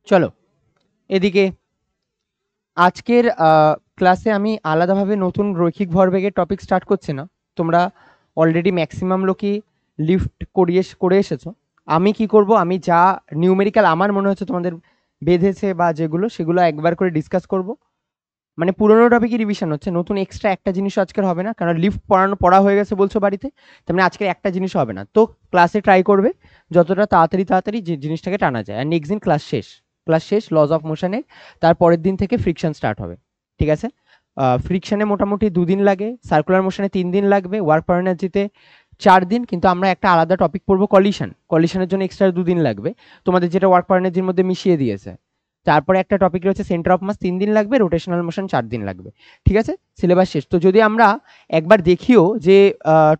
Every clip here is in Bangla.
চলো এদিকে আজকের ক্লাসে আমি আলাদাভাবে নতুন রৈখিক ভরবেগের টপিক স্টার্ট করছি না। তোমরা অলরেডি ম্যাক্সিমাম লোকই লিফট করে এসেছো। আমি কি করব, আমি যা নিউমেরিক্যাল আমার মনে হচ্ছে তোমাদের বেঁধেছে বা যেগুলো সেগুলো একবার করে ডিসকাস করব। মানে পুরোনো টপিকই রিভিশন হচ্ছে, নতুন এক্সট্রা একটা জিনিসও আজকের হবে না, কারণ লিফট পড়া হয়ে গেছে বলছো বাড়িতে, তার মানে আজকের একটা জিনিসও হবে না। তো ক্লাসে ট্রাই করবে যতটা তাড়াতাড়ি যে জিনিসটাকে টানা যায়। আর নেক্সট দিন ক্লাস শেষ লজ অফ মোশনের, তারপরের দিন থেকে ফ্রিকশন স্টার্ট হবে। ঠিক আছে, ফ্রিকশনে মোটামুটি 2 দিন লাগে, সার্কুলার মোশনে 3 দিন লাগবে, ওয়ার্ক পার এনার্জিতে 4 দিন। কিন্তু আমরা একটা আলাদা টপিক পড়বো কলিশনের জন্য এক্সট্রা 2 দিন লাগবে, তোমাদের যেটা ওয়ার্ক পার এনার্জির মধ্যে মিশিয়ে দিয়েছে। তারপরে একটা টপিক রয়েছে সেন্টার অফ মাস, 3 দিন লাগবে, রোটেশনাল মোশন 4 দিন লাগবে। ঠিক আছে, সিলেবাস শেষ। তো যদি আমরা একবার দেখিও যে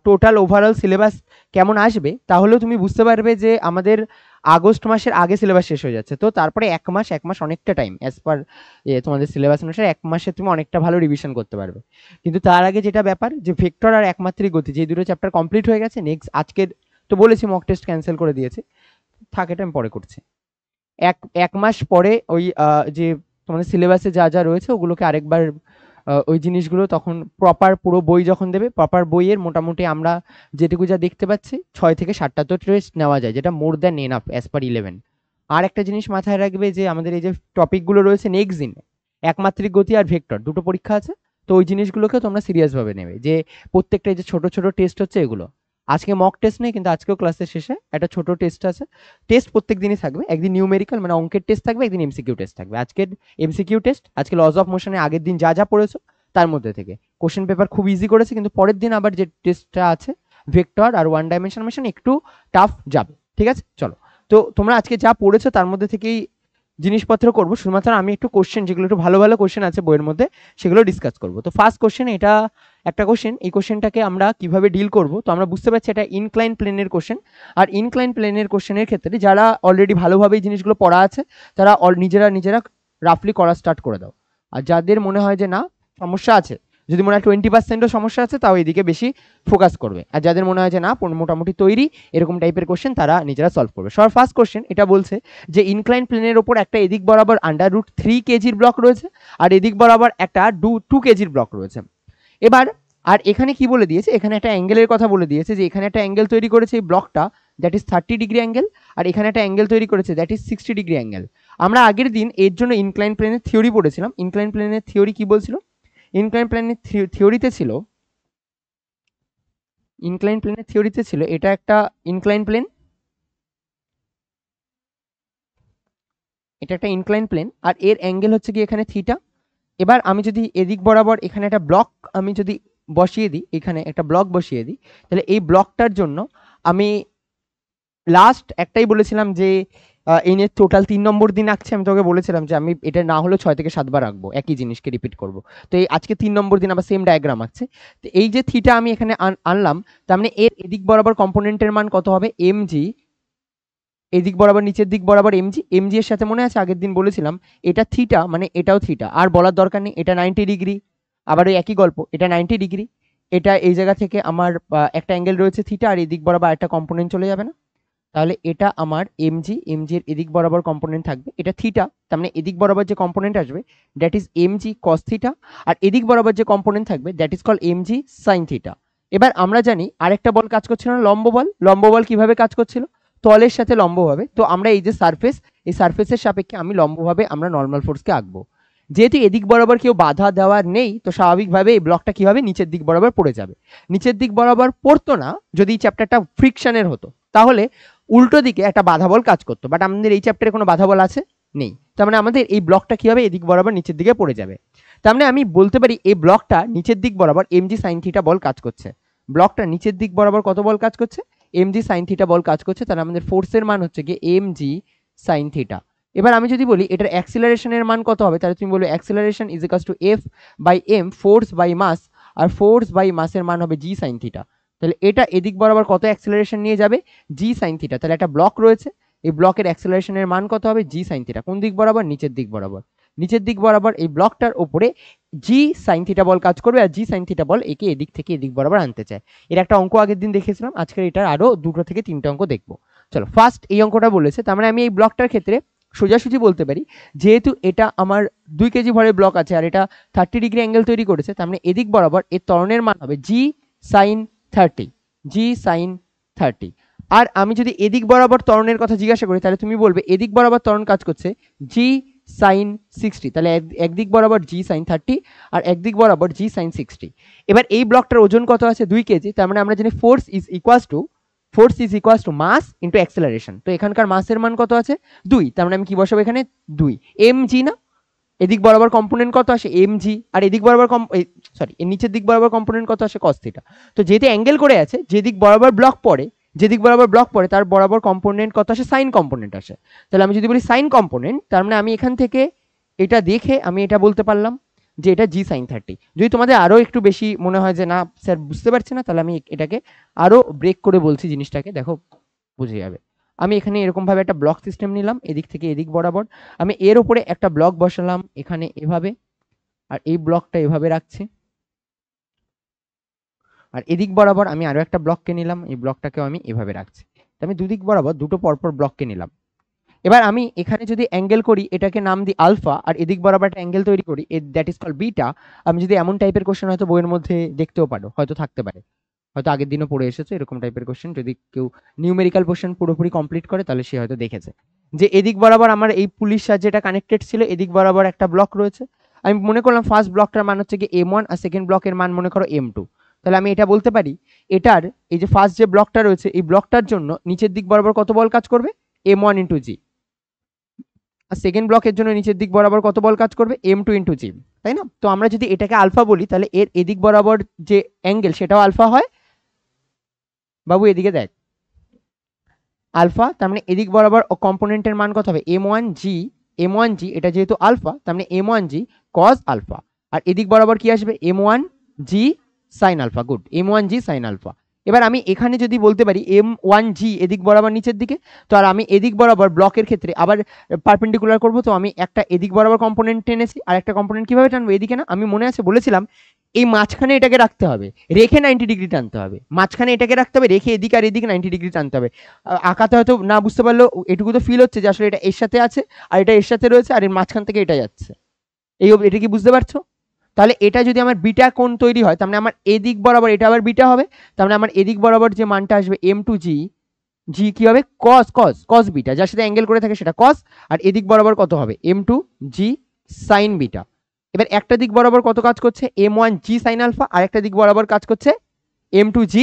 টোটাল ওভারঅল সিলেবাস কেমন আসবে, তাহলেও তুমি বুঝতে পারবে যে আমাদের আগস্ট মাসের আগে সিলেবাস শেষ হয়ে যাচ্ছে। তো তারপরে এক মাস অনেকটা টাইম, অ্যাজ পার তোমাদের সিলেবাস অনুসারে 1 মাসে তুমি অনেকটা ভালো রিভিশন করতে পারবে। কিন্তু তার আগে যেটা ব্যাপার, যে ভেক্টর আর একমাত্রিক গতি, যে দুটো চ্যাপ্টার কমপ্লিট হয়ে গেছে, নেক্সট আজকের তো বলেছি মক টেস্ট ক্যান্সেল করে দিয়েছে, থাক এটা আমি পরে করছি। এক মাস পরে ওই যে তোমাদের সিলেবাসে যা যা রয়েছে ওগুলোকে আরেকবার ওই জিনিসগুলো তখন প্রপার পুরো বই যখন দেবে, প্রপার বইয়ের মোটামুটি আমরা যেটুকু যা দেখতে পাচ্ছি 6 থেকে 7টা তো টেস্ট নেওয়া যায়, যেটা more than enough as per 11। আর একটা জিনিস মাথায় রাখবে যে আমাদের এই যে টপিকগুলো রয়েছে নেক্সট দিন, একমাত্রিক গতি আর ভেক্টর দুটো পরীক্ষা আছে। তো ওই জিনিসগুলোকে তোমরা সিরিয়াস ভাবে নেবে, যে প্রত্যেকটা এই যে ছোট ছোট টেস্ট হচ্ছে এগুলো, আজকে মক টেস্ট নেই কিন্তু আজকেও ক্লাসের শেষে একটা ছোট টেস্ট আছে। টেস্ট প্রত্যেক দিনই থাকবে, একদিন নিউমেরিক্যাল মানে অঙ্কের টেস্ট থাকবে, একদিন এমসিকিউ টেস্ট থাকবে। আজকের এমসিকিউ টেস্ট, আজকে লজ অফ মোশনে আগের দিন যা যা পড়েছো তার মধ্যে থেকে কোশ্চেন পেপার খুব ইজি করেছে, কিন্তু পরের দিন আবার যে টেস্টটা আছে ভেক্টর আর ওয়ান ডাইমেনশন মোশন একটু টাফ যাবে। ঠিক আছে, চলো। তো তোমরা আজকে যা পড়েছো তার মধ্যে থেকেই জিনিসপত্র করবো, শুধুমাত্র আমি একটু কোশ্চেন যেগুলো একটু ভালো ভালো কোশ্চেন আছে বইয়ের মধ্যে সেগুলো ডিসকাস করবো। তো ফার্স্ট কোশ্চেন, এটা একটা কোশ্চেন, এই কোশ্চেনটাকে আমরা কিভাবে ডিল করব। তো আমরা বুঝতে পারছি এটা ইনক্লাইন প্লেনের কোশ্চেন, আর ইনক্লাইন প্লেনের কোশ্চেনের ক্ষেত্রে যারা অলরেডি ভালোভাবে এই জিনিসগুলো পড়া আছে তারা নিজেরা রাফলি করা স্টার্ট করে দাও। আর যাদের মনে হয় যে না সমস্যা আছে, যদি মনে হয় 20%ও সমস্যা আছে, তাও এদিকে বেশি ফোকাস করবে। আর যাদের মনে হয় যে না মোটামুটি তৈরি এরকম টাইপের কোশ্চেন, তারা নিজেরা সলভ করবে। সবার ফার্স্ট কোশ্চেন এটা বলছে যে ইনক্লাইন প্লেনের ওপর একটা এদিক বরাবর √3 কেজির ব্লক রয়েছে, আর এদিক বরাবর একটা 2 কেজির ব্লক রয়েছে। এবার আর এখানে কি বলে দিয়েছে, এখানে একটা অ্যাঙ্গেলের কথা বলে দিয়েছে, যে এখানে একটা অ্যাঙ্গেল তৈরি করেছে এই ব্লকটা, দ্যাট ইজ 30 ডিগ্রি অ্যাঙ্গেল, আর এখানে একটা অ্যাঙ্গেল তৈরি করেছে দ্যাট ইজ 60 ডিগ্রি অ্যাঙ্গেল। আমরা আগের দিন এর জন্য ইনক্লাইন প্লেনের থিওরি পড়েছিলাম। ইনক্লাইন প্লেনের থিওরি কি বলছিল, ইনক্লাইন প্লেনের থিওরিতে ছিল এটা একটা ইনক্লাইন প্লেন, এটা একটা ইনক্লাইন প্লেন, আর এর অ্যাঙ্গেল হচ্ছে কি এখানে থিটা। এবার আমি যদি এদিক বরাবর এখানে একটা ব্লক আমি যদি বসিয়ে দিই, এখানে একটা ব্লক বসিয়ে দিই, তাহলে এই ব্লকটার জন্য আমি লাস্ট একটাই বলেছিলাম যে এই নিয়ে টোটাল 3 নম্বর দিন আঁকছে। আমি তোকে বলেছিলাম যে আমি এটা না হলেও 6 থেকে 7 বার আঁকবো, একই জিনিসকে রিপিট করব। তো এই আজকে 3 নম্বর দিন আবার সেম ডায়াগ্রাম আঁকছে। তো এই যে থিটা আমি এখানে আনলাম, তার মানে এর এদিক বরাবর কম্পোনেন্টের মান কত হবে, এমজি, এদিক বরাবর নিচের দিক বরাবর এমজি এর সাথে মনে আছে আগের দিন বলেছিলাম এটা থিটা, মানে এটাও থিটা, আর বলার দরকার নেই এটা 90 ডিগ্রি। আবার ওই একই গল্প, এটা 90 ডিগ্রি, এটা এই জায়গা থেকে আমার একটা অ্যাঙ্গেল রয়েছে থিটা, আর এদিক বরাবর একটা কম্পোনেন্ট চলে যাবে না, তাহলে এটা আমার এমজি এর এদিক বরাবর কম্পোনেন্ট থাকবে, এটা থিটা, তার মানে এদিক বরাবর যে কম্পোনেন্ট আসবে that is m g cos theta, আর এদিক বরাবর যে কম্পোনেন্ট থাকবে that is call m g sine theta. এবার আমরা জানি আরেকটা বল কাজ করছিল না, লম্ব বল কিভাবে কাজ করছিল, তলের সাথে লম্বভাবে। তো আমরা এই যে সারফেস, এই সারফেসের সাপেক্ষে আমি লম্বভাবে আমরা নর্মাল ফোর্সকে আঁকবো। যেহেতু এদিক বরাবর কেউ বাধা দেওয়ার নেই, তো স্বাভাবিকভাবে এই ব্লকটা কি হবে, নিচের দিক বরাবর পড়ে যাবে। নিচের দিক বরাবর পড়তো না যদি এই চ্যাপ্টারটা ফ্রিকশনের হতো, তাহলে উল্টো দিকে একটা বাধা বল কাজ করতো, বাট আমাদের এই চ্যাপ্টারে কোনো বাধা বল আছে নেই, তার মানে আমাদের এই ব্লকটা কি হবে, এদিক বরাবর নিচের দিকে পড়ে যাবে। তার মানে আমি বলতে পারি এই ব্লকটা নিচের দিক বরাবর এমজি সাইন থিটা বল কাজ করছে। ব্লকটা নিচের দিক বরাবর কত বল কাজ করছে, এমজি সাইন থিটা বল কাজ করছে, তাহলে আমাদের ফোর্সের মান হচ্ছে কি এমজি সাইন থিটা। এবার আমি যদি বলি এটার অ্যাক্সিলারেশনের মান কত হবে, তাহলে তুমি বলবে acceleration is equals to F by M, force by mass, আর ফোর্স বাই মাসের মান হবে জি সাইন থিটা। তাহলে এটা এদিক বরাবর কত অ্যাক্সিলারেশন নিয়ে যাবে, জি সাইন থিটা। তাহলে একটা ব্লক রয়েছে, এই ব্লকের অ্যাক্সিলারেশনের মান কত হবে, জি সাইন থিটা। কোন দিক বরাবর, নিচের দিক বরাবর। নিচের দিক বরাবর এই ব্লকটার উপরে জি সাইন থিটা বল কাজ করবে, আর জি সাইন থিটা বল একে এদিক থেকে এদিক বরাবর আনতে চায়। এর একটা অঙ্ক আগের দিন দেখেছিলাম, আজকের এটার আরো 2 থেকে 3টে অঙ্ক দেখবো। চলো ফার্স্ট এই অঙ্কটা বলেছে, তার মানে আমি এই ব্লকটার ক্ষেত্রে সোজাসুজি বলতে পারি যেহেতু এটা আমার 2 কেজি ভরের ব্লক আছে আর এটা 30 ডিগ্রি অ্যাঙ্গেল তৈরি করেছে, তার মানে এদিক বরাবর এর ত্বরণের মান হবে জি সাইন 30, জি সাইন 30। আর আমি যদি এদিক বরাবর ত্বরণের কথা জিজ্ঞাসা করি তাহলে তুমি বলবে এদিক বরাবর ত্বরণ কাজ করছে জি সাইন 60, তাহলে একদিক বরাবর জি সাইন 30 আর একদিক বরাবর জি সাইন 60। এবার এই ব্লকটার ওজন কত আছে 2 কেজি, তার মানে আমরা জানি force is equals to mass into acceleration. তো এখানকার মাসের মান কত আছে 2, তার মানে আমি কি বসাবো এখানে 2 mg না, এদিক বরাবর কম্পোনেন্ট কত আসে mg আর এদিক বরাবর এর নিচের দিক বরাবর কম্পোনেন্ট কত আসে cos থিটা। তো যেহেতু অ্যাঙ্গেল করে আছে যেদিক বরাবর ব্লক পড়ে তার বরাবর কম্পোনেন্ট কত আসে সাইন কম্পোনেন্ট আসে। তাহলে আমি যদি বলি সাইন কম্পোনেন্ট, তার মানে আমি এখান থেকে এটা দেখে আমি এটা বলতে পারলাম যে এটা জি সাইন 30। যদি তোমাদের আরো একটু বেশি মনে হয় যে না স্যার বুঝতে পারছি না, তাহলে আমি এটাকে আরো ব্রেক করে বলছি জিনিসটাকে, দেখো বুঝে যাবে। আমি এখানে এরকম ভাবে একটা ব্লক সিস্টেম নিলাম এদিক থেকে এদিক বরাবর, আমি এর উপরে একটা ব্লক বসালাম এখানে এভাবে, আর এই ব্লকটা এভাবে রাখছি, আর এদিক বরাবর আমি আরো একটা ব্লককে নিলাম, এই ব্লকটাকেও আমি এভাবে রাখছি। আমি দুদিক বরাবর দুটো পরপর ব্লককে নিলাম। এবার আমি এখানে যদি অ্যাঙ্গেল করি এটাকে নাম দিই আলফা, আর এদিক বরাবর একটা অ্যাঙ্গেল তৈরি করি দ্যাট ইজ কল বিটা। আমি যদি এমন টাইপের কোশ্চেন হয়তো বইয়ের মধ্যে দেখতেও পারো, হয়তো থাকতে পারে, হয়তো আগের দিনও পড়ে এসেছে এরকম টাইপের কোশ্চেন, যদি কেউ নিউমেরিক্যাল কোশ্চেন পুরোপুরি কমপ্লিট করে তাহলে সে হয়তো দেখেছে যে এদিক বরাবর আমার এই পুলিশ সাহায্যে এটা কানেক্টেড ছিল, এদিক বরাবর একটা ব্লক রয়েছে। আমি মনে করলাম ফার্স্ট ব্লকটার মান হচ্ছে কি m1 আর সেকেন্ড ব্লকের মান মনে করো m2। তাহলে আমি এটা বলতে পারি এটার এই যে ফার্স্ট যে ব্লকটা রয়েছে এই ব্লকটার জন্য নিচের দিক বরাবর কত বল কাজ করবে m1 ইন্টু জি, আর সেকেন্ড ব্লকের জন্য নিচের দিক বরাবর কত বল কাজ করবে m2 ইন্টু জি, তাই না? তো আমরা যদি এটাকে আলফা বলি তাহলে এর এদিক বরাবর যে অ্যাঙ্গেল সেটাও আলফা হয়। বাবু এদিকে দেখ, আলফা, তার মানে এদিক বরাবর কম্পোনেন্টের মান কত হবে m1g, এটা যেহেতু আলফা তার মানে m1g cos আলফা, আর এদিক বরাবর কি আসবে m1g sin alpha. Good, m1g sin alpha. এবার আমি এখানে যদি বলতে পারি m1g এদিক বরাবর নিচের দিকে, তো আর আমি এদিক বরাবর ব্লকের ক্ষেত্রে আবার পারপেন্ডিকুলার করব, তো আমি একটা এদিক বরাবর কম্পোনেন্ট টেনেছি আর একটা কম্পোনেন্ট কিভাবে টানবো এদিকে না, আমি মনে আছে বলেছিলাম এই মাঝখানে এটাকে রাখতে হবে, রেখে 90 ডিগ্রি টানতে হবে, মাঝখানে এটাকে রাখতে হবে রেখে এদিকে আর এদিকে 90 ডিগ্রি টানতে হবে। আঁকাতে হয়তো না বুঝতে পারলেও এটুকু তো ফিল হচ্ছে যে আসলে এটা এর সাথে আছে আর এটা এর সাথে রয়েছে আর এর মাঝখান থেকে এটা যাচ্ছে, এটা কি বুঝতে পারছো? তাহলে এটা যদি আমার বিটা কোণ তৈরি হয় তার মানে আমার এদিক বরাবর এটা আবার বিটা হবে, তার মানে আমার এদিক বরাবর যে মানটা আসবে m2g, জি কি হবে cos বিটা, যার সাথে অ্যাঙ্গেল করে থাকে সেটা cos, আর এদিক বরাবর কত হবে m2g sin বিটা। এবার একটা দিক বরাবর কত কাজ করছে m1g sin আলফা, আর একটা দিক বরাবর কাজ করছে m2g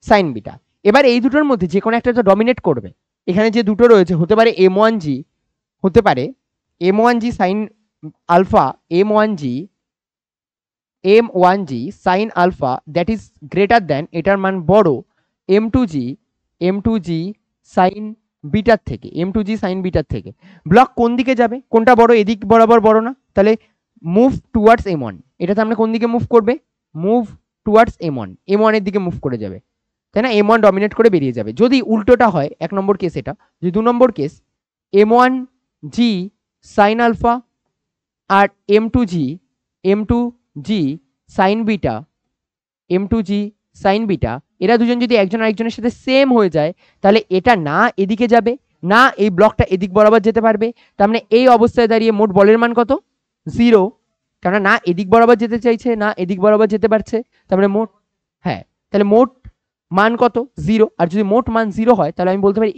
sin বিটা। এবার এই দুটোর মধ্যে যে কোনো একটা তো ডমিনেট করবে, এখানে যে দুটো রয়েছে হতে পারে m1g, হতে পারে m1g sin alpha, m1g sin alpha that is greater than, এটার মান বড় m2g sin বিটার থেকে, m2g sin বিটার থেকে। ব্লক কোন দিকে যাবে, কোনটা বড়, এদিক বরাবর বড় না, তাহলে মুভ টুয়ার্ডস m1, এটাতে আমরা কোন দিকে মুভ করবে, মুভ টুয়ার্ডস m1 এর দিকে মুভ করে যাবে, তাই না? m1 ডমিনেট করে বেরিয়ে যাবে। যদি উল্টোটা হয়, এক নম্বর কেস এটা, যদি দু নম্বর কেস m1g sin আলফা আর m2g sin beta, m2g sin beta, এরা দুজন যদি একজন আরেকজনের সাথে সেম হয়ে যায় তাহলে এটা না এদিকে যাবে না এই ব্লকটা এদিক বরাবর যেতে পারবে, তার মানে এই অবস্থায় দাঁড়িয়ে মোট বলের মান কত 0, কারণ না এদিক বরাবর যেতে চাইছে না এদিক বরাবর যেতে পারছে, তার মানে মোট, হ্যাঁ, তাহলে মোট মান কত 0, আর যদি মোট মান 0 হয় তাহলে আমি বলতে পারি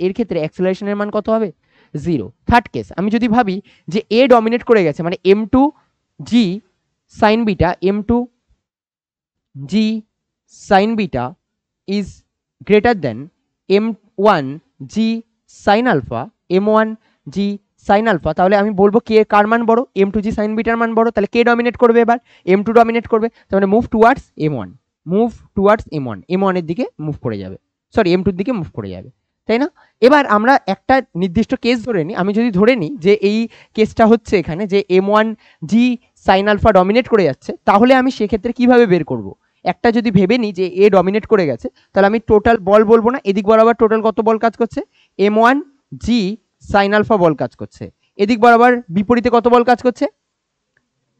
এর ক্ষেত্রে অ্যাক্সেলারেশনের মান কত হবে 0। থার্ড কেস, আমি যদি ভাবি যে এ ডমিনেট করে গেছে মানে m2g sin beta, m2g sin beta is greater than m1g sin alpha, m1g sin alpha, তাহলে আমি বলবো কে কার মান বড়, m2g sin বিটার মান বড়, তাহলে কে ডমিনেট করবে এবার m2 ডমিনেট করবে, তার মানে মুভ টুয়ার্ডস m1 এর দিকে মুভ করে যাবে, সরি m2 এর দিকে মুভ করে যাবে, তাই না? এবার আমরা একটা নির্দিষ্ট কেস ধরে নিই, আমি যদি ধরে নিই যে এই কেসটা হচ্ছে এখানে যে m1g sin alpha ডমিনেট করে যাচ্ছে, তাহলে আমি সেক্ষেত্রে কিভাবে বের করব, একটা যদি ভেবে নিই যে এ ডমিনেট করে গেছে তাহলে আমি টোটাল বল বলবো না, এদিক বরাবর টোটাল কত বল কাজ করছে m1g sin আলফা বল কাজ করছে, এদিক বরাবর বিপরীতে কত বল কাজ করছে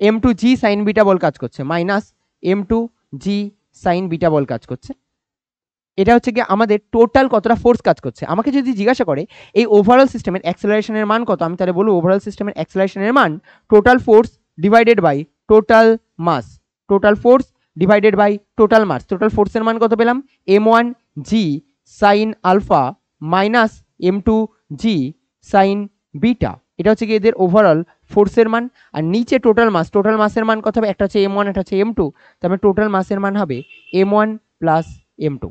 m2g sin বিটা বল কাজ করছে, মাইনাস m2g sin বিটা বল কাজ করছে। এটা হচ্ছে কি আমাদের টোটাল কতটা ফোর্স কাজ করছে। আমাকে যদি জিজ্ঞাসা করে এই ওভারঅল সিস্টেমের অ্যাক্সেলারেশনের মান কত, আমি তাহলে বলবো ওভারঅল সিস্টেমের অ্যাক্সেলারেশনের মান total force divided by total mass, total force divided by total mass. Total ফোর্সের মান কত পেলাম, m1 g sine alpha minus m2 g sine beta. এটা হচ্ছে কি এদের ওভারঅল ফোর্সের মান। আর নিচে টোটাল মাস, টোটাল মাসের মান কত হবে, একটা হচ্ছে m1 একটা হচ্ছে m2, তারপরে টোটাল মাসের মান হবে m1 প্লাস m2।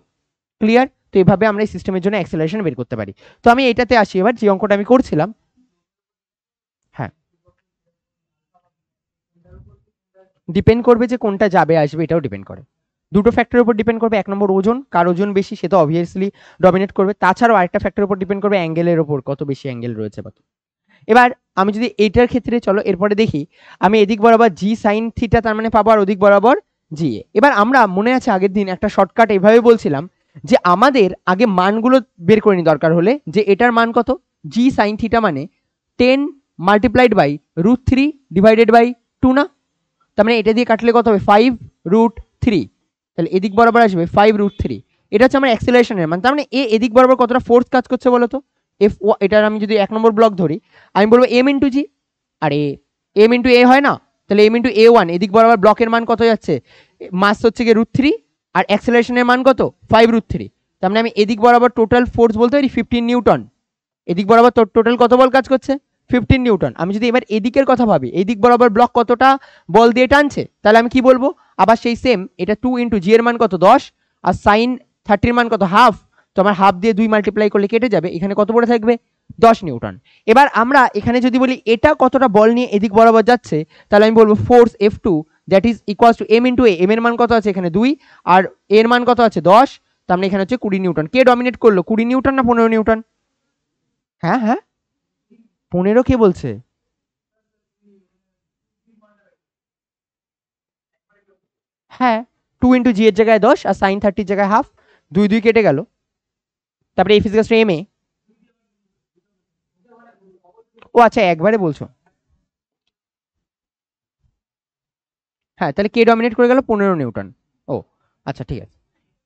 ক্লিয়ার? তো এইভাবে আমরা এই সিস্টেমের জন্য অ্যাক্সেলারেশন বের করতে পারি। তো আমি এটাতে আসি এবার, যে অঙ্কটা আমি করছিলাম। হ্যাঁ, ডিপেন্ড করবে যে কোনটা যাবে আসবে, এটাও ডিপেন্ড করে, দুটো ফ্যাক্টরের উপর ডিপেন্ড করবে। এক নম্বর ওজন, কার ওজন বেশি সে তো অবভিয়াসলি ডমিনেট করবে। তাছাড়াও আরেকটা ফ্যাক্টরের উপর ডিপেন্ড করবে অ্যাঙ্গেলের উপর, কত বেশি অ্যাঙ্গেল রয়েছে কত। এবার আমি যদি এইটার ক্ষেত্রে চলো এরপরে দেখি, আমি এদিক বরাবর জি সাইন থিটা তার মানে পাবো, আর ওদিক বরাবর জি এ। এবার আমরা মনে আছে আগের দিন একটা শর্টকাট এইভাবে বলছিলাম যে আমাদের আগে মানগুলো বের করে নি দরকার হলে, যে এটার মান কত, জি সাইন থিটা মানে 10 মাল্টিপ্লাইড বাই √3 ডিভাইডেড বাই 2 না, তার মানে এটা দিয়ে কাটলে কত হবে 5√3, তাহলে এদিক বরাবর আসবে 5√3। এটা হচ্ছে আমার অ্যাক্সেলারেশনের মান। তার মানে এদিক বরাবর কতটা ফোর্স কাজ করছে বলো তো, এফ এটার আমি যদি 1 নম্বর ব্লক ধরি, আমি বলবো m ইন্টু জি, আর m ইন্টু এ হয় না, তাহলে m ইন্টু a1, এদিক বরাবর ব্লকের মান কত যাচ্ছে, মাস হচ্ছে গিয়ে √3 আর অ্যাক্সেলারেশনের মান কত 5√3। তার মানে আমি এদিক বরাবর টোটাল ফোর্স বলতে পারি 15 নিউটন, এদিক বরাবর টোটাল কত বল কাজ করছে 15 নিউটন। আমি যদি এবার এদিকের কথা ভাবি, এদিক বরাবর ব্লক কতটা বল দিয়ে টানছে, তাহলে আমি কি বলবো, আবার সেই সেম, এটা 2 ইন্টু জি এর মান কত 10 আর সাইন 30 এর মান কত হাফ, তো আমার হাফ দিয়ে 2 মাল্টিপ্লাই করলে কেটে যাবে, এখানে কত পড়ে থাকবে 10 নিউটন। এবার আমরা এখানে যদি বলি এটা কতটা বল নিয়ে এদিক বরাবর যাচ্ছে, তাহলে আমি বলবো force F2 that is equals to m into A, M এর মান কত আছে এখানে 2 আর এর মান কত আছে 10, তার মানে এখানে হচ্ছে 20 নিউটন। কে ডমিনেট করলো, 20 নিউটন না 15 নিউটন? হ্যাঁ হ্যাঁ, 15 কে বলছে? হ্যাঁ, 2 ইন্টু জি এর জায়গায় 10 আর সাইন 30 জায়গায় হাফ, 2 2 কেটে গেল, তারপরে এফ ইজ এম এ। ও আচ্ছা, একবারে বলছো, হ্যাঁ তাহলে কে ডমিনেট করে গেল 15 নিউটন। ও আচ্ছা ঠিক আছে,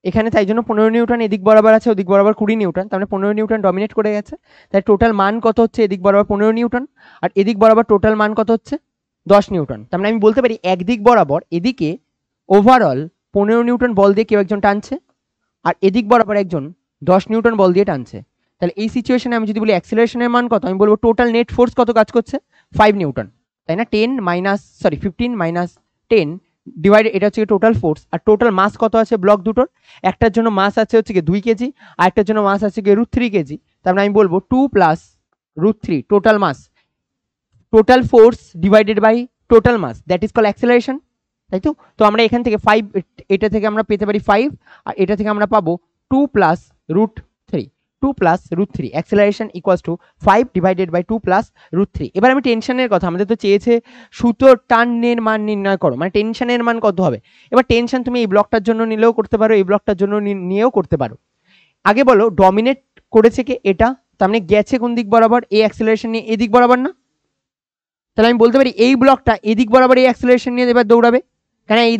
এখানে তাই জন্য 15 নিউটন এদিক বরাবর আছে, ওদিক বরাবর 20 নিউটন, তার মানে 15 নিউটন ডমিনেট করে গেছে। তাই টোটাল মান কত হচ্ছে, এদিক বরাবর 15 নিউটন আর এদিক বরাবর টোটাল মান কত হচ্ছে 10 নিউটন। তার মানে আমি বলতে পারি একদিক বরাবর এদিকে ওভারঅল 15 নিউটন বল দিয়ে কেউ একজন টানছে, আর এদিক বরাবর একজন 10 নিউটন বল দিয়ে টানছে। তাহলে এই সিচুয়েশনে আমি যদি বলি অ্যাক্সিলারেশনের মান কত, আমি বলবো টোটাল নেট ফোর্স কত কাজ করছে 5 নিউটন, তাই না, 15 মাইনাস 10 ডিভাইডেড, এটা হচ্ছে টোটাল ফোর্স। আর টোটাল মাস কত আছে ব্লক দুটোর, একটার জন্য মাস আছে হচ্ছে কি 2 কেজি আর একটার জন্য মাস আছে কি √3 কেজি, তার মানে আমি বলবো 2 plus √3 total mass, total force divided by total mass, that is call acceleration, তাই তো। তো আমরা এখান থেকে 5, এটা থেকে আমরা পেতে পারি 5 আর এটা থেকে আমরা পাবো 2 plus √3, 2 plus √3 acceleration equals to 5 divided by 2 plus √3। এবার আমি টেনশনের কথা, আমাদের তো চেয়েছে সুতোর টানের মান নির্ণয় করো, মানে টেনশনের মান কত হবে। এবার টেনশন তুমি এই ব্লকটার জন্য নিলেও করতে পারো, এই ব্লকটার জন্য নিয়েও করতে পারো। আগে বলো ডমিনেট করেছে কি এটা, তার মানে গেছে কোন দিক বরাবর, এই অ্যাক্সেলারেশন নিয়ে এদিক বরাবর না, তাহলে আমি বলতে পারি এই ব্লকটা এদিক বরাবর এই অ্যাক্সেলারেশন নিয়ে এবার দৌড়াবে। কারণ এই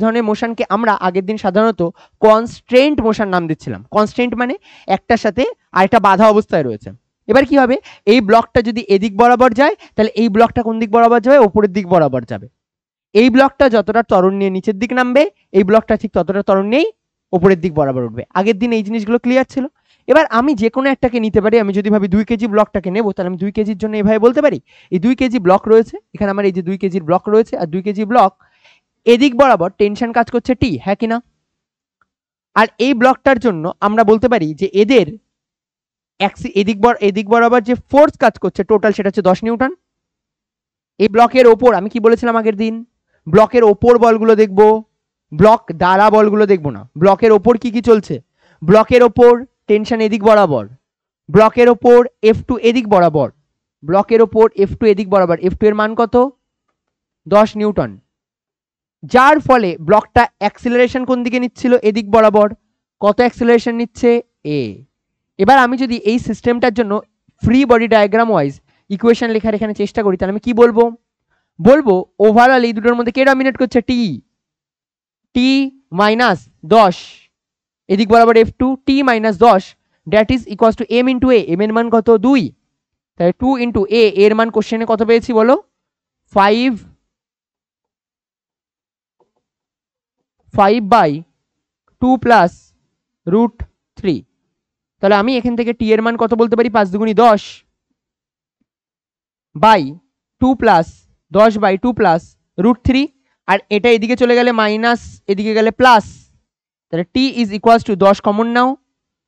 ধরনের মোশনকে আমরা আগের দিন সাধারণত কনস্ট্রেন্ট মোশন নাম দিচ্ছিলাম। কনস্ট্রেন্ট মানে একটার সাথে আরেকটা বাধা অবস্থায় রয়েছে। এবার কি হবে, এই ব্লকটা যদি এদিক বরাবর যায় তাহলে এই ব্লকটা কোন দিক বরাবর যাবে, ওপরের দিক বরাবর যাবে। এই ব্লকটা যতটা ত্বরণ নিয়ে নিচের দিক নামবে, এই ব্লকটা ঠিক ততটা ত্বরণ নিয়েই ওপরের দিক বরাবর উঠবে। আগের দিন এই জিনিসগুলো ক্লিয়ার ছিল। এবার আমি যে কোনো একটাকে নিতে পারি, আমি যদি ভাবি 2 কেজি ব্লকটাকে নেবো, তাহলে আমি 2 কেজির জন্য এভাবে বলতে পারি এই 2 কেজি ব্লক রয়েছে, এখানে আমার এই যে 2 কেজির ব্লক রয়েছে আর 2 কেজি ব্লক এদিক বরাবর টেনশন কাজ করছে টি, হ্যাঁ কিনা। আর এই ব্লকটার জন্য আমরা বলতে পারি যে এদের এদিক বরাবর যে ফোর্স কাজ করছে টোটাল সেটা হচ্ছে 10 নিউটন। এই ব্লকের ওপর আমি কি বলেছিলাম আগের দিন, ব্লকের ওপর বলগুলো দেখবো, ব্লক দ্বারা বলগুলো দেখবো না। ব্লকের ওপর কি কি চলছে, ব্লকের ওপর টেনশন এদিক বরাবর, ব্লকের ওপর F2 এদিক বরাবর, ব্লকের ওপর F2 এদিক বরাবর, F2 এর মান কত 10 নিউটন, যার ফলে ব্লকটা অ্যাক্সিলারেশন কোন দিকে নিচ্ছিল এদিক বরাবর, কত অ্যাক্সিলারেশন নিচ্ছে এ। এবার আমি যদি এই সিস্টেমটার জন্য free body diagram wise equation লেখার এখানে চেষ্টা করি, তাহলে আমি কি বলবো, বলবো ওভারঅল এই দুটোর মধ্যে কে ডমিনেট করছে, টি, টি মাইনাস 10 এদিক বরাবর f2 t minus 10 that is equals to m into a, m এর মান কত 2, তাহলে 2 ইন্টু a এর মান কোশ্চেনে কত পেয়েছি বলো 5 বাই 2 প্লাস রুট 3। তাহলে আমি এখান থেকে t এর মান কত বলতে পারি 5 দুগুণী 10 by 2 plus 10 by 2 plus root 3, আর এটা এদিকে চলে গেলে মাইনাস এদিকে গেলে প্লাস, তাহলে t is equals to 10 common now,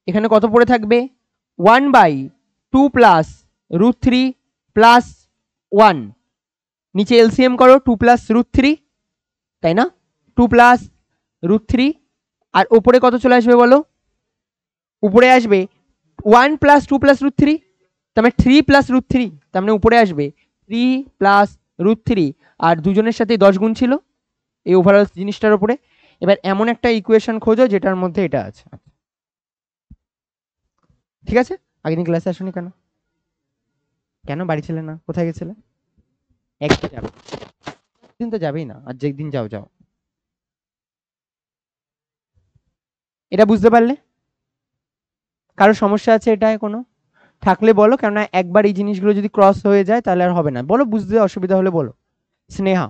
এখানে কত পড়ে থাকবে 1 বাই 2 প্লাস রুট 3 প্লাস 1, নিচে এলসিএম করো 2 প্লাস রুট 3, তাই না 2 প্লাস রুট 3, আর উপরে কত চলে আসবে বলো, উপরে আসবে 1 প্লাস 2 প্লাস রুট 3, তার মানে 3 প্লাস রুট 3, তার মানে উপরে আসবে 3 প্লাস রুট 3, আর দুজনের সাথে 10 গুণ ছিল এই ওভারঅল জিনিসটার উপরে। এবার এমন একটা ইকুয়েশন খোঁজো যেটার মধ্যে এটা আছে। ঠিক আছে, আগের দিন ক্লাসে আসোনি কেন, কেন বাড়ি ছিলে না, কোথায় গেছিলে? একদিন যাবে, দিন তো যাবেই না, আর যেদিন যাও যাও। এটা বুঝতে পারলে? কারো সমস্যা আছে এটায় কোনো থাকলে বলো, কেননা একবার এই জিনিসগুলো যদি ক্রস হয়ে যায় তাহলে আর হবে না। বলো, বুঝতে অসুবিধা হলে বলো। স্নেহা,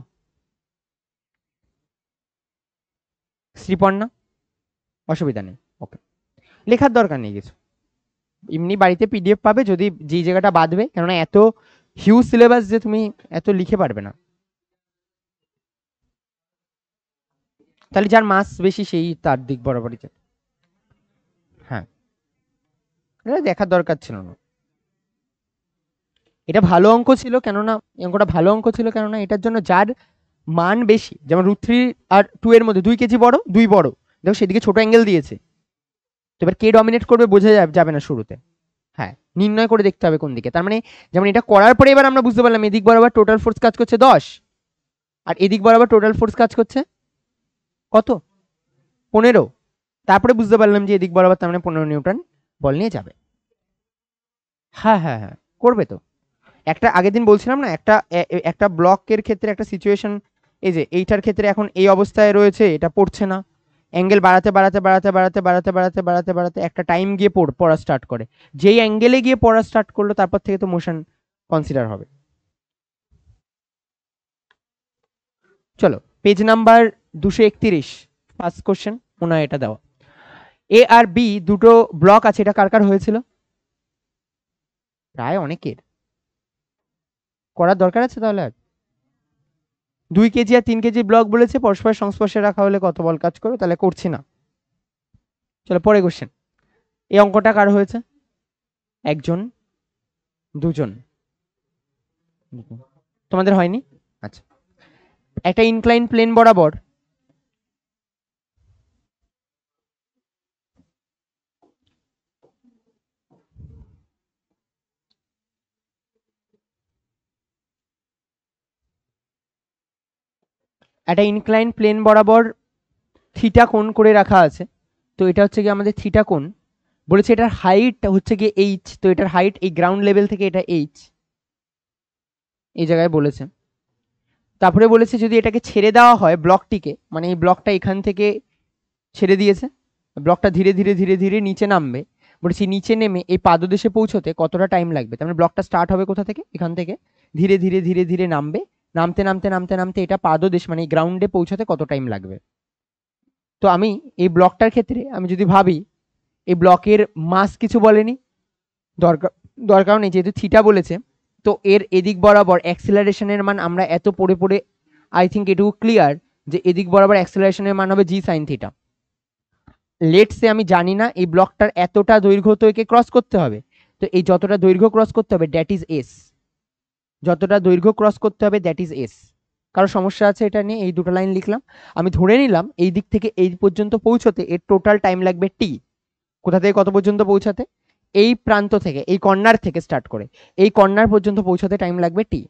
শ্রীপর্ণা, অসুবিধা নেই, ওকে, লেখার দরকার নেই কিছু, এমনি বাড়িতে পিডিএফ পাবে যদি যেই জায়গাটা বাঁধবে, কেননা এত হিউজ সিলেবাস যে তুমি এত লিখে পারবে না, তাহলে যার মাস বেশি সেই তার দিক বরাবরই যাবে। হ্যাঁ, এটা দেখার দরকার ছিল না, এটা ভালো অঙ্ক ছিল, কেননা অঙ্কটা ভালো অঙ্ক ছিল কেননা এটার জন্য যার মান বেশি, যেমন রুট 3 আর 2 এর মধ্যে 2 কেজি বড়, 2 বড়, দেখো সেদিকে ছোট অ্যাঙ্গেল দিয়েছে, তো এবার কে ডমিনেট করবে বোঝা যাবে না শুরুতে, হ্যাঁ নির্ণয় করে দেখতে হবে কোন দিকে। তার মানে যেমন এটা করার পরে এবার আমরা বুঝতে পারলাম এদিক বরাবর টোটাল ফোর্স কাজ করছে 10, আর এদিক বরাবর টোটাল ফোর্স কাজ করছে কত 15, তারপরে বুঝতে পারলাম যে এদিক বরাবর তার মানে 15 নিউটন বল নিয়ে যাবে। হ্যাঁ হ্যাঁ হ্যাঁ, করবে তো। একটা আগের দিন বলছিলাম না, একটা ব্লকের ক্ষেত্রে একটা সিচুয়েশন, এই যে এইটার ক্ষেত্রে এখন এই অবস্থায় রয়েছে, এটা পড়ছে না, অ্যাঙ্গেল বাড়াতে বাড়াতে বাড়াতে বাড়াতে বাড়াতে বাড়াতে বাড়াতে বাড়াতে একটা টাইম গিয়ে পড়া স্টার্ট করে, যেই অ্যাঙ্গেলে গিয়ে পড়া স্টার্ট করলো তারপর থেকে তো মোশন কনসিডার হবে। চলো পেজ নাম্বার 231, ফার্স্ট কোশ্চেন, মনে হয় এটা দেওয়া, এ আর বি দুটো ব্লক আছে, এটা কার কার হয়েছিল? প্রায় অনেকের, করার দরকার আছে তাহলে। আর 2 কেজি আর 3 কেজি ব্লক বলেছে, পরস্পর সংস্পর্শে রাখা হলে কত বল কাজ করবে, তাহলে করছি না। চলো পরে কোশ্চেন, এই অঙ্কটা কার হয়েছে? একজন, দুজন, তোমাদের হয়নি? আচ্ছা, একটা ইনক্লাইন প্লেন বরাবর একটা ইনক্লাইন প্লেন বরাবর থিটা কোণ করে রাখা আছে, তো এটা হচ্ছে কি আমাদের থিটা কোণ, বলেছে এটার হাইট হচ্ছে কি এইচ, তো এটার হাইট এই গ্রাউন্ড লেভেল থেকে এটা এইচ, এই জায়গায় বলেছে। তারপরে বলেছে যদি এটাকে ছেড়ে দেওয়া হয় ব্লকটিকে, মানে এই ব্লকটা এখান থেকে ছেড়ে দিয়েছে, ব্লকটা ধীরে ধীরে ধীরে ধীরে নিচে নামবে, বলেছি নিচে নেমে এই পাদদেশে পৌঁছতে কতটা টাইম লাগবে, তার মানে ব্লকটা স্টার্ট হবে কোথা থেকে, এখান থেকে ধীরে ধীরে ধীরে ধীরে নামবে, নামতে নামতে নামতে নামতে এটা পাদদেশ মানে গ্রাউন্ডে পৌঁছাতে কত টাইম লাগবে। তো আমি এই ব্লকটার ক্ষেত্রে আমি যদি ভাবি, এই ব্লকের মাস কিছু বলেনি, দরকার নেই, যেহেতু থিটা বলেছে, তো এর এদিক বরাবর অ্যাক্সিলারেশনের মান আমরা এত পড়ে পড়ে আই থিঙ্ক এটুকু ক্লিয়ার যে এদিক বরাবর অ্যাক্সিলারেশনের মান হবে জি সাইন থিটা। লেটসে আমি জানি না এই ব্লকটার এতটা দৈর্ঘ্য তো একে ক্রস করতে হবে, তো এই যতটা দৈর্ঘ্য ক্রস করতে হবে দ্যাট ইজ এস, যতটা দৈর্ঘ্য ক্রস করতে হবে দ্যাট ইজ এস। কারো সমস্যা আছে এটা নিয়ে? এই দুটো লাইন লিখলাম, আমি ধরে নিলাম এই দিক থেকে এই পর্যন্ত পৌঁছতে এর টোটাল টাইম লাগবে টি, কোথা থেকে কত পর্যন্ত পৌঁছাতে, এই প্রান্ত থেকে এই কর্নার থেকে স্টার্ট করে এই কর্নার পর্যন্ত পৌঁছাতে টাইম লাগবে টি।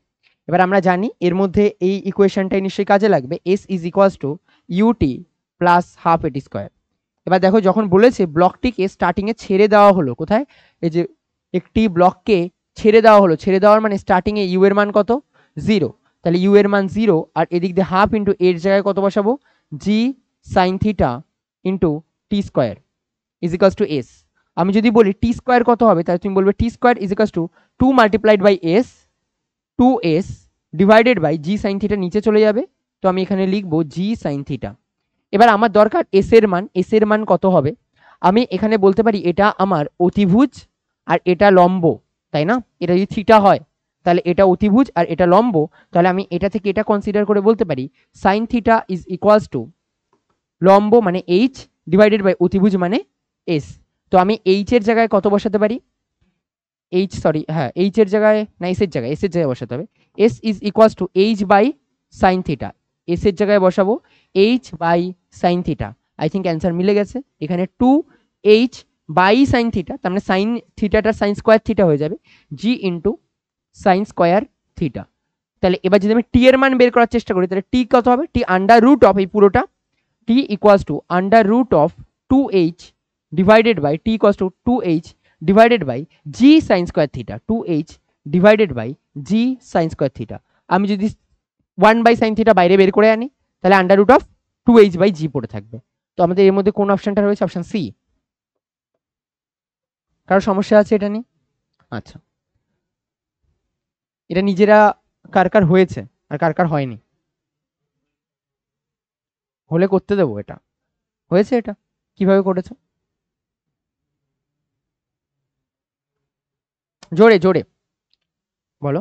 এবার আমরা জানি এর মধ্যে এই ইকুয়েশনটাই নিশ্চয়ই কাজে লাগবে, S is equals to UT plus half AT square. এবার দেখো যখন বলেছে ব্লকটিকে স্টার্টিংয়ে ছেড়ে দেওয়া হলো, কোথায়, এই যে একটি ব্লককে ছেড়ে দেওয়া হলো, ছেড়ে দেওয়ার মানে স্টার্টিংয়ে ইউ এর মান কত 0, তাহলে ইউ এর মান 0, আর এদিক দিয়ে হাফ ইন্টু এর জায়গায় কত বসাবো জি sine theta into T square. Is equals two S. আমি যদি বলি টি স্কোয়ার কত হবে, তাহলে তুমি বলবে t square is equals to 2 multiplied by s, 2s divided by g sine theta, নিচে চলে যাবে, তো আমি এখানে লিখবো জি সাইন থিটা। এবার আমার দরকার এস এর মান, এস এর মান কত হবে, আমি এখানে বলতে পারি এটা আমার অতিভুজ আর এটা লম্ব, তাই না? এটা যদি থিটা হয় তাহলে এটা অতিভুজ আর এটা লম্ব, তাহলে আমি এটা থেকে এটা কনসিডার করে বলতে পারি sine theta is equals two লম্ব মানে এইচ ডিভাইডেড বাই অতিভুজ মানে এস। তো আমি এইচ এর জায়গায় কত বসাতে পারি, এইচ সরি হ্যাঁ এইচ এর জায়গায় না এস এর জায়গায়, এস এর জায়গায় বসাতে হবে, S is equals to H by sine theta, S এর জায়গায় বসাবো H by sine theta. I think answer মিলে গেছে, এখানে 2h বাই সাইন থিটা, তার মানে সাইন থিটাটার সাইন স্কোয়ার থিটা হয়ে যাবে G into sine square theta. তাহলে এবার যদি আমি টি এর মান বের করার চেষ্টা করি, তাহলে টি কত হবে, টি আন্ডার রুট অফ এই পুরোটা, t equals to under root of 2h divided by t equals to 2h divided by g sine square theta, 2h divided by g sine square theta. আমি যদি 1 বাই সাইন থিটা বাইরে বের করে আনি, তাহলে under root of 2h by g পড়ে থাকবে। তো আমাদের এর মধ্যে কোন অপশনটা রয়েছে, অপশন সি। কারো সমস্যা আছে এটা নিয়ে? আচ্ছা, এটা নিজেরা কার কার হয়েছে আর কার কার হয়নি, হলে করতে দেবো, এটা হয়েছে, এটা কিভাবে করেছো জোরে জোরে বলো।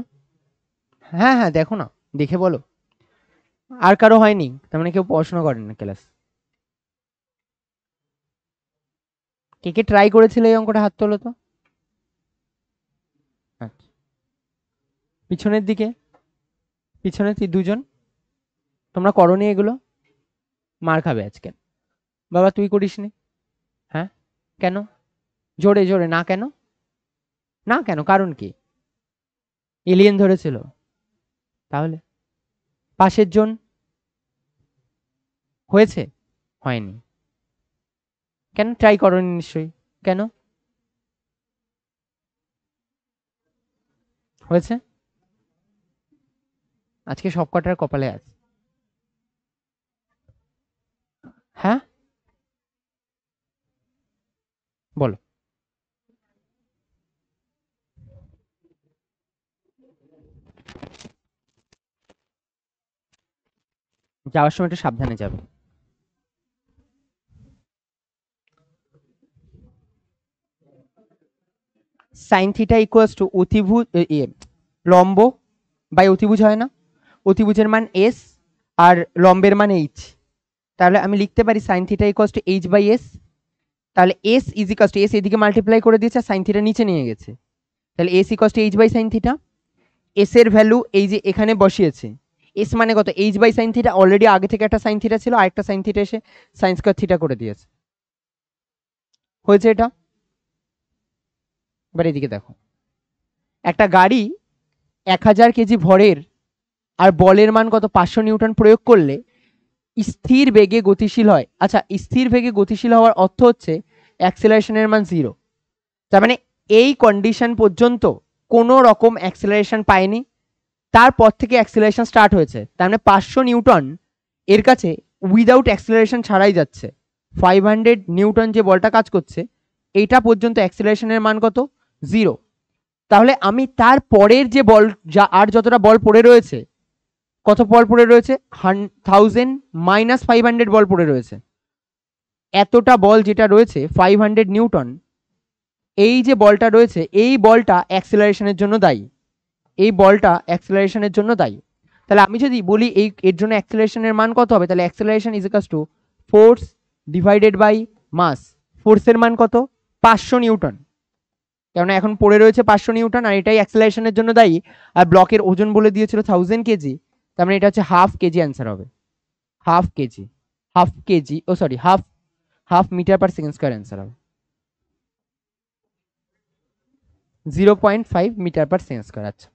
হ্যাঁ হ্যাঁ দেখো না, দেখে বলো। আর কারো হয়নি, তার মানে কেউ পড়াশোনা করেন না ক্লাস। কে কে ট্রাই করেছিলে এই অঙ্কটা, হাত তোলো তো। আচ্ছা, পিছনের দিকে, পিছনে দুজন, তোমরা করনি এগুলো, মার খাবে আজকে। বাবা তুই করিসনি? হ্যাঁ কেন, জোরে জোরে, না কেন, না কেন, কারণ কি? এলিয়েন ধরেছিল? তাহলে পাশের জন হয়েছে? হয়নি? কেন ট্রাই করনি নিশ্চয়ই, কেন হয়েছে? আজকে সব কটার কপালে আছে। হ্যাঁ বলো। যাওয়ার সময় একটু সাবধানে যাবে। সাইন থিটা ইকুয়ালস টু অতিভুজ লম্ব বাই অতিভুজ হয় না, অতিভুজের মান এস আর লম্বের মান এইচ, তাহলে আমি লিখতে পারি sine theta equals to H by s. তাহলে s is equals to, s এদিকে মাল্টিপ্লাই করে দিয়েছে, সাইন থিটা নিচে নিয়ে গেছে, তাহলে s equals to H by sine theta. S এর ভ্যালু এই যে এখানে বসিয়েছে, এস মানে কত, h by sine theta, already আগে থেকে একটা সাইন থিটা ছিল, আরেকটা সাইন থিটা এসে সাইন স্কয়ার থিটা করে দিয়েছে, হয়েছে এটা। এবার এদিকে দেখো, একটা গাড়ি 1000 কেজি ভরের আর বলের মান কত 500 নিউটন প্রয়োগ করলে স্থির বেগে গতিশীল হয়। আচ্ছা, স্থির বেগে গতিশীল হওয়ার অর্থ হচ্ছে অ্যাক্সেলারেশনের মান 0, তার মানে এই কন্ডিশন পর্যন্ত কোনো রকম অ্যাক্সেলারেশন পায়নি, তারপর থেকে অ্যাক্সেলারেশন স্টার্ট হয়েছে, তার মানে 500 নিউটন এর কাছে উইদাউট অ্যাক্সেলারেশন ছাড়াই যাচ্ছে, 500 নিউটন যে বলটা কাজ করছে এইটা পর্যন্ত অ্যাক্সেলারেশনের মান কত, 0। তাহলে আমি তার পরের যে বল, যা আর যতটা বল পড়ে রয়েছে, কত বল পড়ে রয়েছে, 1000 মাইনাস 500 বল পড়ে রয়েছে, এতটা বল যেটা রয়েছে 500 নিউটন, এই যে বলটা রয়েছে এই বলটা অ্যাক্সেলারেশনের জন্য দায়ী, এই বলটা অ্যাক্সেলারেশনের জন্য দায়ী। তাহলে আমি যদি বলি এই এর জন্য অ্যাক্সেলারেশনের মান কত হবে, তাহলে acceleration is equals to force divided by mass. ফোর্সের মান কত, 500 নিউটন, কেননা এখন পড়ে রয়েছে 500 নিউটন আর এটাই অ্যাক্সেলারেশনের জন্য দায়ী, আর ব্লকের ওজন বলে দিয়েছিল 1000 কেজি, তার মানে এটা হচ্ছে হাফ কেজি অ্যান্সার হবে, হাফ কেজি, হাফ কেজি ও sorry half half metre per second square answer হবে 0.5 মিটার পার সেকেন্ড স্কয়ার। আচ্ছা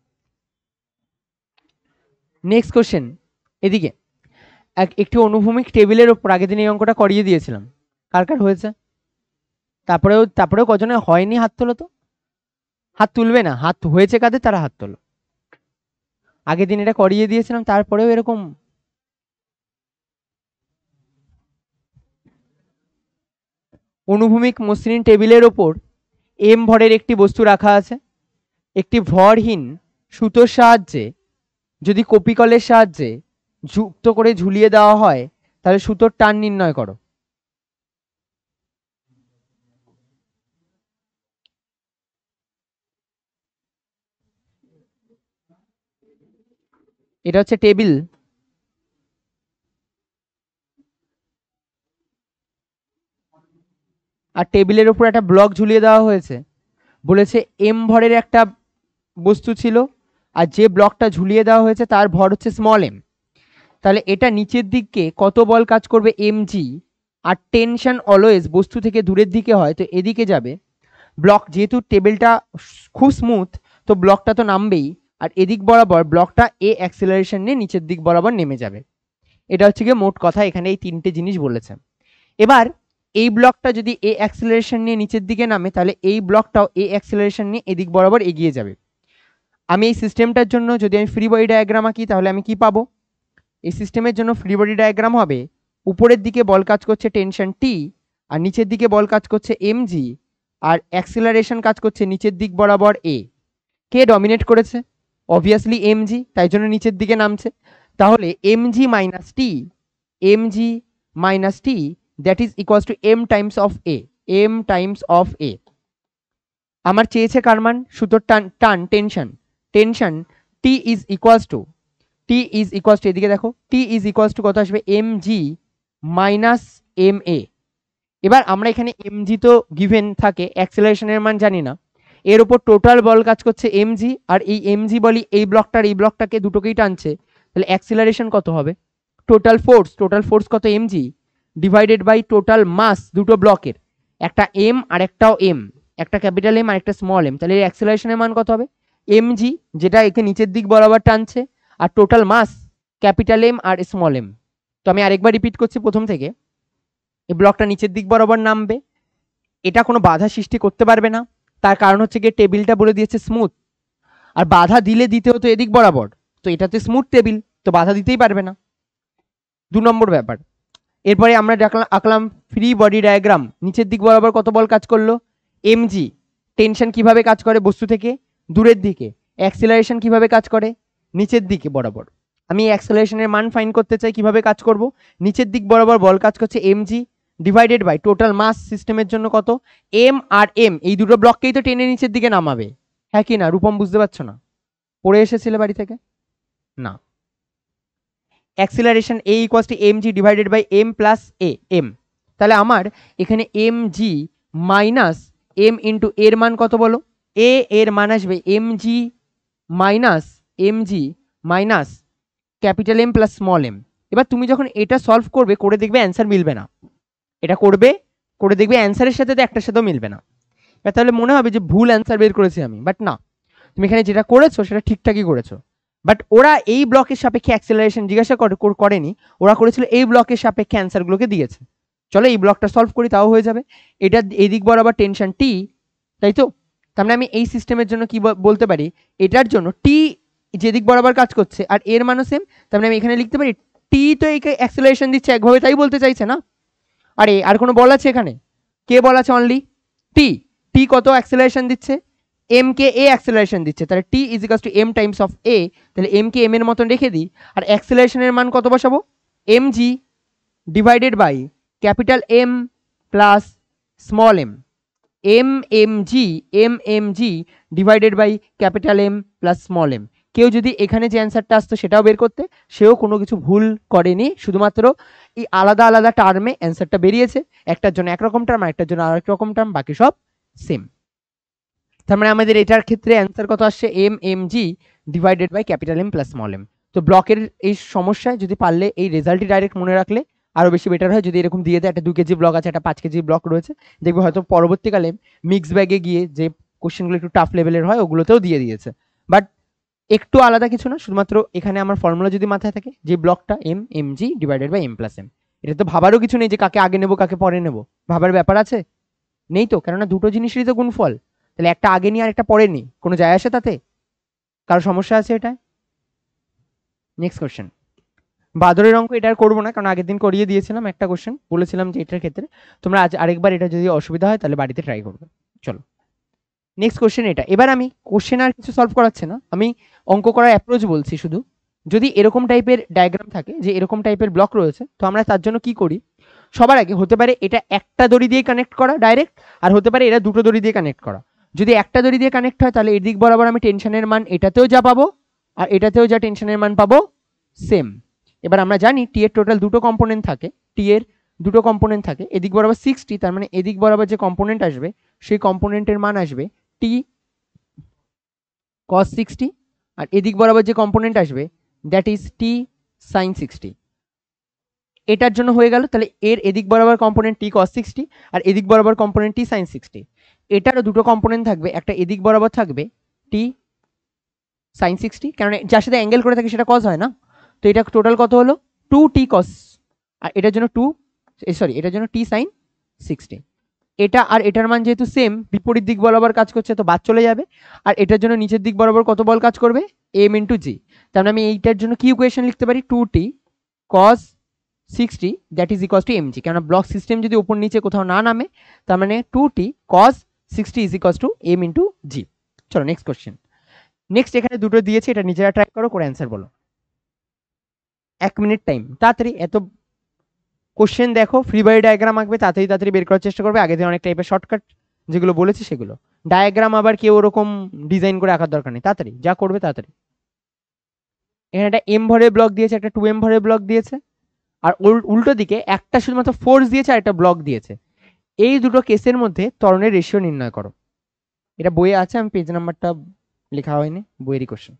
নেক্সট কোশ্চেন, এদিকে একটি অনুভূমিক টেবিলের ওপর আগের দিন এই অঙ্কটা করিয়ে দিয়েছিলাম, কার কার হয়েছে? তারপরেও কজনে হয়নি হাত তোলো তো, হাত তুলবে না, হাত হয়েছে কাদের তারা হাত তোলো। আগের দিন এটা করিয়ে দিয়েছিলাম, তারপরেও এরকম, অনুভূমিক মসৃণ টেবিলের ওপর এম ভরের একটি বস্তু রাখা আছে। একটি ভরহীন সুতোর সাহায্যে যদি কপিকলের সাহায্যে যুক্ত করে ঝুলিয়ে দেওয়া হয় তাহলে সুতোর টান নির্ণয় করো। এটা হচ্ছে টেবিল। আর টেবিলের উপর একটা ব্লক ঝুলিয়ে দেওয়া হয়েছে। বলেছে এম ভরের একটা বস্তু ছিল আর যে ব্লকটা ঝুলিয়ে দেওয়া হয়েছে তার ভর হচ্ছে স্মল এম। তাহলে এটা নিচের দিকে কত বল কাজ করবে এম জি। আর টেনশন অলওয়েজ বস্তু থেকে দূরের দিকে হয়, তো এদিকে যাবে। ব্লক যেহেতু টেবিলটা খুব স্মুথ তো ব্লকটা তো নামবেই, আর এদিক বরাবর ব্লকটা এ অ্যাক্সিলারেশন নিয়ে নিচের দিক বরাবর নেমে যাবে। এটা হচ্ছে গিয়ে মোট কথা, এখানে এই তিনটে জিনিস বলেছে। এবার এই ব্লকটা যদি এ অ্যাক্সিলারেশন নিয়ে নিচের দিকে নামে তাহলে এই ব্লকটাও এ অ্যাক্সিলারেশন নিয়ে এদিক বরাবর এগিয়ে যাবে। আমি এই সিস্টেমটার জন্য যদি আমি ফ্রি বডি ডায়াগ্রাম আঁকি তাহলে আমি কি পাবো? এই সিস্টেমের জন্য ফ্রি বডি ডায়াগ্রাম হবে উপরের দিকে বল কাজ করছে টেনশন টি, আর নিচের দিকে বল কাজ করছে এম জি, আর অ্যাক্সিলারেশন কাজ করছে নিচের দিক বরাবর এ। কে ডমিনেট করেছে? অবভিয়াসলি এম জি, তাই জন্য নিচের দিকে নামছে। তাহলে m G minus t, m G minus t that is equals to M times of a, m times of a. আমার চেয়েছে কার মান? সুতোর টান tension, tension t is equals to, t is equals to, এদিকে দেখো, টি ইজ ইকুয়ালস টু কত আসবে? M G minus M a. এবার আমরা এখানে এম জি তো গিভেন থাকে, অ্যাক্সেলারেশনের মান জানি না। এর উপর টোটাল বল কাজ করছে এম জি, আর এই এম জি বলি এই ব্লকটার এই ব্লকটাকে দুটোকেই টানছে, তাহলে অ্যাক্সেলারেশন কত হবে? টোটাল ফোর্স কত? M G divided by total mass দুটো ব্লকের, একটা এম আর একটাও এম, একটা ক্যাপিটাল এম আর একটা স্মল এম, তাহলে এর অ্যাক্সেলারেশনের মান কত হবে? এম জি যেটা একে নিচের দিক বরাবর টানছে, আর টোটাল মাস capital M R small M. তো আমি আরেকবার রিপিট করছি প্রথম থেকে, এই ব্লকটা নিচের দিক বরাবর নামবে, এটা কোনো বাধা সৃষ্টি করতে পারবে না, তার কারণ হচ্ছে গিয়ে টেবিলটা বলে দিয়েছে স্মুথ, আর বাধা দিতে হতো এদিক বরাবর, তো এটাতে স্মুথ টেবিল, তো বাধা দিতেই পারবে না। 2 নম্বর ব্যাপার। এরপরে আমরা আঁকলাম ফ্রি বডি ডায়াগ্রাম। নিচের দিক বরাবর কত বল কাজ করলো? M G. টেনশন কিভাবে কাজ করে? বস্তু থেকে দূরের দিকে। অ্যাক্সিলারেশন কিভাবে কাজ করে? নিচের দিকে বরাবর। আমি অ্যাক্সিলারেশনের মান ফাইন্ড করতে চাই, কিভাবে কাজ করব? নিচের দিক বরাবর বল কাজ করছে M G divided by total mass সিস্টেমের জন্য কত? এম আর এম, এই দুটো ব্লককেই তো টেনে নিচের দিকে নামাবে, হ্যাঁ কি না? রূপম বুঝতে পারছো না? পড়ে এসেছিলে বাড়ি থেকে? না। Acceleration A equals to M G divided by M plus A M. তাহলে আমার এখানে এম জি মাইনাস এম ইন্টু এর মান কত বলো? এ এর মান আসবে M G minus capital M plus small M. এবার তুমি যখন এটা সলভ করবে, করে দেখবে অ্যান্সার মিলবে না। এটা করে দেখবে অ্যান্সারের সাথে তো একটার সাথেও মিলবে না। এবার তাহলে মনে হবে যে ভুল অ্যান্সার বের করেছি আমি, বাট না, তুমি এখানে যেটা করেছো সেটা ঠিকঠাকই করেছো। বাট ওরা এই ব্লকের সাপেক্ষে অ্যাক্সেলারেশন জিজ্ঞাসা করেনি, ওরা করেছিল এই ব্লকের সাপেক্ষে অ্যান্সারগুলোকে দিয়েছে। চলো এই ব্লকটা সলভ করি, তাও হয়ে যাবে। এটা এদিক বরাবর টেনশন টি, তাই তো? তার মানে আমি এই সিস্টেমের জন্য কি বলতে পারি? এটার জন্য টি যেদিক বরাবর কাজ করছে আর এর মানও সেম, তার মানে আমি এখানে লিখতে পারি টি তো এই অ্যাক্সেলারেশন দিচ্ছে একভাবে, তাই বলতে চাইছে না। আরে আর কোনো বল আছে এখানে? কে বল আছে? অনলি টি। টি কত অ্যাক্সেলারেশন দিচ্ছে? এম কে এ অ্যাক্সেলারেশন দিচ্ছে, তাহলে t is equals to M times of a. তাহলে এম কে এম এর মতন রেখে দিই, আর অ্যাক্সেলারেশনের মান কত বসাবো? M G divided by capital M plus small M, M G divided by capital M plus small M. কেউ যদি এখানে যে অ্যান্সারটা আসতো সেটাও বের করতে, সেও কোনো কিছু ভুল করেনি, শুধুমাত্র এই আলাদা আলাদা টার্মে অ্যান্সারটা বেরিয়েছে। একটার জন্য একরকম টার্ম, আরেকটার জন্য আরেক রকম টার্ম, বাকি সব সেম। তার মানে আমাদের এটার ক্ষেত্রে অ্যান্সার কত আসছে? M G divided by capital M plus small M. তো ব্লকের এই সমস্যায় যদি পারলে এই রেজাল্টই ডাইরেক্ট মনে রাখলে আরো বেশি বেটার হয়। যদি এরকম দিয়ে দেয় একটা 2 কেজি ব্লক আছে, একটা 5 কেজি ব্লক রয়েছে, দেখবে হয়তো পরবর্তীকালে মিক্স ব্যাগে গিয়ে যে কোশ্চেনগুলো একটু টাফ লেভেলের হয় ওগুলোতেও দিয়ে দিয়েছে। বাট একটু আলাদা কিছু না, শুধুমাত্র এখানে আমার ফর্মুলা যদি মাথায় থাকে যে ব্লকটা M G divided by M plus M, এটা তো ভাবারও কিছু নেই যে কাকে আগে নেবো কাকে পরে নেবো, ভাবার ব্যাপার আছে? নেই তো, কেননা দুটো জিনিসেরই তো গুণফল। তাহলে একটা আগে নিয়ে আর একটা পরে নি, কোনো যায় আসে তাতে? কারো সমস্যা আছে এটায়? Next question. বাদরের অঙ্ক এটা আর করবো না, কারণ আগের দিন করিয়ে দিয়েছিলাম একটা কোশ্চেন, বলেছিলাম যে এটার ক্ষেত্রে তোমরা আজ আরেকবার এটা যদি অসুবিধা হয় তাহলে বাড়িতে ট্রাই করবে। চলো নেক্সট কোশ্চেন এটা। এবার আমি কোশ্চেন আর কিছু সলভ করাচ্ছি না, আমি অঙ্ক করার অ্যাপ্রোচ বলছি শুধু। যদি এরকম টাইপের ডায়াগ্রাম থাকে, যে এরকম টাইপের ব্লক রয়েছে, তো আমরা তার জন্য কি করি, সবার আগে হতে পারে এটা একটা দড়ি দিয়ে কানেক্ট করা ডাইরেক্ট, আর হতে পারে এটা দুটো দড়ি দিয়ে কানেক্ট করা। যদি একটা দড়ি দিয়ে কানেক্ট হয় তাহলে এদিক বরাবর আমি টেনশনের মান এটাতেও যা পাবো আর এটাতেও যা টেনশনের মান পাবো সেম। এবার আমরা জানি টি এর টোটাল দুটো কম্পোনেন্ট থাকে, টি এর দুটো কম্পোনেন্ট থাকে, এদিক বরাবর 60, তার মানে এদিক বরাবর যে কম্পোনেন্ট আসবে সেই কম্পোনেন্টের মান আসবে টি cos 60, আর এদিক বরাবর যে কম্পোনেন্ট আসবে দ্যাট ইজ টি sin 60। এটার জন্য হয়ে গেল, তাহলে এর এদিক বরাবর কম্পোনেন্ট টি cos 60 আর এদিক বরাবর কম্পোনেন্ট টি sin 60। এটারও দুটো কম্পোনেন্ট থাকবে, একটা এদিক বরাবর থাকবে টি sin 60, কারণ যার সাথে অ্যাঙ্গেল করে থাকে সেটা cos হয় না, তো এটা টোটাল কত হলো 2t cos, আর এটার জন্য এটার জন্য t sin 60। এটা আর এটার মান যেহেতু সেম, বিপরীত দিক বরাবর কাজ করছে তো বাদ চলে যাবে, আর এটার জন্য নিচের দিক বরাবর কত বল কাজ করবে m ইন্টু জি। তার মানে আমি এইটার জন্য কি ইকুয়েশন লিখতে পারি 2t cos 60 that is equals two mg, কেন ব্লক সিস্টেম যদি উপর নিচে কোথাও না নামে তার মানে 2t cos 60 is equals to m into g. চলো নেক্সট কোশ্চেন। নেক্সট এখানে দুটো দিয়েছে, এটা নিজেরা ট্রাই করো, করে অ্যান্সার বলো। 1 মিনিট টাইম, তাড়াতাড়ি, এত কোশ্চেন দেখো, ফ্রি বডি ডায়াগ্রাম আঁকবে, তাড়াতাড়ি তাড়াতাড়ি বের করার চেষ্টা করবে। আগে দিন অনেক টাইপের শর্টকাট যেগুলো বলেছি সেগুলো, ডায়াগ্রাম আবার কেউ ওরকম ডিজাইন করে আঁকার দরকার নেই, তাড়াতাড়ি যা করবে তাড়াতাড়ি। এখানে একটা এম ভরের ব্লক দিয়েছে, একটা 2m ভরের ব্লক দিয়েছে, আর উল্টো দিকে একটা শুধুমাত্র ফোর্স দিয়েছে আর একটা ব্লক দিয়েছে। এই দুটো কেসের মধ্যে ত্বরণের রেশিও নির্ণয় করো। এটা বইয়ে আছে, আমি পেজ নাম্বারটা লেখা হয়নি, বইয়েরই কোশ্চেন।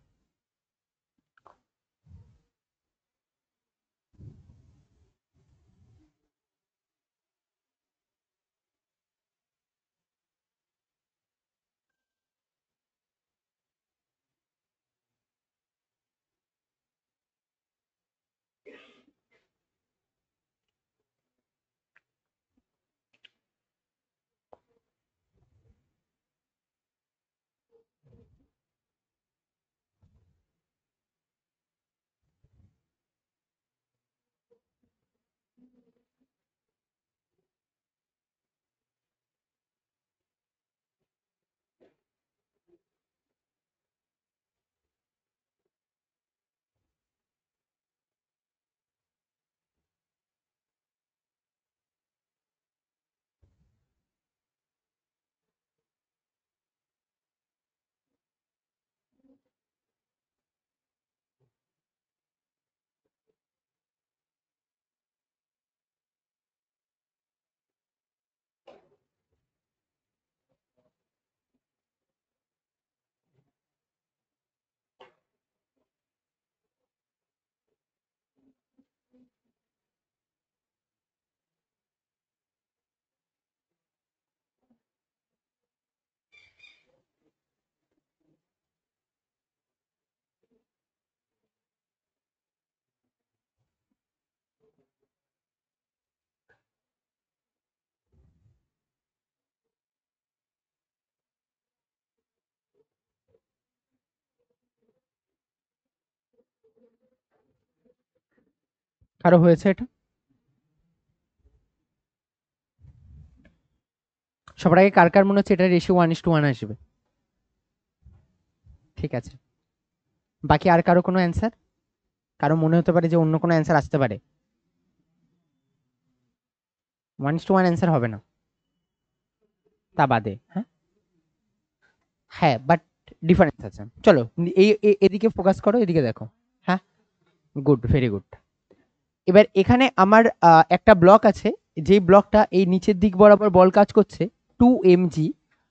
কারো হয়েছে এটা? সবার আগে কার কার মনে হচ্ছে এটা রেশিও 1:1 আসবে? ঠিক আছে, বাকি আর কারো কোনো অ্যান্সার? কারো মনে হতে পারে যে অন্য কোনো অ্যান্সার আসতে পারে? 1:1 অ্যান্সার হবে না, তা বাদে। হ্যাঁ হ্যাঁ, বাট ডিফারেন্স আছে। চলো এদিকে ফোকাস করো, এদিকে দেখো। হ্যাঁ, গুড, ভেরি গুড। এবার এখানে আমার একটা ব্লক আছে, যেই ব্লকটা এই নিচের দিক বরাবর বল কাজ করছে 2mg,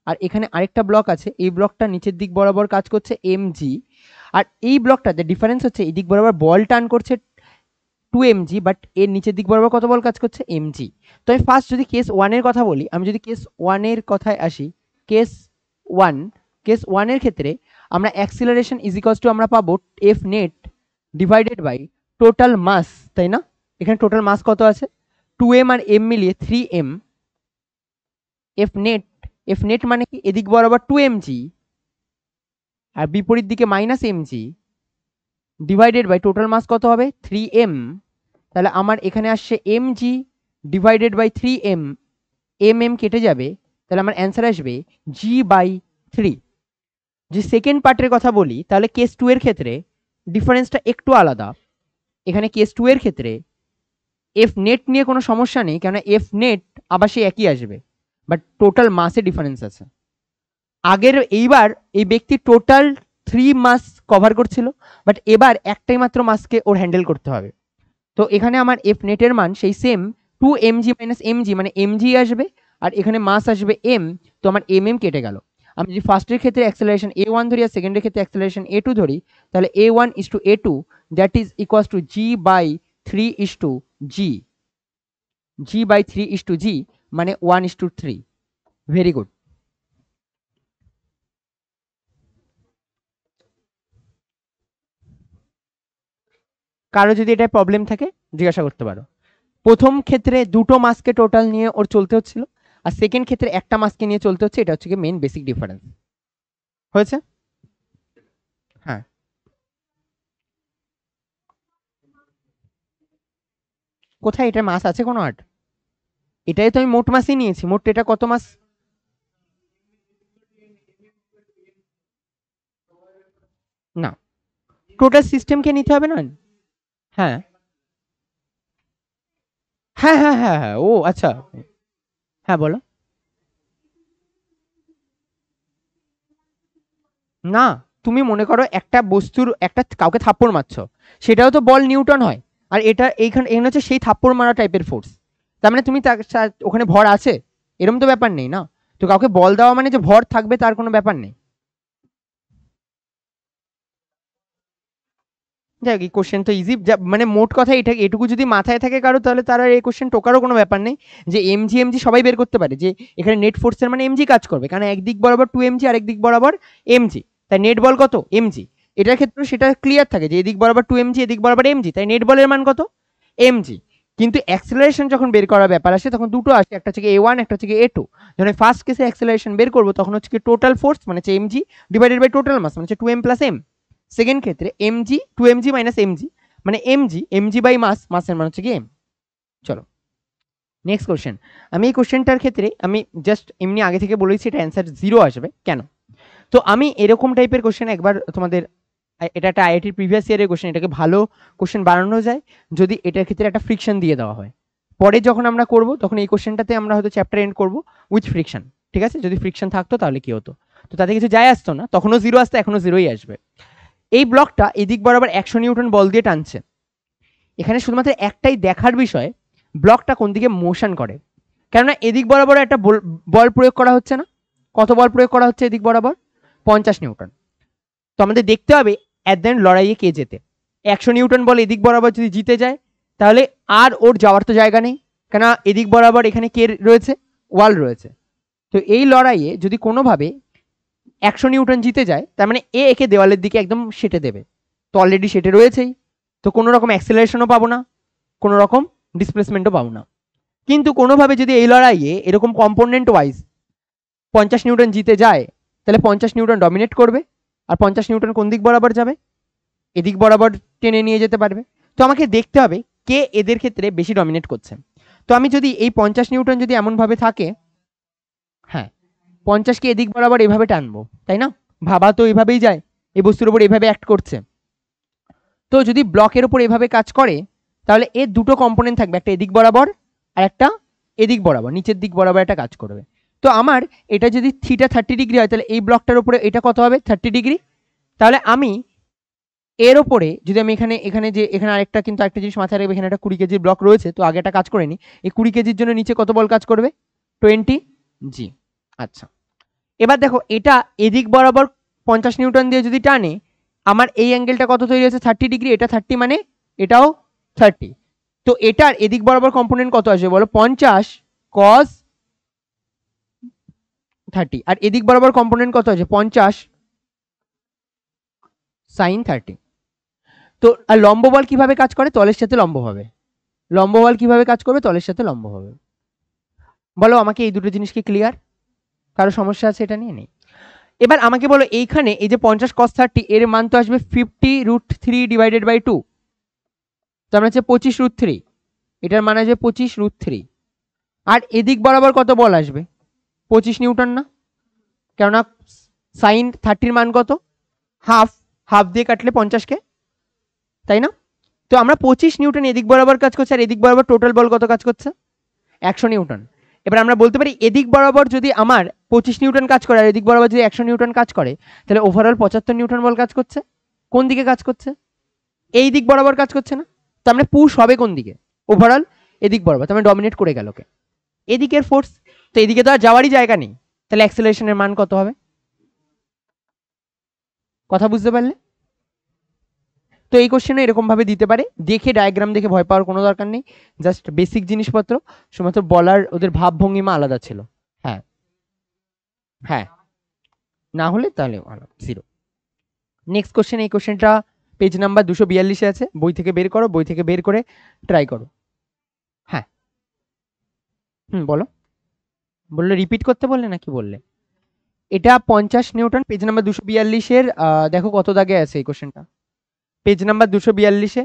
আর এখানে আরেকটা ব্লক আছে, এই ব্লকটা নিচের দিক বরাবর কাজ করছে mg, আর এই ব্লকটাতে ডিফারেন্স হচ্ছে এই দিক বরাবর বল টার্ন করছে 2mg, বাট এর নিচের দিক বরাবর কত বল কাজ করছে mg। তো আমি ফার্স্ট যদি কেস 1 এর কথা বলি, আমি যদি কেস 1 এর কথায় আসি, কেস 1, কেস 1 এর ক্ষেত্রে আমরা অ্যাক্সিলারেশন ইজ ইকুয়ালস টু আমরা পাবো F net divided by total mass, তাই না? এখানে টোটাল মাস কত আছে 2m আর m মিলিয়ে 3m, এফ নেট মানে কি এদিক বরাবর 2mg আর বিপরীত দিকে -mg, divided by total mass কত হবে 3m, তাহলে আমার এখানে আসছে mg divided by 3m, mm কেটে যাবে, তাহলে আমার অ্যান্সার আসবে g/3। যে সেকেন্ড পার্টের কথা বলি, তাহলে কেস 2 এর ক্ষেত্রে ডিফারেন্সটা একটু আলাদা। এখানে কেস 2 এর ক্ষেত্রে এফ নেট নিয়ে কোনো সমস্যা নেই, কেন এফ নেট আবার সে একই আসবে, বাট টোটাল মাসে ডিফারেন্স আছে। আগের এইবার এই ব্যক্তি টোটাল 3 মাস কভার করছিল, বাট এবার একটাই মাত্র মাসকে ওর হ্যান্ডেল করতে হবে। তো এখানে আমার এফ নেটের মান সেই সেম 2mg মাইনাস mg, মানে mg আসবে, আর এখানে মাস আসবে m, তো আমার mm কেটে গেল। আমি যদি ফার্স্টের ক্ষেত্রে অ্যাক্সেলারেশন a1 ধরি আর সেকেন্ডের ক্ষেত্রে অ্যাক্সেলারেশন a2 ধরি, তাহলে a1:a2 that is equals two g/3:g, g/3:g মানে 1:3। Very good. কারো যদি এটা প্রবলেম থাকে জিজ্ঞাসা করতে পারো। প্রথম ক্ষেত্রে দুটো মাসকে টোটাল নিয়ে ওর চলতে হচ্ছিল, আর সেকেন্ড ক্ষেত্রে একটা মাসকে নিয়ে চলতে হচ্ছে, এটা হচ্ছে কি মেন বেসিক ডিফারেন্স। হয়েছে? হ্যাঁ, কোথায় এটা মাস আছে কোনো আর্ট? এটাই তো আমি মোট মাসই নিয়েছি, মোট এটা কত মাস? না, টোটাল সিস্টেমকে নিতে হবে না। হ্যাঁ হ্যাঁ হ্যাঁ হ্যাঁ হ্যাঁ, ও আচ্ছা, হ্যাঁ বলো। না, তুমি মনে করো একটা বস্তুর একটা কাউকে থাপ্পড় মারছো, সেটাও তো বল নিউটন হয়, আর এটা এইখানে এখানে হচ্ছে সেই থাপ্পড় মারা টাইপের ফোর্স। তার মানে তুমি ওখানে ভর আছে এরকম তো ব্যাপার নেই না। তো কাউকে বল দেওয়া মানে যে ভর থাকবে তার কোনো ব্যাপার নেই। যাক, এই কোশ্চেন তো ইজি, মানে মোট কথা এটা এটুকু যদি মাথায় থাকে কারো, তাহলে তার আর এই কোশ্চেন টোকারও কোনো ব্যাপার নেই। যে এমজি এমজি সবাই বের করতে পারে যে এখানে নেট ফোর্সের মানে এমজি কাজ করবে, কারণ একদিক বরাবর 2mg আর একদিক বরাবর mg, তাই নেট বল কত mg। এটার ক্ষেত্রে সেটা ক্লিয়ার থাকে যে এদিক বরাবর 2mg এদিক বরাবর mg, তাই নেট বলের মান কত mg। কিন্তু অ্যাক্সেলারেশন যখন বের করার ব্যাপার আসে তখন দুটো আসে, একটা হচ্ছে a1 একটা হচ্ছে a2। যখন ফার্স্ট কেসে অ্যাক্সেলারেশন বের করবো তখন হচ্ছে কি টোটাল ফোর্স মানে হচ্ছে mg divided by total mass মানে হচ্ছে 2m প্লাস m। সেকেন্ড ক্ষেত্রে mg 2mg মাইনাস mg মানে mg বাই মাস, মাসের মান হচ্ছে কি m। চলো নেক্সট কোশ্চেন। আমি এই কোশ্চেনটার ক্ষেত্রে আমি জাস্ট এমনি আগে থেকে বলেছি এটা অ্যান্সার 0 আসবে কেন। তো আমি এরকম টাইপের কোশ্চেন একবার তোমাদের, এটা একটা আইআইটির প্রিভিয়াস ইয়ারের কোশ্চেন, এটাকে ভালো কোশ্চেন বানানো যায় যদি এটার ক্ষেত্রে একটা ফ্রিকশন দিয়ে দেওয়া হয়। পরে যখন আমরা করব তখন এই কোশ্চেনটাতে আমরা হয়তো চ্যাপ্টার এন্ড করব উইথ ফ্রিকশন, ঠিক আছে? যদি ফ্রিকশন থাকতো তাহলে কি হতো, তো তাতে কিছু যায় আসতো না, তখনও 0 আসতো, এখনো 0ই আসবে। এই ব্লকটা এদিক বরাবর 100 নিউটন বল দিয়ে টানছে। এখানে শুধুমাত্র একটাই দেখার বিষয়, ব্লকটা কোন দিকে মোশন করে। কেননা এদিক বরাবর একটা বল প্রয়োগ করা হচ্ছে না। কত বল প্রয়োগ করা হচ্ছে এদিক বরাবর? 50 নিউটন। তো আমাদের দেখতে হবে অ্যাট দ্য এন্ড লড়াইয়ে কে জেতে। 100 নিউটন বল এদিক বরাবর যদি জিতে যায় তাহলে আর ওর যাওয়ার তো জায়গা নেই, কেন এদিক বরাবর এখানে কে রয়েছে? ওয়াল রয়েছে। তো এই লড়াইয়ে যদি কোনোভাবে 100 নিউটন জিতে যায় তার মানে একে দেওয়ালের দিকে একদম সেটে দেবে, তো অলরেডি সেটে রয়েছেই, তো কোনো রকম অ্যাক্সেলারেশনও পাবো না, কোনো রকম ডিসপ্লেসমেন্টও পাবো না। কিন্তু কোনোভাবে যদি এই লড়াইয়ে এরকম কম্পোনেন্ট ওয়াইজ 50 নিউটন জিতে যায় তাহলে 50 নিউটন ডমিনেট করবে, আর 50 নিউটন কোন দিক বরাবর যাবে? এদিক বরাবর টেনে নিয়ে যেতে পারবে। তো আমাকে দেখতে হবে কে এদের ক্ষেত্রে বেশি ডমিনেট করছে। তো আমি যদি এই 50 নিউটন যদি এমনভাবে থাকে, হ্যাঁ 50কে এদিক বরাবর এভাবে টানবো, তাই না? ভাবা তো এইভাবেই যায়, এই বস্তুর উপর এভাবে অ্যাক্ট করছে। তো যদি ব্লকের উপর এভাবে কাজ করে তাহলে এর দুটো কম্পোনেন্ট থাকবে, একটা এদিক বরাবর আর একটা এদিক বরাবর, নিচের দিক বরাবর একটা কাজ করবে। তো আমার এটা যদি থিটা 30 ডিগ্রি হয় তাহলে এই ব্লকটার উপরে এটা কত হবে? 30 ডিগ্রি। তাহলে আমি এর ওপরে যদি আমি এখানে এখানে যে এখানে আরেকটা কিন্তু আরেকটা জিনিস মাথায় রাখবে, এখানে একটা 20 কেজির ব্লক রয়েছে, তো আগে একটা কাজ করে নি, এই 20 কেজির জন্য নিচে কত বল কাজ করবে? 20 জি। আচ্ছা, এবার দেখো এটা এদিক বরাবর 50 নিউটন দিয়ে যদি টানে, আমার এই অ্যাঙ্গেলটা কত তৈরি হচ্ছে? 30 ডিগ্রি। এটা 30 মানে এটাও 30। তো এটার এদিক বরাবর কম্পোনেন্ট কত আসবে বলো? 50 cos 30। আর এদিক বরাবর কম্পোনেন্ট কত আছে? 50 sin 30। তো আর লম্ব বল কিভাবে কাজ করে? তলের সাথে লম্ব হবে। লম্ব বল কিভাবে কাজ করবে? তলের সাথে লম্ব হবে। বলো আমাকে, এই দুটো জিনিস কি ক্লিয়ার? কারো সমস্যা আছে এটা নিয়ে? নেই। এবার আমাকে বলো এইখানে এই যে 50 cos 30 এর মান তো আসবে 50√3 ডিভাইডেড বাই 2, তার মানে হচ্ছে 25√3, এটার মান আসবে 25√3। আর এদিক বরাবর কত বল আসবে? 25 নিউটন না, কেননা সাইন 30 মান কত? হাফ, হাফ দিয়ে কাটলে 50কে, তাই না? তো আমরা 25 নিউটন এদিক বরাবর কাজ করছে, আর এদিক বরাবর টোটাল বল কত কাজ করছে? 100 নিউটন। এবার আমরা বলতে পারি এদিক বরাবর যদি আমার 25 নিউটন কাজ করে আর এদিক বরাবর যদি 100 নিউটন কাজ করে, তাহলে ওভারঅল 75 নিউটন বল কাজ করছে। কোন দিকে কাজ করছে? এই দিক বরাবর কাজ করছে না? তো আমরা পুশ হবে কোন দিকে? ওভারঅল এদিক বরাবর, তার মানে ডমিনেট করে গেল কে? এদিকের ফোর্স। তো এদিকে তো আর যাওয়ারই জায়গা নেই, তাহলে অ্যাক্সেলারেশনের মান কত হবে? কথা বুঝতে পারলে? তো এই কোশ্চেনে এরকম ভাবে দিতে পারে, দেখে ডায়াগ্রাম দেখে ভয় পাওয়ার কোনো দরকার নেই, জাস্ট বেসিক জিনিসপত্র, শুধুমাত্র বলার ওদের ভাবভঙ্গিমা আলাদা ছিল। হ্যাঁ হ্যাঁ, না হলে তাহলে জিরো। নেক্সট কোশ্চেন, এই কোশ্চেনটা পেজ নাম্বার 242-এ আছে, বই থেকে বের করো, বই থেকে বের করে ট্রাই করো। হ্যাঁ বলো, বললে রিপিট করতে বললে নাকি বললে? এটা 50 নিউটন, পেজ নাম্বার 242-এর দেখো কত দাগে আছে এই কোশ্চেনটা, পেজ নাম্বার 242-এ।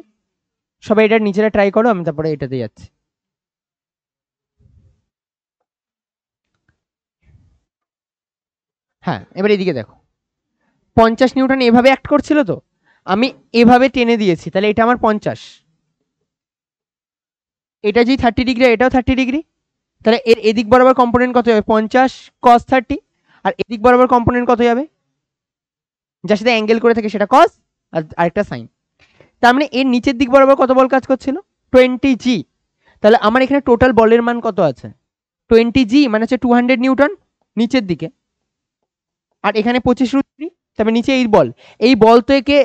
সবাই এটা নিচেরা ট্রাই করো, আমি তারপরে এটাতে যাচ্ছি। হ্যাঁ এবার এদিকে দেখো, 50 নিউটন এভাবে অ্যাক্ট করছিল, তো আমি এভাবে টেনে দিয়েছি, তাহলে এটা আমার 50, এটা যদি 30 ডিগ্রি, এটাও 30 ডিগ্রি, তাহলে এর এদিক বরাবর কম্পোনেন্ট কত হবে? 50 cos 30, আর এদিক বরাবর কম্পোনেন্ট কত যাবে? যার সাথে অ্যাঙ্গেল করে থাকে সেটা cos, আর আরেকটা সাইন। তার মানে এর নিচের দিক বরাবর কত বল কাজ করছিল? 20 জি। তাহলে আমার এখানে টোটাল বলের মান কত আছে? 20 জি, মানে হচ্ছে 200 নিউটন নিচের দিকে, আর এখানে 25√3, তবে নিচে এই বল তো একে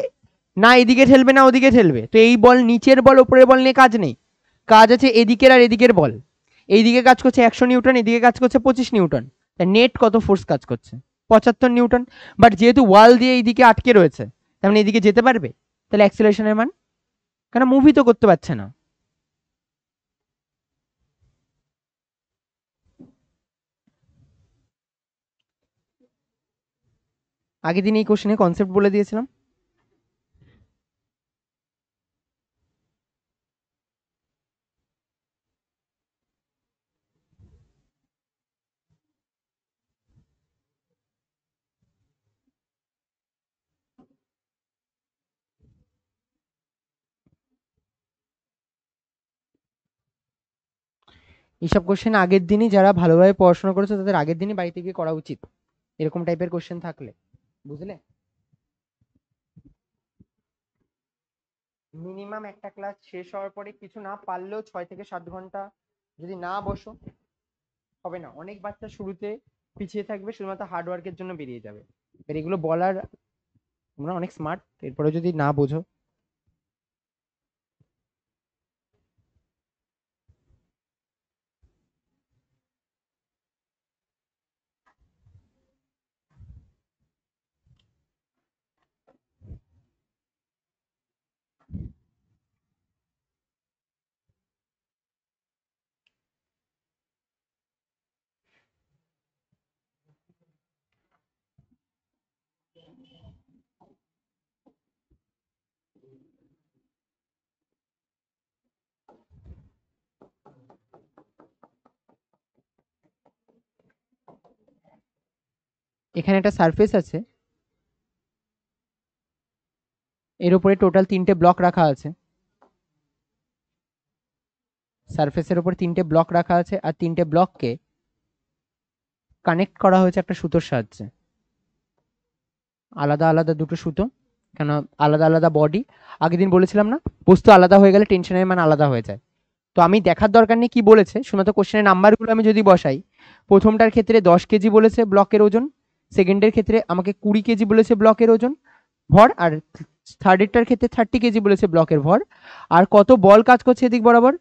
না এদিকে ঠেলবে না ওদিকে ঠেলবে, তো এই বল নিচের বল ওপরের বল নিয়ে কাজ নেই, কাজ আছে এদিকের আর এদিকের বল। এইদিকে কাজ করছে 100 নিউটন, এদিকে কাজ করছে 25 নিউটন, নেট কত ফোর্স কাজ করছে? 75 নিউটন। বাট যেহেতু ওয়াল দিয়ে এইদিকে আটকে রয়েছে, তার মানে এদিকে যেতে পারবে, তাহলে অ্যাক্সিলারেশনের মান, কেন মুভি তো করতে পারছে না। আগের দিন এই কোশ্চেনে কনসেপ্ট বলে দিয়েছিলাম। এইসব কোশ্চেন আগের দিনই যারা ভালোভাবে পড়াশোনা করেছে তাদের আগের দিনই বাড়িতে গিয়ে করা উচিত, এরকম টাইপের কোশ্চেন থাকলে, বুঝলে? মিনিমাম একটা ক্লাস শেষ হওয়ার পরে কিছু না পারলেও 6 থেকে 7 ঘন্টা যদি না বসো হবে না। অনেক বাচ্চা শুরুতে পিছিয়ে থাকবে, শুধুমাত্র হার্ডওয়ার্কের জন্য বেরিয়ে যাবে। এবার এগুলো বলার, তোমরা অনেক স্মার্ট, এরপরে যদি না বোঝো। এখানে একটা সারফেস আছে, এর উপরে টোটাল 3টে ব্লক রাখা আছে, সারফেসের উপর 3টে ব্লক রাখা আছে, আর 3টে ব্লককে কানেক্ট করা হয়েছে একটা সুতোর সাহায্যে, আলাদা আলাদা দুটো সুতো, কেন আলাদা আলাদা বডি। আগের দিন বলেছিলাম না, বস্তু আলাদা হয়ে গেলে টেনশনের মান আলাদা হয়ে যায়। তো আমি দেখার দরকার নেই কি বলেছে, শুধুমাত্র কোশ্চেনের নাম্বারগুলো আমি যদি বসাই, প্রথমটার ক্ষেত্রে 10 কেজি বলেছে ব্লকের ওজন, সেকেন্ডের ক্ষেত্রে আমাকে 20 কেজি বলেছে ব্লকের ওজন ভর, আর থার্ডেরটার ক্ষেত্রে 30 কেজি বলেছে ব্লকের ভর। আর কত বল কাজ করছে এদিক বরাবর?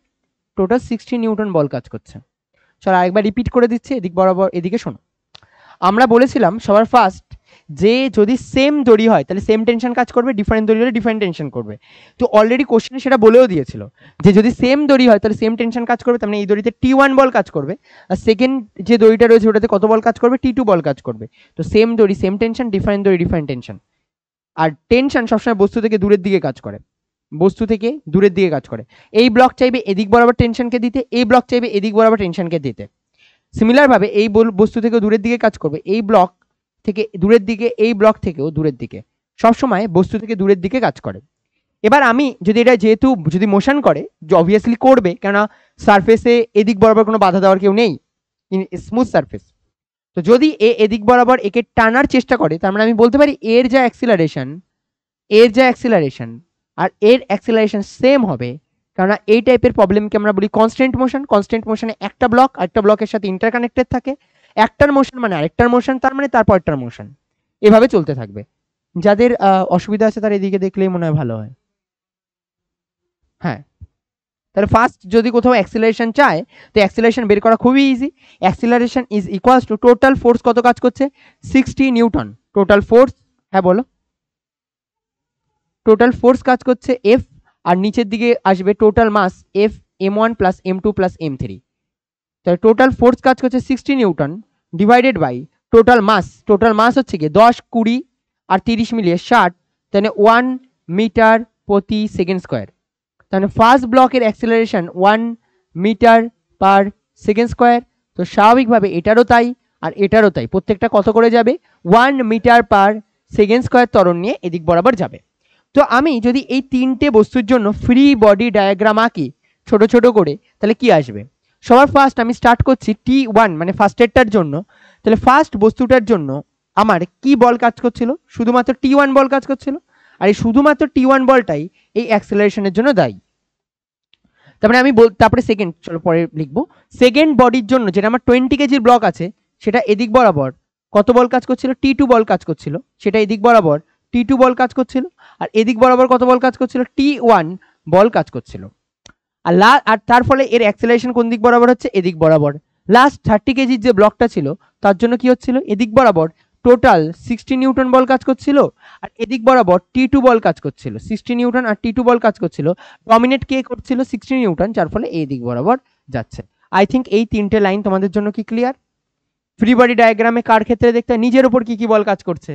টোটাল 60 নিউটন বল কাজ করছে। চলো আরেকবার রিপিট করে দিচ্ছি, এদিক বরাবর, এদিকে শোনো। আমরা বলেছিলাম সবার ফার্স্ট যে যদি সেম দড়ি হয় তাহলে সেম টেনশন কাজ করবে, ডিফারেন্ট দড়ি হলে ডিফারেন্ট টেনশন করবে। তো অলরেডি কোশ্চেনে সেটা বলেও দিয়েছিল যে যদি সেম দড়ি হয় তাহলে সেম টেনশন কাজ করবে, তার মানে এই দড়িতে T1 বল কাজ করবে, আর সেকেন্ড যে দড়িটা রয়েছে ওটাতে কত বল কাজ করবে, T2 বল কাজ করবে। তো সেম দড়ি সেম টেনশন, ডিফারেন্ট দড়ি ডিফারেন্ট টেনশন। আর টেনশন সবসময় বস্তু থেকে দূরের দিকে কাজ করে, বস্তু থেকে দূরের দিকে কাজ করে। এই ব্লক চাইবে এদিক বরাবর টেনশনকে দিতে, এই ব্লক চাইবে এদিক বরাবর টেনশনকে দিতে। সিমিলার ভাবে এই বস্তু থেকে দূরের দিকে কাজ করবে, এই ব্লক থেকে দূরের দিকে, এই ব্লক থেকেও দূরের দিকে, সবসময় বস্তু থেকে দূরের দিকে কাজ করে। এবার আমি যদি এটা যেহেতু যদি মোশন করে, অবভিয়াসলি করবে, কেননা সারফেসে এদিক বরাবর কোনো বাধা দেওয়ার কেউ নেই, স্মুথ সারফেস। তো যদি এদিক বরাবর একে টানার চেষ্টা করে, তার মানে আমি বলতে পারি এর যা অ্যাক্সিলারেশন আর এর অ্যাক্সিলারেশন সেম হবে, কারণ এই টাইপের প্রবলেমকে আমরা বলি কনস্ট্যান্ট মোশন। কনস্ট্যান্ট মোশনে একটা ব্লক আরেকটা ব্লকের সাথে ইন্টারকানেক্টেড থাকে, একটার মোশন মানে আরেকটার মোশন, তার মানে তারপরটার মোশন, এভাবে চলতে থাকবে। যাদের অসুবিধা আছে তারা এদিকে দেখলেই মনে হয় ভালো হয়। হ্যাঁ, তাহলে ফার্স্ট যদি কোথাও অ্যাক্সিলারেশন চায় তো অ্যাক্সিলারেশন বের করা খুবই easy. Acceleration is equals two total force কত কাজ করছে, 60 নিউটন। টোটাল ফোর্স, হ্যাঁ বলো, টোটাল ফোর্স কাজ করছে এফ, আর নিচের দিকে আসবে total mass F m1 plus m2 plus m3। তাহলে টোটাল ফোর্স কাজ করছে 60 newton divided by total mass হচ্ছে কি 10, 20 আর 30 মিলিয়ে 60, তাহলে 1 মিটার প্রতি সেকেন্ড স্কোয়ার। তাহলে ফার্স্ট ব্লকের acceleration 1 metre per second square. তো স্বাভাবিকভাবে এটারও তাই আর এটারও তাই, প্রত্যেকটা কত করে যাবে, 1 মিটার পার সেকেন্ড স্কোয়ার ত্বরণ নিয়ে এদিক বরাবর যাবে। তো আমি যদি এই তিনটে বস্তুর জন্য ফ্রি বডি ডায়াগ্রাম আঁকি ছোট ছোট করে, তাহলে কি আসবে, সবার ফার্স্ট আমি স্টার্ট করছি T1 মানে ফার্স্ট এডটার জন্য। তাহলে ফার্স্ট বস্তুটার জন্য আমার কি বল কাজ করছিল, শুধুমাত্র T1 বল কাজ করছিল, আর এই শুধুমাত্র T1 বলটাই এই অ্যাক্সিলারেশনের জন্য দায়ী। তারপরে আমি তারপরে সেকেন্ড, চলো পরে লিখবো, সেকেন্ড বডির জন্য যেটা আমার 20 কেজির ব্লক আছে, সেটা এদিক বরাবর কত বল কাজ করছিল, T2 বল কাজ করছিল, সেটা এদিক বরাবর T2 বল কাজ করছিল, আর এদিক বরাবর কত বল কাজ করছিল, T1 বল কাজ করছিল। আর তার ফলে এর অ্যাক্সিলারেশন কোন দিক বরাবর হচ্ছে, এদিক বরাবর। লাস্ট 30 কেজির যে ব্লকটা ছিল তার জন্য কি হচ্ছিল, এদিক বরাবর টোটাল 60 নিউটন বল কাজ করছিল, আর এদিক বরাবর T2 বল কাজ করছিল, 60 নিউটন আর T2 বল কাজ করছিল। ডমিনেট কে করছিল, 60 নিউটন, যার ফলে এই দিক বরাবর যাচ্ছে। আই থিঙ্ক এই তিনটে লাইন তোমাদের জন্য কি ক্লিয়ার। ফ্রি বডি ডায়াগ্রামে কার ক্ষেত্রে দেখতে হয়, নিজের ওপর কি কি বল কাজ করছে,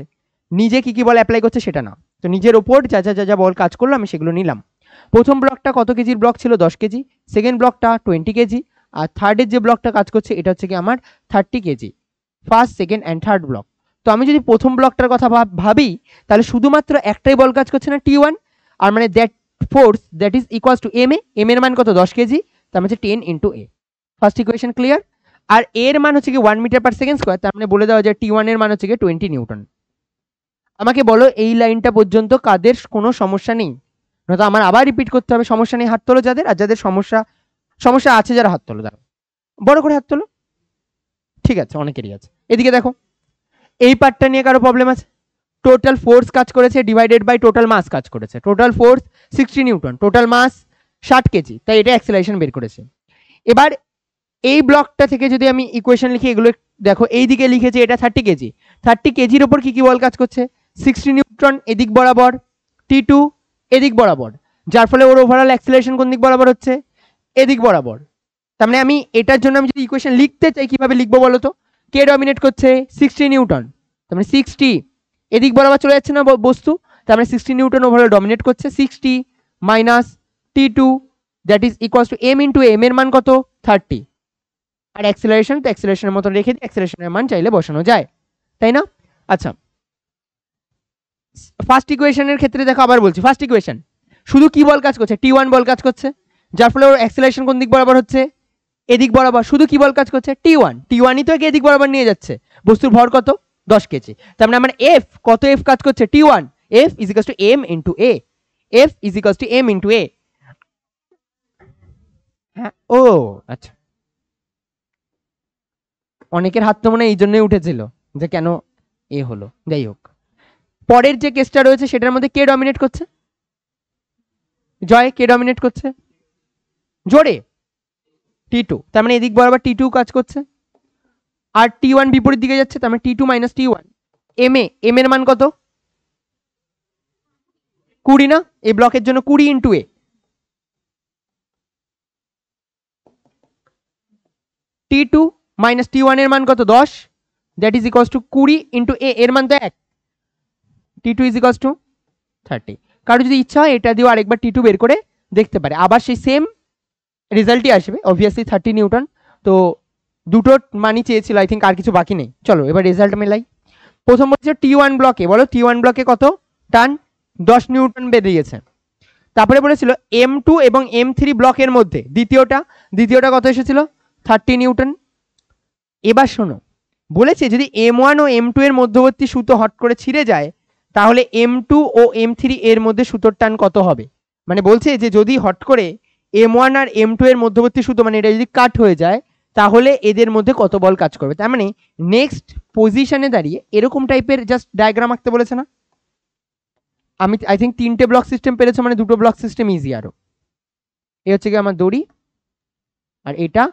নিজে কি কি বল অ্যাপ্লাই করছে সেটা না, তো নিজের ওপর যা যা যা বল কাজ করলো আমি সেগুলো নিলাম। প্রথম ব্লকটা কত কেজির ব্লক ছিল, 10 কেজি, সেকেন্ড ব্লকটা 20 কেজি, আর থার্ডের যে ব্লকটা কাজ করছে এটা হচ্ছে কি আমার 30 KG, first, second and third block. তো আমি যদি প্রথম ব্লকটার কথা ভাবি, তাহলে শুধুমাত্র একটাই বল কাজ করছে না, T1, আর মানে that force that is equals to m এর মান কত, 10 কেজি, তার মানে 10 into a. First equation clear. আর এর মান হচ্ছে কি 1 মিটার পার সেকেন্ড স্কোয়ার, তার মানে বলে দেওয়া যায় T1 এর মান হচ্ছে কি 20 নিউটন। আমাকে বলো এই লাইনটা পর্যন্ত কাদের কোনো সমস্যা নেই, নয়তো আমার আবার রিপিট করতে হবে। সমস্যা নেই হাত তোলো যাদের, আর যাদের সমস্যা আছে যারা হাত তোলো, দাঁড়াও বড় করে হাত তোলো। ঠিক আছে, অনেকেরই আছে। এদিকে দেখো, এই পার্টটা নিয়ে কারো প্রবলেম আছে, টোটাল ফোর্স কাজ করেছে ডিভাইডেড বাই টোটাল মাস কাজ করেছে। Total force 60 newton, total mass 60 KG, তাই এটা অ্যাক্সিলারেশন বের করেছে। এবার এই ব্লকটা থেকে যদি আমি ইকুয়েশন লিখি, এগুলো দেখো এই দিকে লিখেছি এটা 30 কেজি, 30 কেজির ওপর কি কি বল কাজ করছে, 60 নিউটন এদিক বরাবর, T2 এদিক বরাবর, যার ফলে ওর ওভারঅল অ্যাক্সিলারেশন কোন দিক বরাবর হচ্ছে, এদিক বরাবর। তার মানে আমি এটার জন্য আমি যদি ইকুয়েশন লিখতে চাই কিভাবে লিখবো বলো তো, কে ডমিনেট করছে, 60 নিউটন, তার মানে 60 এদিক বরাবর চলে যাচ্ছে না বস্তু, তার মানে 60 নিউটন ওভারঅল ডমিনেট করছে, 60 minus T2 that is equals to m into M এর মান কত, 30, আর অ্যাক্সিলারেশন তো অ্যাক্সিলারেশনের মতো রেখে দিই, অ্যাক্সিলারেশনের মান চাইলে বসানো যায়, তাই না। আচ্ছা, ফার্স্ট ইকুয়েশনের ক্ষেত্রে দেখো, আবার বলছি, ফার্স্ট ইকুয়েশন শুধু কি বল কাজ করছে, T1 বল কাজ করছে, যার ফলে ওর অ্যাক্সিলারেশন কোন দিক বরাবর হচ্ছে, এদিক বরাবর। শুধু কি বল কাজ করছে, T1ই তো এদিক বরাবর নিয়ে যাচ্ছে, বস্তুর ভর কত, 10 কেজি, তার মানে আমার F কত, F কাজ করছে T1, F is equals to m into a, F is equals to m into a। হ্যাঁ, ও আচ্ছা, অনেকের হাত তো মনে হয় এই জন্যই উঠেছিল যে কেন এ হলো। যাই হোক, পরের যে কেসটা রয়েছে সেটার মধ্যে কে ডমিনেট করছে, জয় কে ডমিনেট করছে, জোরে T2, তার মানে এদিক বরাবর T2 কাজ করছে, আর T1 বিপরীত দিকে যাচ্ছে, তার মানে T2 মাইনাস T1 এম এর মান কত? 20 না? এই ব্লকের জন্য 20 ইন্টু এ, T2 মাইনাস T1 এর মান কত? 10, that is equals to 20 into a, এর মান তো 1, T2 ইজ ইকুয়ালস টু 30। কারো যদি ইচ্ছা হয় এটা দিয়েও আরেকবার T2 বের করে দেখতে পারে, আবার সেই সেম রেজাল্টই আসবে, অবভিয়াসলি 30 নিউটন। তো দুটো মানই চেয়েছিল, আই থিঙ্ক আর কিছু বাকি নেই। চলো এবার রেজাল্ট মেলাই। প্রথম বলছে T1 ব্লকে, বলো T1 ব্লকে কত টান? 10 নিউটন বেরিয়েছে। তারপরে বলেছিল M2 এবং M3 ব্লকের মধ্যে দ্বিতীয়টা কত এসেছিল? 30 নিউটন। এবার শোনো, বলেছে যদি M1 ও M2 এর মধ্যবর্তী সুতো হট করে ছিঁড়ে যায় তাহলে M2 ও M3 এর মধ্যে সুতোর টান কত হবে? মানে বলছে যে যদি হট করে M1 আর M2 এর মধ্যবর্তী সুতো, মানে এটা যদি কাট হয়ে যায় তাহলে এদের মধ্যে কত বল কাজ করবে। তার মানে নেক্সট পজিশনে দাঁড়িয়ে এরকম টাইপের জাস্ট ডায়াগ্রাম আঁকতে বলেছে না? আমি আই থিঙ্ক 3টে ব্লক সিস্টেম পেরেছে, মানে 2টো ব্লক সিস্টেম ইজি আরো। এই হচ্ছে কি আমার দড়ি, আর এটা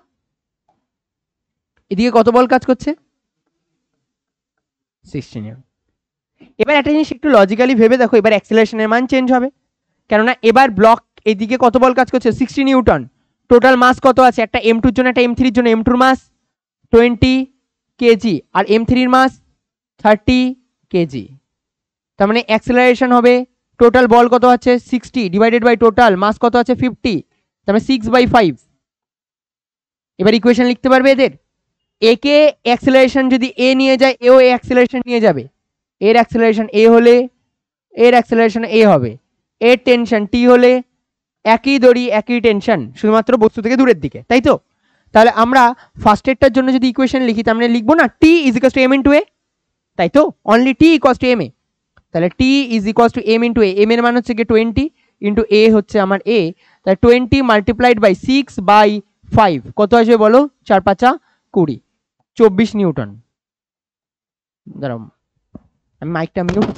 এদিকে কত বল কাজ করছে? 16। এবার একটা জিনিস একটু লজিক্যালি ভেবে দেখো, এবার অ্যাক্সিলারেশনের মান চেঞ্জ হবে, কেননা এবার ব্লক এদিকে কত বল কাজ করছে? 60 নিউটন। টোটাল মাস কত আছে? একটা M2 এর জন্য একটা M3 এর জন্য M2 এর মাস 20 কেজি আর M3 এর মাস 30 কেজি। তার মানে অ্যাক্সিলারেশন হবে, টোটাল বল কত আছে? 60 ডিভাইডেড বাই টোটাল মাস কত আছে? 50, তার মানে 6/5। এবার ইকুয়েশন লিখতে পারবে এদের? একে অ্যাক্সিলারেশন যদি এ নিয়ে যায়, এও এ অ্যাক্সিলারেশন নিয়ে যাবে, এর অ্যাক্সিলারেশন এ হলে এর অ্যাক্সিলারেশন এ হবে, এর টেনশন টি হলে একই দড়ি একই টেনশন, শুধুমাত্র বস্তু থেকে দূরের দিকে, তাই তো? তাহলে আমরা ফার্স্ট এরটার জন্য যদি ইকুয়েশন লিখি তার মানে লিখবো না t is equals to M into a, তাই তো? Only t equals to m a. তাহলে t is equals to M into A, M এর মান হচ্ছে কি 20 ইন্টু এ হচ্ছে আমার এ, তাহলে 20 মাল্টিপ্লাইড বাই 6/5 কত আসবে বলো? 4 5 20, 24 নিউটন। দাঁড়াও আমি মাইকটা মিউট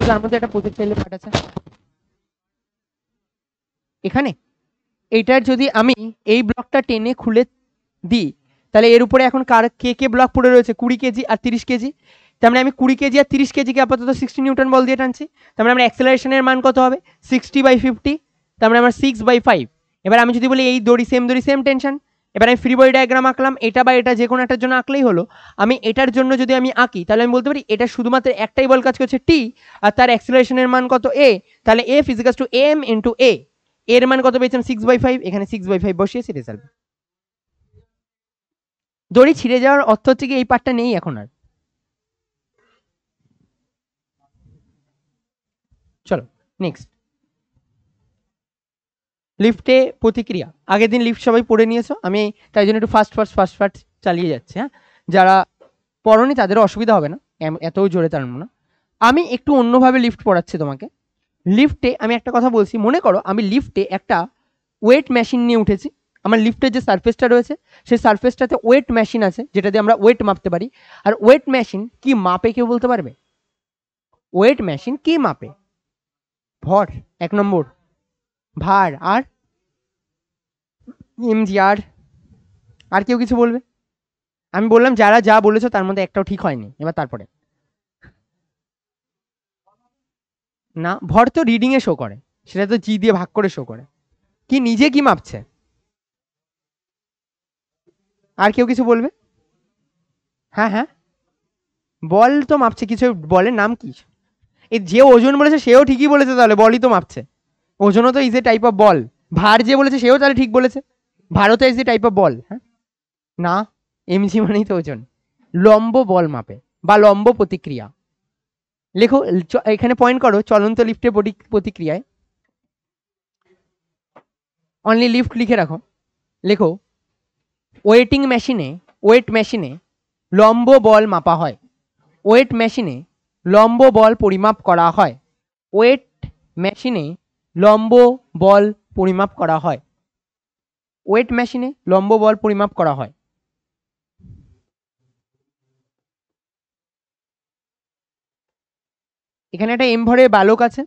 তার মধ্যে একটা প্রজেক্টাইলের পার্ট আছে এখানে। এইটার যদি আমি এই ব্লকটা টেনে খুলে দিই তাহলে এর উপরে এখন কে ব্লক পড়ে রয়েছে 20 কেজি আর 30 কেজি। তার মানে আমি 20 কেজি আর 30 কেজিকে আপাতত 60 নিউটন বল দিয়ে টানছি। তার মানে আমার অ্যাক্সেলারেশনের মান কত হবে 60/50, তার মানে আমার 6/5। এবার আমি যদি বলি এই দড়ি সেম টেনশন, এবার আমি ফ্রি বডি ডায়াগ্রাম আঁকলাম, এটা বা এটা যে কোনো একটার জন্য আঁকলেই হলো। আমি এটার জন্য যদি আমি আঁকি তাহলে আমি বলতে পারি এটা শুধুমাত্র একটাই বল কাজ করছে টি, আর তার অ্যাক্সেলারেশনের মান কত এ। তাহলে f is equals to M into a. এর মান কত পেয়েছিলাম 6/5, এখানে 6/5 বসিয়েছি রেজাল্ট। দড়ি ছিঁড়ে যাওয়ার অর্থ হচ্ছে কি এই পার্টটা নেই এখন আর। চলো নেক্সট, লিফটে প্রতিক্রিয়া। আগের দিন লিফট সবাই পড়ে নিয়েছো, আমি তাই জন্য একটু ফাস্ট চালিয়ে যাচ্ছি। হ্যাঁ, যারা পড়নি তাদেরও অসুবিধা হবে না, এত জোরে টানবো না। আমি একটু অন্যভাবে লিফট পড়াচ্ছি তোমাকে। লিফটে আমি একটা কথা বলছি, মনে করো আমি লিফটে একটা ওয়েট মেশিন নিয়ে উঠেছি। আমার লিফটের যে সারফেসটা রয়েছে সেই সারফেসটাতে ওয়েট মেশিন আছে, যেটা দিয়ে আমরা ওয়েট মাপতে পারি। আর ওয়েট মেশিন কি মাপে কেউ বলতে পারবে? ওয়েট মেশিন কি মাপে? ভর 1 নম্বর, ভার, আর এমজি, আর কেউ কিছু বলবে? আমি বললাম যারা যা বলেছো তার মধ্যে একটাও ঠিক হয়নি। এবার তারপরে না, ভর তো রিডিং এ শো করে, সেটা তো জি দিয়ে ভাগ করে শো করে। কি নিজে কি মাপছে? আর কেউ কিছু বলবে? হ্যাঁ হ্যাঁ, বল তো মাপছে কিছু, বলের নাম কি? এই যে ওজন বলেছে সেও ঠিকই বলেছে, তাহলে বলই তো মাপছে। ওজনও তো ইজ এ টাইপ অফ বল। ভার যে বলেছে সেও তাহলে ঠিক বলেছে, ভারত ইজ এ টাইপ অফ বল। হ্যাঁ না, এমজি মানেই তো ওজন। লম্ব বল মাপে বা লম্ব প্রতিক্রিয়া। লেখো এখানে পয়েন্ট করো চলন্ত লিফটের প্রতিক্রিয়ায়, অনলি লিফট লিখে রাখো। লেখো ওয়েট মেশিনে লম্ব বল মাপা হয়। ওয়েট মেশিনে লম্ব বল পরিমাপ করা হয়। ওয়েট মেশিনে লম্ব বল পরিমাপ করা হয়। ওয়েট মেশিনে লম্ব বল পরিমাপ করা হয়। এখানে একটা এম ভরের বালক আছে।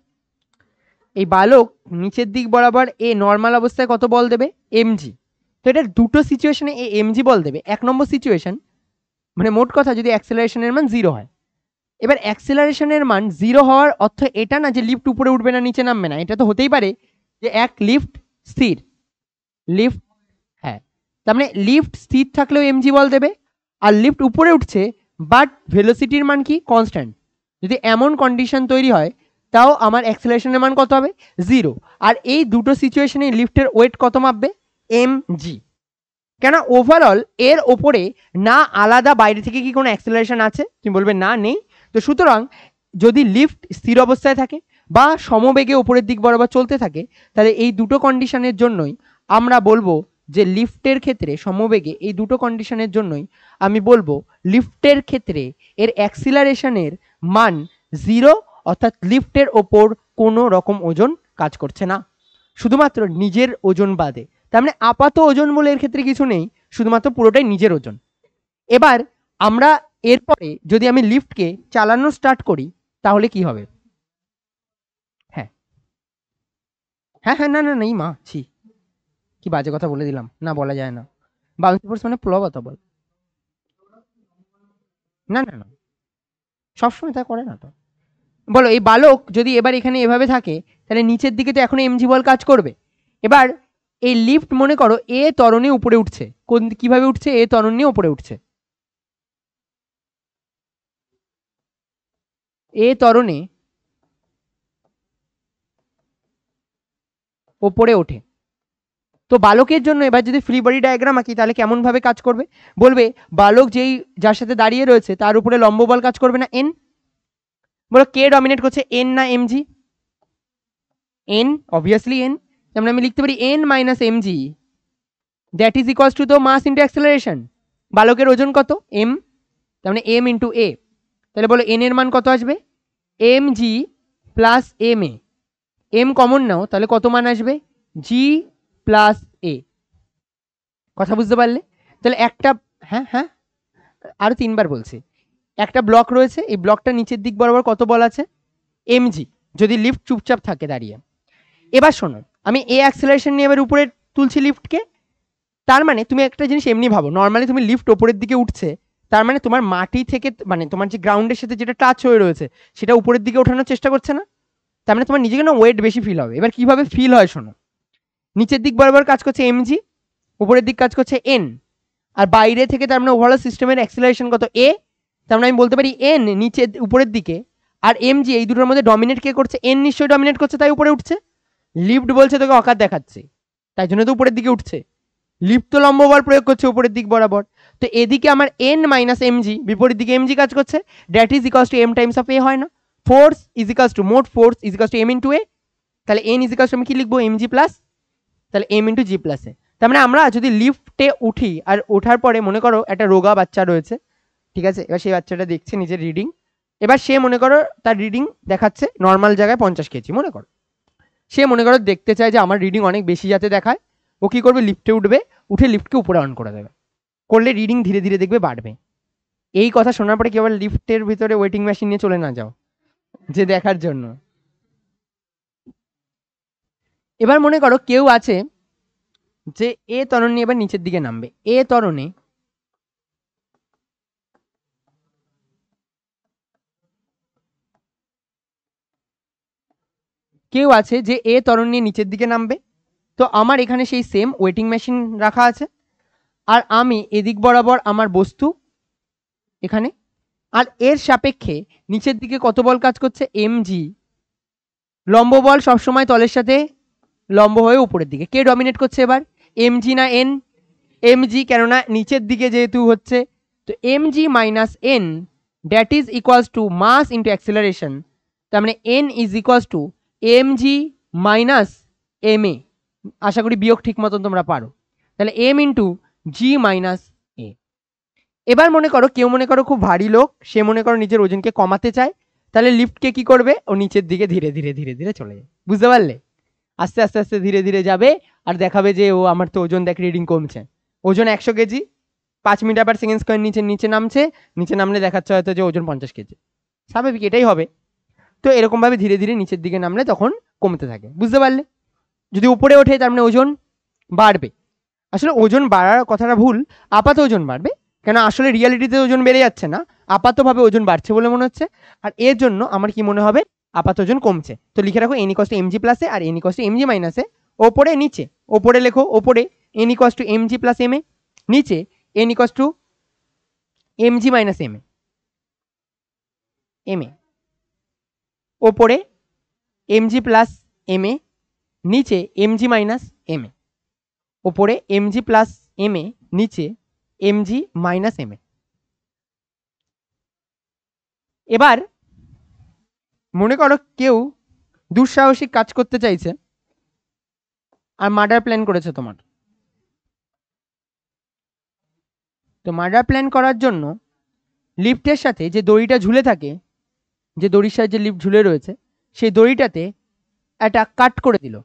এই বালক নিচের দিক বরাবর এ নর্মাল অবস্থায় কত বল দেবে? এমজি। তো এটার দুটো সিচুয়েশনে এ এমজি বল দেবে। 1 নম্বর সিচুয়েশন, মানে মোট কথা যদি অ্যাক্সেলারেশনের মান 0 হয়। এবার অ্যাক্সেলারেশনের মান 0 হওয়ার অর্থ এটা না যে লিফট উপরে উঠবে না নিচে নামবে না। এটা তো হতেই পারে যে এক লিফট স্থির, লিফট, হ্যাঁ, তার মানে লিফট স্থির থাকলেও এমজি বল দেবে, আর লিফট উপরে উঠছে বাট ভেলোসিটির মান কি কনস্ট্যান্ট। যদি এমন কন্ডিশন তৈরি হয় তাও আমার অ্যাক্সেলারেশনের মান কত হবে? 0। আর এই দুটো সিচুয়েশনে লিফটের ওয়েট কত মাপবে? এমজি। কেন? ওভারঅল এর ওপরে না আলাদা বাইরে থেকে কি কোনো অ্যাক্সেলারেশন আছে? তুমি বলবে না, নেই। তো সুতরাং যদি লিফট স্থির অবস্থায় থাকে বা সমবেগে উপরের দিক বরাবর চলতে থাকে, তাহলে এই দুটো কন্ডিশনের জন্যই আমরা বলবো যে লিফটের ক্ষেত্রে সমবেগে, এই দুটো কন্ডিশনের জন্যই আমি বলবো লিফটের ক্ষেত্রে এর অ্যাক্সিলারেশনের মান 0, অর্থাৎ লিফটের ওপর কোনো রকম ওজন কাজ করছে না, শুধুমাত্র নিজের ওজন বাদে। তার মানে আপাত ওজন বলে এর ক্ষেত্রে কিছু নেই, শুধুমাত্র পুরোটাই নিজের ওজন। এবার আমরা এরপরে যদি আমি লিফটকে চালানো স্টার্ট করি তাহলে কি হবে? হ্যাঁ হ্যাঁ হ্যাঁ, না না নেই মা, ছি, কি বাজে কথা বলে দিলাম, না বলা যায় না। বাউন্সি ফোর্স মানে প্লবতা বল। না না না, সবসময় তা করে না তো। বলো এই বালক যদি এবার এখানে এভাবে থাকে তাহলে নিচের দিকে তো এখন এমজি বল কাজ করবে। এবার এই লিফট মনে করো এ ত্বরণে উপরে উঠছে, কোন কিভাবে উঠছে? এ ত্বরণ নিয়ে উপরে উঠছে, এ ত্বরণে ওপরে ওঠে। তো বালকের জন্য এবার যদি ফ্রি বডি ডায়াগ্রাম আঁকি তাহলে কেমন ভাবে কাজ করবে? বলবে বালক যেই যার সাথে দাঁড়িয়ে রয়েছে তার উপরে লম্ব বল কাজ করবে না এন। বলো কে ডমিনেট করছে, এন না এমজি? N, obviously N. যেমন আমি লিখতে পারি N minus MG, that is equals to the mass into acceleration. বালকের ওজন কত? এম, তার মানে এম ইন্টু এ। তাহলে বলো এন এর মান কত আসবে? M G plus m a. M common নাও, তাহলে কত মান আসবে? জি প্লাস এ। কথা বুঝতে পারলে? তাহলে একটা, হ্যাঁ হ্যাঁ, আরো 3 বার বলছি। একটা ব্লক রয়েছে, এই ব্লকটা নিচের দিক বরাবর কত বল আছে? এমজি, যদি লিফট চুপচাপ থাকে দাঁড়িয়ে। এবার শোনো, আমি এ অ্যাক্সেলারেশন নিয়ে এবার উপরে তুলছি লিফটকে, তার মানে তুমি একটা জিনিস এমনি ভাবো, নর্মালি তুমি লিফট ওপরের দিকে উঠছে, তার মানে তোমার মাটি থেকে, মানে তোমার যে গ্রাউন্ডের সাথে যেটা টাচ হয়ে রয়েছে সেটা উপরের দিকে ওঠানোর চেষ্টা করছে না, তার মানে তোমার নিজেকে না ওয়েট বেশি ফিল হবে। এবার কিভাবে ফিল হয় শোনো, নিচের দিক বরাবর কাজ করছে এমজি, উপরের দিক কাজ করছে এন, আর বাইরে থেকে তার মানে ওভারঅল সিস্টেমের অ্যাক্সেলারেশন কত এ, তার মানে আমি বলতে পারি এন নিচে উপরের দিকে, আর এমজি এই দুটোর মধ্যে ডমিনেট কে করছে, এন নিশ্চয়ই ডমিনেট করছে, তাই উপরে উঠছে। লিফট বলছে তোকে অকাত দেখাচ্ছে, তাই জন্য তো উপরের দিকে উঠছে। লিফট তো লম্ব বল প্রয়োগ করছে উপরের দিক বরাবর, তো এদিকে আমার এন মাইনাস এমজি, বিপরীত দিকে এমজি কাজ করছে, that is equals to M times of a, হয় না? ফোর্স ইজ ইকালস টু মোট force is equals to M into a, তাহলে এন ইজ ইকালস টু আমি কি লিখবো, এমজি প্লাস, তাহলে m into G plus a. তার মানে আমরা যদি লিফটে উঠি আর ওঠার পরে মনে করো একটা রোগা বাচ্চা রয়েছে, ঠিক আছে, এবার সেই বাচ্চাটা দেখছে নিজের রিডিং, এবার সে মনে করো তার রিডিং দেখাচ্ছে নর্মাল জায়গায় 50 কেজি মনে করো, সে মনে করো দেখতে চায় যে আমার রিডিং অনেক বেশি যাতে দেখায়, ও কি করবে, লিফটে উঠবে, উঠে লিফটকে উপরে অন করে দেবে, করলে রিডিং ধীরে ধীরে দেখবে বাড়বে। এই কথা শোনার পরে কেবল লিফটের ভিতরে ওয়েটিং মেশিন নিয়ে চলে না যাও যে দেখার জন্য। এবার মনে করো কেউ আছে যে এ ত্বরণ নিয়ে এবার নিচের দিকে নামবে, এ ত্বরণে কেউ আছে যে এ ত্বরণ নিয়ে নিচের দিকে নামবে, তো আমার এখানে সেই সেম ওয়েটিং মেশিন রাখা আছে, আর আমি এদিক বরাবর আমার বস্তু এখানে, আর এর সাপেক্ষে নিচের দিকে কত বল কাজ করছে, এমজি, লম্ব বল সবসময় তলের সাথে লম্ব হয়ে উপরের দিকে, কে ডমিনেট করছে এবার, এমজি না এন, এমজি, কেননা নিচের দিকে যেহেতু হচ্ছে, তো m g minus N that is equals to mass into acceleration, তার মানে n is equals to MG minus M a, আশা করি বিয়োগ ঠিক মতন তোমরা পারো, তাহলে m into G minus a. এবার মনে করো কেউ মনে করো খুব ভারী লোক, সে মনে করো নিজের ওজনকে কমাতে চায়, তাহলে লিফটকে কি করবে, ও নিচের দিকে ধীরে ধীরে ধীরে ধীরে চলে যাবে, বুঝতে পারলে, আস্তে আস্তে আস্তে ধীরে ধীরে যাবে, আর দেখাবে যে ও আমার তো ওজন দেখ রিডিং কমছে, ওজন 100 KG, 5 metre per second square নিচে নিচে নামছে, নিচে নামলে দেখাচ্ছে হয়তো যে ওজন 50 কেজি, স্বাভাবিক এটাই হবে। তো এরকম ভাবে ধীরে ধীরে নিচের দিকে নামলে তখন কমতে থাকে, বুঝতে পারলে। যদি উপরে ওঠে তার মানে ওজন বাড়বে, আসলে ওজন বাড়ার কথাটা ভুল, আপাত ওজন বাড়বে, কেন আসলে রিয়ালিটিতে ওজন বেড়ে যাচ্ছে না, আপাতভাবে ওজন বাড়ছে বলে মনে হচ্ছে, আর এর জন্য আমার কি মনে হবে, আপাত ওজন কমছে। তো লিখে রাখো n equals to m g plus a আর n equals to MG minus a, ওপরে নিচে, ওপরে লেখো ওপরে n equals to m g plus m a, নিচে n equals to MG minus M a, m a, ওপরে এমজি প্লাস এম এ, নিচে এমজি মাইনাস এম এ, ওপরে এমজি প্লাস এম এ, নিচে এমজি মাইনাস এম এ। এবার মনে করো কেউ দুঃসাহসিক কাজ করতে চাইছে আর মার্ডার প্ল্যান করেছে তোমার, তো মার্ডার প্ল্যান করার জন্য লিফটের সাথে যে দড়িটা ঝুলে থাকে, যে দড়ির সাহায্যে লিফট ঝুলে রয়েছে, সেই দড়িটাতে একটা কাট করে দিল।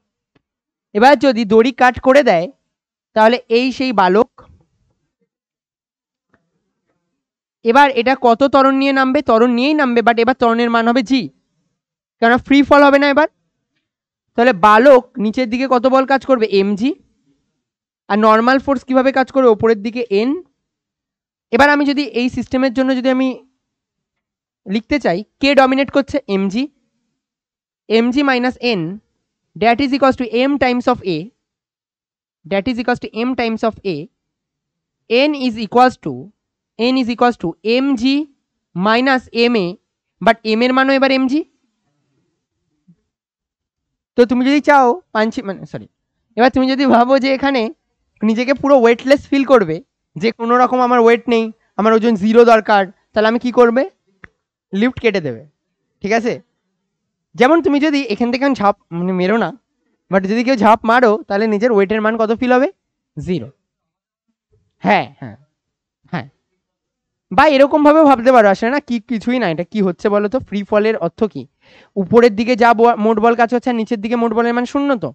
এবার যদি দড়ি কাট করে দেয় তাহলে এই সেই বালক, এবার এটা কত ত্বরণ নিয়ে নামবে, ত্বরণ নিয়েই নামবে, বাট এবার ত্বরণের মান হবে জি, কেননা ফ্রি ফল হবে না এবার। তাহলে বালক নিচের দিকে কত বল কাজ করবে, এমজি, আর নর্মাল ফোর্স কিভাবে কাজ করবে, উপরের দিকে এন। এবার আমি যদি এই সিস্টেমের জন্য যদি আমি লিখতে চাই, কে ডমিনেট করছে, MG, MG minus N that is equals to M times of A, that is equals to M times of A, N is equals to, N is equals to MG minus M A, but M এর মানও এবার এমজি। তো তুমি যদি চাও পাঞ্চি, মানে সরি, এবার তুমি যদি ভাবো যে এখানে নিজেকে পুরো ওয়েটলেস ফিল করবে, যে কোনো রকম আমার ওয়েট নেই, আমার ওজন 0 দরকার, তাহলে আমি কি করবে, লিফট কেটে দেবে, ঠিক আছে। যেমন তুমি যদি এখান থেকে ঝাঁপ, মানে মেরো না, বাট যদি কেউ ঝাঁপ মারো তাহলে নিজের ওয়েটের মান কত ফিল হবে, 0। হ্যাঁ হ্যাঁ হ্যাঁ, বা এরকম ভাবেও ভাবতে পারো, আসলে না কি কিছুই না, এটা কি হচ্ছে বলো তো, ফ্রি ফলের অর্থ কি, উপরের দিকে যা মোট বল কাজ হচ্ছে আর নিচের দিকে মোট বলের মান 0।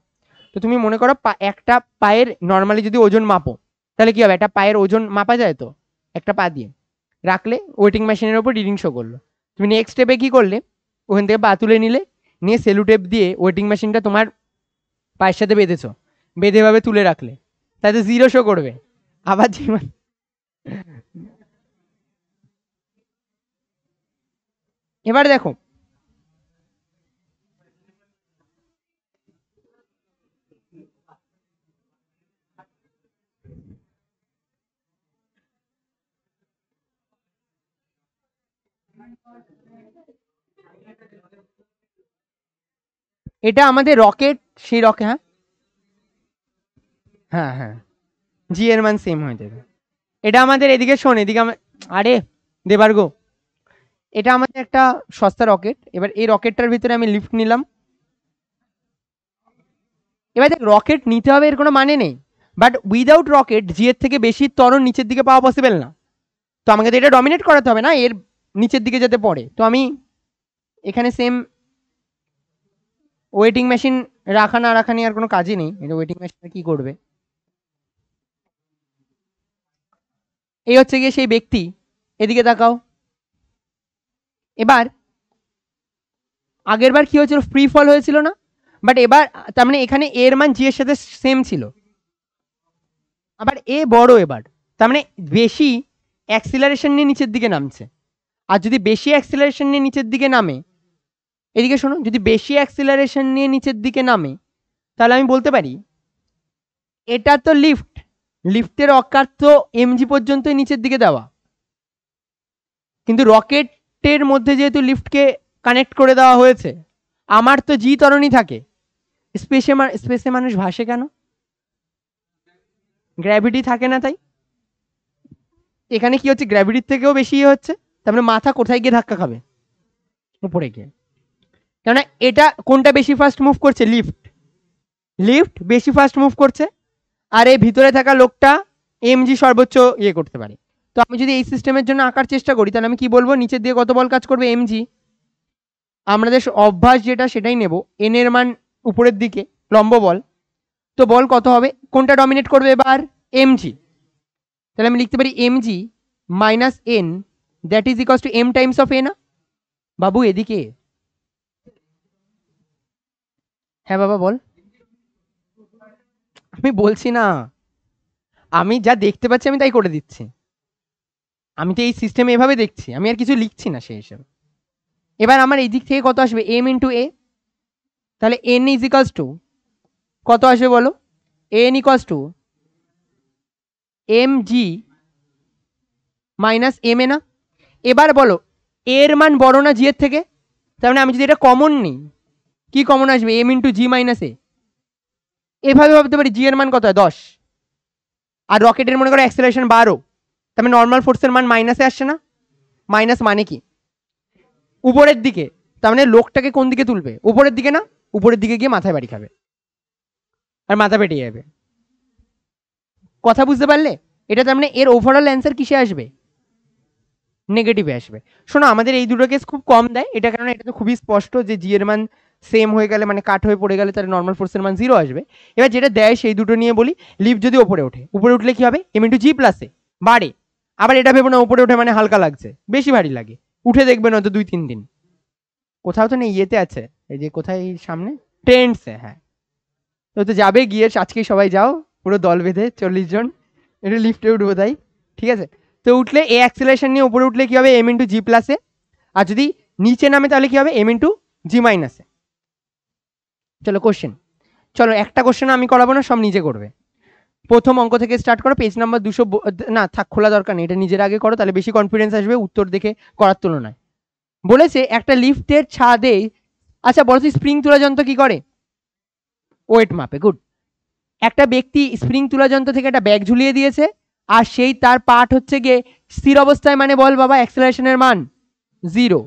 তো তুমি মনে করো একটা পায়ের নর্মালি যদি ওজন মাপো, তাহলে কি হবে, একটা পায়ের ওজন মাপা যায় তো, একটা পা দিয়ে রাখলে ওয়েটিং মেশিনের উপর রিডিং শো করলো, তুমি নেক্সট স্টেপে কি করলে, ওখান থেকে পা তুলে নিলে, নিয়ে সেলুটেপ দিয়ে ওয়েটিং মেশিনটা তোমার পায়ের সাথে বেঁধেছো, বেঁধে ভাবে তুলে রাখলে, তাতে 0 শো করবে। আবার জীবন এবার দেখো, এটা আমাদের রকেট, সেই রকেট, হ্যাঁ হ্যাঁ হ্যাঁ, জি এর মান সেম হয়ে যাবে। এটা আমাদের এদিকে শোন, এদিকে আরে দেবার্গ, এটা আমাদের একটা সস্তা রকেট। এবার এই রকেটটার ভিতরে আমি লিফট নিলাম। এবার দেখ, রকেট নিতে হবে এর কোনো মানে নেই, বাট উইদাউট রকেট জি এর থেকে বেশি ত্বরণ নিচের দিকে পাওয়া পসিবল না। তো আমাকে তো এটা ডমিনেট করাতে হবে না এর নিচের দিকে যেতে পড়ে। তো আমি এখানে সেম ওয়েটিং মেশিন রাখা না রাখা নিয়ে আর কোনো কাজই নেই, এটা ওয়েটিং মেশিন কি করবে। এই হচ্ছে গিয়ে সেই ব্যক্তি, এদিকে তাকাও। এবার আগের বার কি হয়েছিল, ফ্রি ফল হয়েছিল না, বাট এবার তার মানে এখানে এর মান জি এর সাথে সেম ছিল, আবার এ বড় এবার, তার মানে বেশি অ্যাক্সিলারেশন নিয়ে নিচের দিকে নামছে। আর যদি বেশি অ্যাক্সিলারেশন নিয়ে নিচের দিকে নামে, এদিকে শোনো, যদি বেশি অ্যাক্সিলারেশন নিয়ে নিচের দিকে নামে, তাহলে আমি বলতে পারি এটা তো লিফট, লিফটের অকার তো এমজি পর্যন্তই নিচের দিকে দেওয়া, কিন্তু রকেটের মধ্যে যেহেতু লিফটকে কানেক্ট করে দেওয়া হয়েছে, আমার তো জি ত্বরণই থাকে। স্পেসে স্পেসে মানুষ ভাসে কেন, গ্র্যাভিটি থাকে না তাই। এখানে কি হচ্ছে, গ্র্যাভিটির থেকেও বেশি হচ্ছে, তার মানে মাথা কোথায় গিয়ে ধাক্কা খাবে, উপরে গিয়ে। কেননা এটা কোনটা বেশি ফাস্ট মুভ করছে, লিফট, লিফট বেশি ফাস্ট মুভ করছে, আর এই ভিতরে থাকা লোকটা এমজি সর্বোচ্চ ইয়ে করতে পারে। তো আমি যদি এই সিস্টেমের জন্য আঁকার চেষ্টা করি, তাহলে আমি কি বলবো, নিচের দিকে কত বল কাজ করবে, এমজি। আমাদের অভ্যাস যেটা সেটাই নেব, এন এর মান উপরের দিকে, লম্ব বল, তো বল কত হবে, কোনটা ডমিনেট করবে এবার, এমজি। তাহলে আমি লিখতে পারি m g minus N, that is equals to M times of a না বাবু, এদিকে। হ্যাঁ বাবা বল। আমি বলছি না, আমি যা দেখতে পাচ্ছি আমি তাই করে দিচ্ছি, আমি তো এই সিস্টেমে এভাবে দেখছি, আমি আর কিছু লিখছি না সেই হিসেবে। এবার আমার এই দিক থেকে কত আসবে, এম ইন্টু এ, তাহলে এন ইজ ইকালস টু কত আসবে বলো, n equals to M G minus M a না। এবার বলো, এর মান বড় না জি এর থেকে, তার মানে আমি যদি এটা কমন নিই, কি কমন আসবে, এম ইন্টু জি মাইনাস এ। এভাবে ভাবতে পারি জি এর মান কত হয়, 10, আর রকেটের মনে করো অ্যাক্সেলারেশন 12, তার মানে নর্মাল ফোর্সের মান মাইনাসে আসছে না, মাইনাস মানে কি, উপরের দিকে, তার মানে লোকটাকে কোন দিকে তুলবে, উপরের দিকে না, উপরের দিকে গিয়ে মাথায় বাড়ি খাবে আর মাথা পেটে যাবে। কথা বুঝতে পারলে, এটা তার মানে এর ওভারঅল অ্যান্সার কিসে আসবে, নেগেটিভে আসবে। শোনো, আমাদের এই দুটো কেস খুব কম দেয়, এটা কারণ এটা তো খুবই স্পষ্ট যে জি এর মান সেম হয়ে গেলে, মানে কাট হয়ে পড়ে গেলে, তাহলে নর্মাল ফোর্সের মান 0 আসবে। এবার যেটা দেয় সেই দুটো নিয়ে বলি, লিফট যদি ওপরে ওঠে, উপরে উঠলে কি হবে, এম ইন্টু জি প্লাসে বাড়ে। আবার এটা ভেবো না উপরে ওঠে মানে হালকা লাগছে, বেশি ভারী লাগে, উঠে দেখবে না তো 2-3 দিন। কোথাও তো নেই, ইয়েতে আছে, এই যে কোথায়, সামনে ট্রেন্ডসে, হ্যাঁ। তো যাবে গিয়ে, আজকেই সবাই যাও পুরো দল বেঁধে 40 জন, একটু লিফটে উঠবো তাই, ঠিক আছে। তো উঠলে এ অ্যাক্সিলারেশন নিয়ে উপরে উঠলে কি হবে, এম ইন্টু জি প্লাসে, আর যদি নিচে নামে তাহলে কি হবে, এম ইন্টু জি মাইনাসে। চলো কোশ্চেন, চলো একটা কোশ্চেন আমি করাবো না, সব নিজে করবে। প্রথম অঙ্ক থেকে স্টার্ট করো, পেজ নাম্বার 200, না থাক, খোলা দরকার নেই, এটা নিজের আগে করো, তাহলে বেশি কনফিডেন্স আসবে উত্তর দেখে করার তুলনায়। বলেছে একটা লিফটের ছাদে, আচ্ছা বলো তো স্প্রিং তুলা যন্ত্র কি করে, ওয়েট মাপে, গুড। একটা ব্যক্তি স্প্রিং তুলা যন্ত্র থেকে একটা ব্যাগ ঝুলিয়ে দিয়েছে, আর সেই তার পার্ট হচ্ছে গিয়ে স্থির অবস্থায়, মানে বল বাবা অ্যাক্সেলারেশনের মান 0,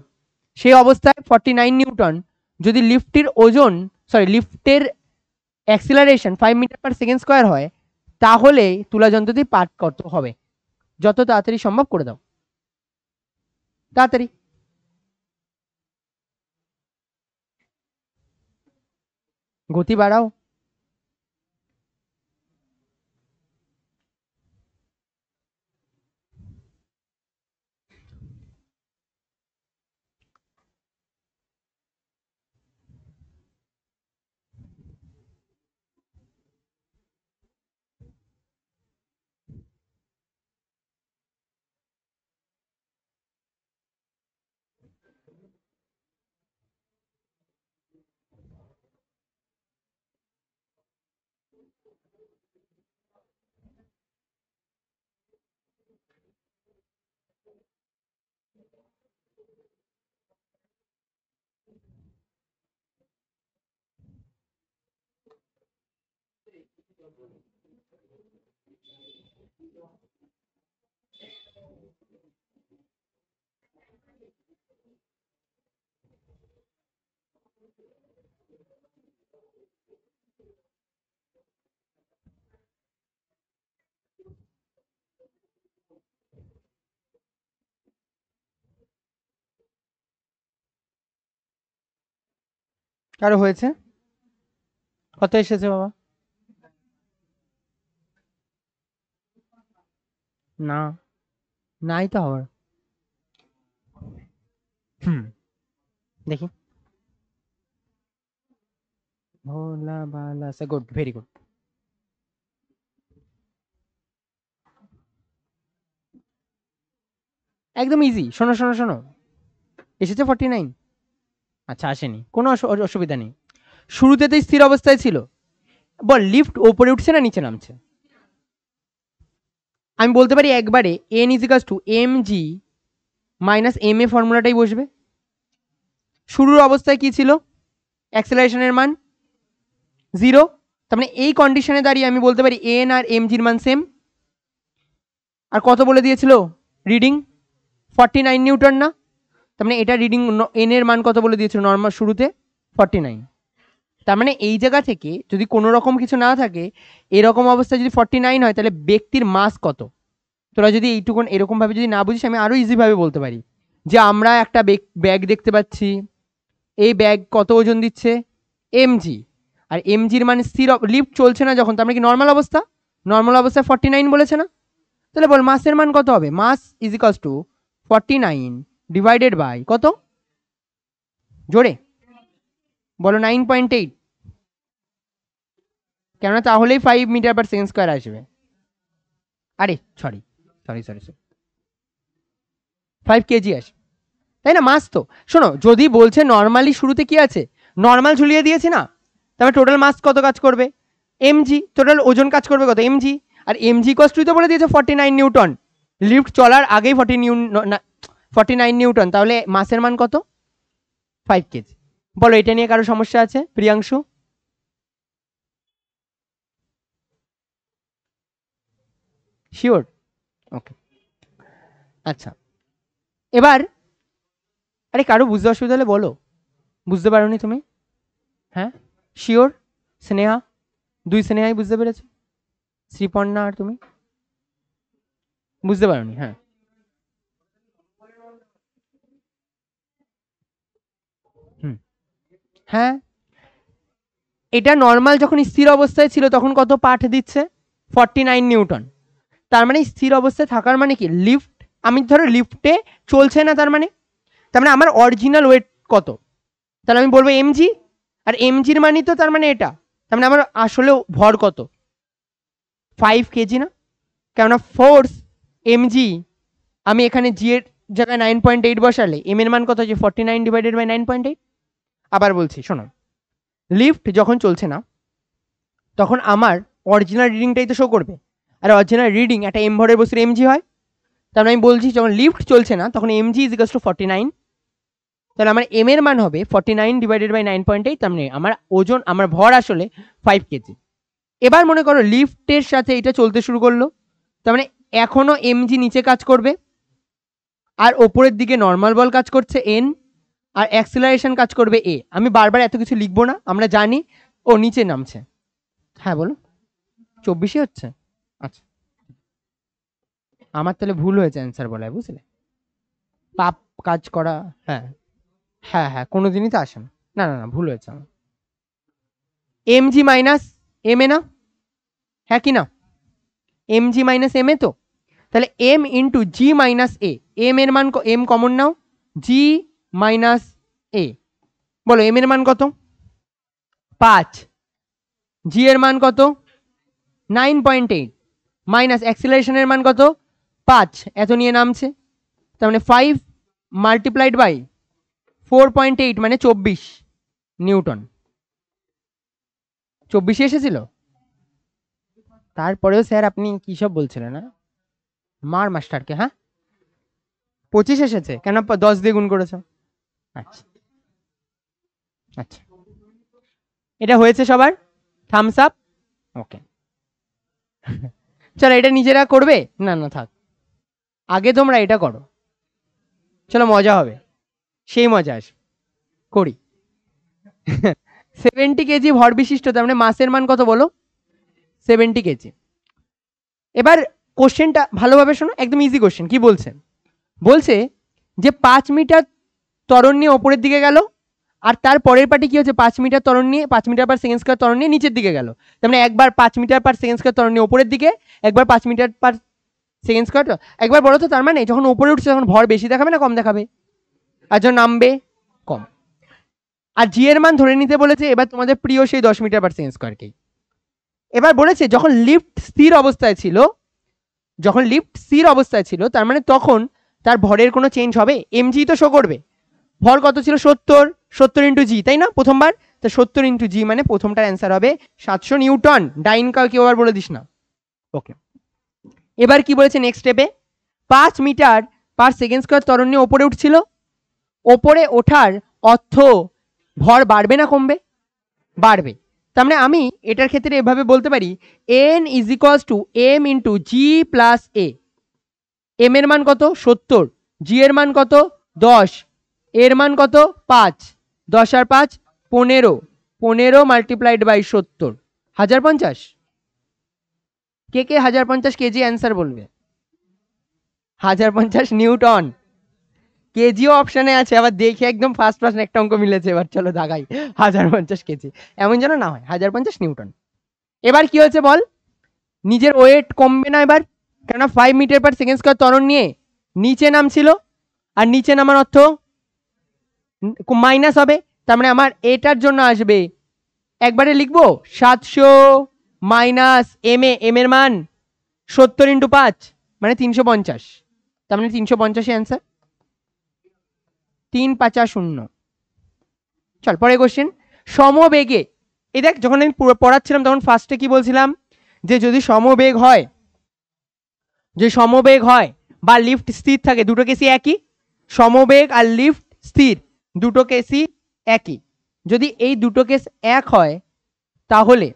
সেই অবস্থায় 49 নিউটন। যদি লিফটের ওজন, সরি লিফটের acceleration 5 metre per second square হয়, তাহলে তুলা যন্ত্রটি পার্ট কত হবে, যত তাড়াতাড়ি সম্ভব করে দাও, তাড়াতাড়ি। গতি বাড়াও। কারো হয়েছে? কত এসেছে বাবা? না, নাই তো আবার। দেখি। ভোলা বালা সে, গুড, ভেরি গুড। একদম ইজি। শোনো শোনো শোনো, এসেছে 49। আচ্ছা, আসেনি, কোনো অসুবিধা নেই। শুরুতে তো স্থির অবস্থায় ছিল। বল লিফট ওপরে উঠছে না নিচে নামছে? আমি বলতে পারি একবারে n is equals to M G minus M a ফর্মুলাটাই বসবে। শুরুর অবস্থায় কি ছিল? অ্যাক্সেলারেশনের মান 0। তার মানে এই কন্ডিশনে দাঁড়িয়ে আমি বলতে পারি এন আর এম জির মান সেম। আর কত বলে দিয়েছিল রিডিং? 49 নিউটন না? তার মানে এটা রিডিং এন এর মান কত বলে দিয়েছিল নর্মাল শুরুতে? 49। তার মানে এই জায়গা থেকে যদি কোনো রকম কিছু না থাকে, এরকম অবস্থায় যদি 49 হয়, তাহলে ব্যক্তির মাস কত? তোরা যদি এইটুকুন এরকম ভাবে যদি না বুঝিস, আমি আরো ইজি ভাবে বলতে পারি যে আমরা একটা ব্যাগ দেখতে পাচ্ছি, এই ব্যাগ কত ওজন দিচ্ছে? এমজি। আর এমজির মানে স্থির, লিফট চলছে না যখন, তার মানে কি নর্মাল অবস্থা? নর্মাল অবস্থায় 49 বলেছে না? তাহলে বল মাসের মান কত হবে? Mass is equals to 49 divided by কত? জোরে বলো। 9.8। কেননা তাহলেই 5 মিটার পার সেকেন্ড স্কোয়ার আসবে। আরে sorry sorry sorry sorry, 5 KG আসবে, তাই না? মাস তো শোনো, যদি বলছে নর্মালি শুরুতে কি আছে, নর্মাল ঝুলিয়ে দিয়েছি না, তাহলে টোটাল মাস কত কাজ করবে? এমজি। টোটাল ওজন কাজ করবে কত? এমজি। আর এমজি কস্ট তো বলে দিয়েছে 49 নিউটন, লিফট চলার আগেই 49 নিউটন, তাহলে মাসের মান কত? 5 কেজি। বলো এটা নিয়ে কারো সমস্যা আছে? প্রিয়াংশু? শিওর? ওকে, আচ্ছা। এবার আরে কারো বুঝতে অসুবিধা হলে বলো। বুঝতে পারোনি তুমি? হ্যাঁ শিওর? স্নেহা? 2 স্নেহাই বুঝতে পেরেছো? শ্রীপর্ণা আর তুমি বুঝতে পারোনি? হ্যাঁ, হুম, হ্যাঁ। এটা নর্মাল যখন স্থির অবস্থায় ছিল তখন কত পাঠ দিচ্ছে? 49 নিউটন। তার মানে স্থির অবস্থায় থাকার মানে কি, লিফট, আমি ধরো লিফটে চলছে না, তার মানে আমার অরিজিনাল ওয়েট কত? তাহলে আমি বলবো এমজি। আর এমজির মানে তো তার মানে এটা, তার মানে আমার আসলে ভর কত? 5 কেজি না? কেননা ফোর্স এমজি, আমি এখানে জি এর জায়গায় 9.8 বসালে এম এর মান কত হচ্ছে? 49 ডিভাইডেড বাই 9.8। আবার বলছি শোনো, লিফট যখন চলছে না তখন আমার অরিজিনাল রিডিংটাই তো শো করবে, আর অরিজিনাল রিডিং একটা এম ভরের বস্তুর এমজি হয়। তার মানে আমি বলছি যখন লিফট চলছে না তখন এমজি ইজ ইকালস টু 49। তাহলে আমার এম এর মান হবে 49 ডিভাইডেড বাই 9.8, তার মানে আমার ওজন, আমার ভর আসলে 5 কেজি। এবার মনে করো লিফটের সাথে এটা চলতে শুরু করলো, তার মানে এখনো এমজি নিচে কাজ করবে, আর ওপরের দিকে নর্মাল বল কাজ করছে এন, আর অ্যাক্সিলারেশন কাজ করবে এ। আমি বারবার এত কিছু লিখবো না, আমরা জানি ও নিচে নামছে। হ্যাঁ বলো। 24 হচ্ছে? আচ্ছা, আমার তাহলে ভুল হয়েছে অ্যান্সার বলায়, বুঝলে? পাপ কাজ করা। হ্যাঁ হ্যাঁ হ্যাঁ, কোনোদিনই তো আসে না। না না না, ভুল হয়েছে আমার। M G minus M a না? হ্যাঁ কি না? M G minus M A তো, তাহলে এম ইন্টু জি মাইনাস এ। এম এর মান, এম কমন নাও, জি মাইনাস এ। বলো এম এর মান কত? 5। জি এর মান কত? 9.8 মাইনাস অ্যাক্সিলারেশনের মান কত? 5। এত নিয়ে নামছে, তার মানে 5 মাল্টিপ্লাইড বাই 4.8 মানে 24 নিউটন। 24 এসেছিল? তারপরেও স্যার আপনি কি সব বলছিলেন না? মার মাস্টারকে। হ্যাঁ 25 এসেছে কেন? 10 দিয়ে গুণ করেছ। আচ্ছা আচ্ছা, এটা হয়েছে সবার? Thums up. ওকে, চলো এটা নিজেরা করবে, না না থাক, আগে তোমরা এটা করো, চলো মজা হবে, সেই মজা আসবে, করি। 70 কেজি ভর বিশিষ্ট, তার মানে মাসের মান কত বলো? 70 কেজি। এবার কোশ্চেনটা ভালোভাবে শোনো, একদম ইজি কোশ্চেন। কি বলছে? বলছে যে 5 মিটার ত্বরণ নিয়ে ওপরের দিকে গেল, আর তার পরের পার্টি কি হচ্ছে, 5 মিটার ত্বরণ নিয়ে 5 মিটার পার সেকেন্ড স্কয়ার ত্বরণ নিয়ে নিচের দিকে গেল। তার মানে একবার 5 মিটার পার সেকেন্ড স্কয়ার ত্বরণ নিয়ে ওপরের দিকে, একবার 5 মিটার পার সেকেন্ড স্কয়ার। একবার বলো তো, তার মানে যখন উপরে উঠছে তখন ভর বেশি দেখাবে না কম দেখাবে? আর যখন নামবে কম। আর জি এর মান ধরে নিতে বলেছে এবার তোমাদের প্রিয় সেই 10 মিটার পার সেকেন্ড স্কয়ারকেই। এবার বলেছে যখন লিফট স্থির অবস্থায় ছিল, যখন লিফট স্থির অবস্থায় ছিল তার মানে তখন তার ভরের কোনো চেঞ্জ হবে? এমজি তো শো করবে। ভর কত ছিল? 70, 70 ইন্টু জি, তাই না প্রথমবার? তো 70 ইন্টু জি মানে প্রথমটার অ্যান্সার হবে 700 নিউটন। ডাইন কাউ কেউ আবার বলে দিস না। ওকে, এবার কি বলেছে নেক্সট স্টেপে? 5 মিটার পার সেকেন্ড স্কয়ার ত্বরণ নিয়ে ওপরে উঠছিল, ওপরে ওঠার অর্থ ভর বাড়বে না কমবে? বাড়বে। তার মানে আমি এটার ক্ষেত্রে এভাবে বলতে পারি N is equals to M into G plus A. M এর মান কত? 70, জি এর মান কত? 10, এর মান কত? 5, 10 আর 5 15, 15 মাল্টিপ্লাইড বাই 70, 1050। কে কে 1050 কেজি অ্যান্সার বলবে? 1050 নিউটন। কেজিও অপশনে আছে, আবার দেখে একদম ফার্স্ট ফার্স্ট একটা অঙ্ক মিলেছে। এবার চলো দাগাই, 1050 কেজি এমন যেন না হয়, 1050 নিউটন। এবার কি হয়েছে বল? নিজের ওয়েট কমবে না এবার, কেননা 5 মিটার পার সেকেন্ড স্কয়ার ত্বরণ নিয়ে নিচে নামছিল, আর নিচে নামার অর্থ মাইনাস হবে। তার মানে আমার এটার জন্য আসবে, একবারে লিখবো 700 মাইনাস এম এ, এম এর মান 70 ইন্টু 5 মানে 350। তার মানে 350 অ্যান্সার, 350। চল পরে কোশ্চেন। সমবেগে, এই দেখ যখন আমি পড়াচ্ছিলাম তখন ফার্স্টে কি বলছিলাম, যে যদি সমবেগ হয়, যে সমবেগ হয় বা লিফট স্থির থাকে, দুটো কেসই একই। সমবেগ আর লিফট স্থির দুটো কেসই একই। যদি এই দুটো কেস এক হয় তাহলে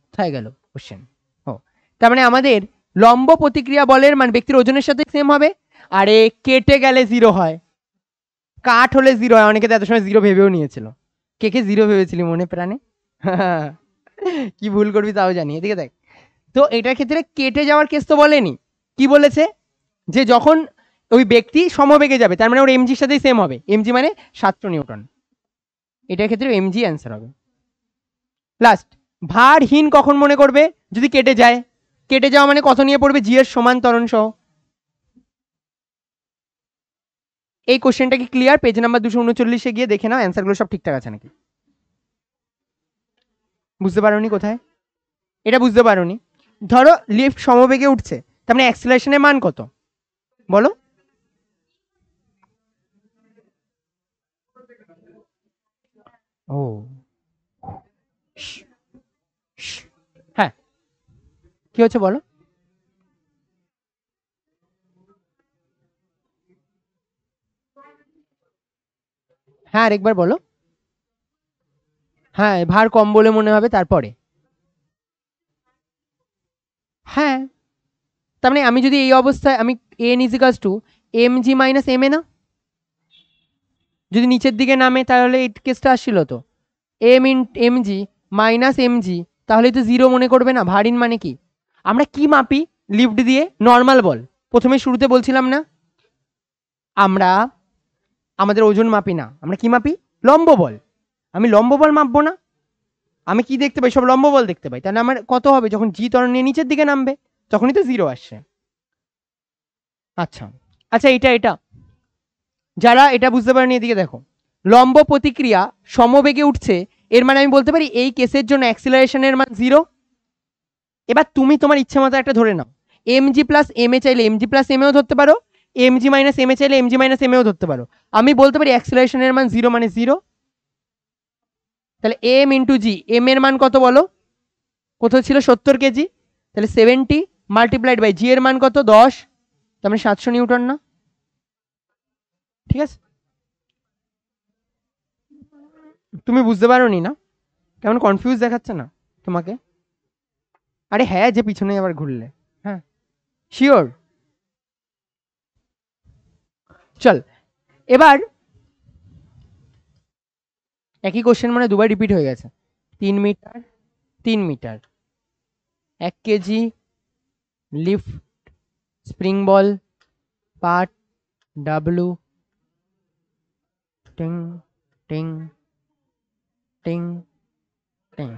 কোথায় গেল কোশ্চেন? ও, তার মানে আমাদের লম্ব প্রতিক্রিয়া বলের মান ব্যক্তির ওজনের সাথে সেম হবে। আরে কেটে গেলে জিরো হয়, কাট হলে জিরো হয়। অনেকে এত সময় জিরো ভেবেও নিয়েছিল। কে কে জিরো ভেবেছিলি মনে প্রাণে? কি ভুল করবি তাও জানি। এদিকে দেখ, তো এটার ক্ষেত্রে কেটে যাওয়ার কেস তো বলেনি, কি বলেছে, যে যখন ওই ব্যক্তি সমবেগে যাবে তার মানে ওর এমজির সাথেই সেম হবে। এমজি মানে 700 নিউটন, এটার ক্ষেত্রে এমজি অ্যান্সার হবে। লাস্ট, ভারহীন কখন মনে করবে? যদি কেটে যায়। কেটে যাওয়া মানে কত নিয়ে পড়বে? জি এর সমান ত্বরণ সহ। এই কোশ্চেনটা কি ক্লিয়ার? পেজ নাম্বার 239 গিয়ে দেখে নাও অ্যান্সারগুলো সব ঠিকঠাক আছে নাকি। বুঝতে পারোনি কোথায়? এটা বুঝতে পারোনি। ধরো লিফট সমবেগে উঠছে, তার মানে অ্যাক্সিলারেশনের মান কত বলো? ও হ্যাঁ, কি হচ্ছে বলো? হ্যাঁ আরেকবার বলো। হ্যাঁ, ভার কম বলে মনে হবে, তারপরে হ্যাঁ, তার মানে আমি যদি এই অবস্থায় আমি n is equals to M G minus M a না, যদি নিচের দিকে নামে তাহলে এই কেসটা আসছিল তো M in M G minus M G, তাহলে তো জিরো মনে করবে না। ভারিন মানে কি? আমরা কি মাপি লিফট দিয়ে? নর্মাল বল। প্রথমে শুরুতে বলছিলাম না, আমরা আমাদের ওজন মাপি না, আমরা কি মাপি? লম্ব বল। আমি লম্ব বল মাপবো না, আমি কি দেখতে পাই? সব লম্ব বল দেখতে পাই। তাহলে আমার কত হবে যখন জি ত্বরণ নিয়ে নিচের দিকে নামবে? তখনই তো জিরো আসছে। আচ্ছা আচ্ছা, এটা যারা এটা বুঝতে পারেনি এদিকে দেখো, লম্ব প্রতিক্রিয়া সমবেগে উঠছে, এর মানে আমি বলতে পারি এই কেসের জন্য অ্যাক্সিলারেশনের মান জিরো। এবার তুমি তোমার ইচ্ছা মতো একটা ধরে নাও, এম জি প্লাস এম এ চাইলে এম জি প্লাস এম এও ধরতে পারো, M G minus M A চাইলে এম জি মাইনাস এম এও ধরতে পারো। আমি বলতে পারি অ্যাক্সিলারেশনের মান জিরো মানে জিরো। তাহলে এম ইন্টু জি, এম এর মান কত বলো? কত ছিল? 70 কেজি। তাহলে 70 মাল্টিপ্লাইড বাই জি এর মান কত? 10, তার মানে 700 নিউটন না? ঠিক আছে, তুমি বুঝতে পারোনি না? কেমন কনফিউজ দেখাচ্ছে না তোমাকে? আরে হ্যাঁ, যে পিছনে আবার ঘুরলে, হ্যাঁ শিওর। চল এবার একই কোশ্চেন মানে দুবার রিপিট হয়ে গেছে। 3 metre 3 metre 1 kg lift spring ball part W টিং টিং টিং টিং।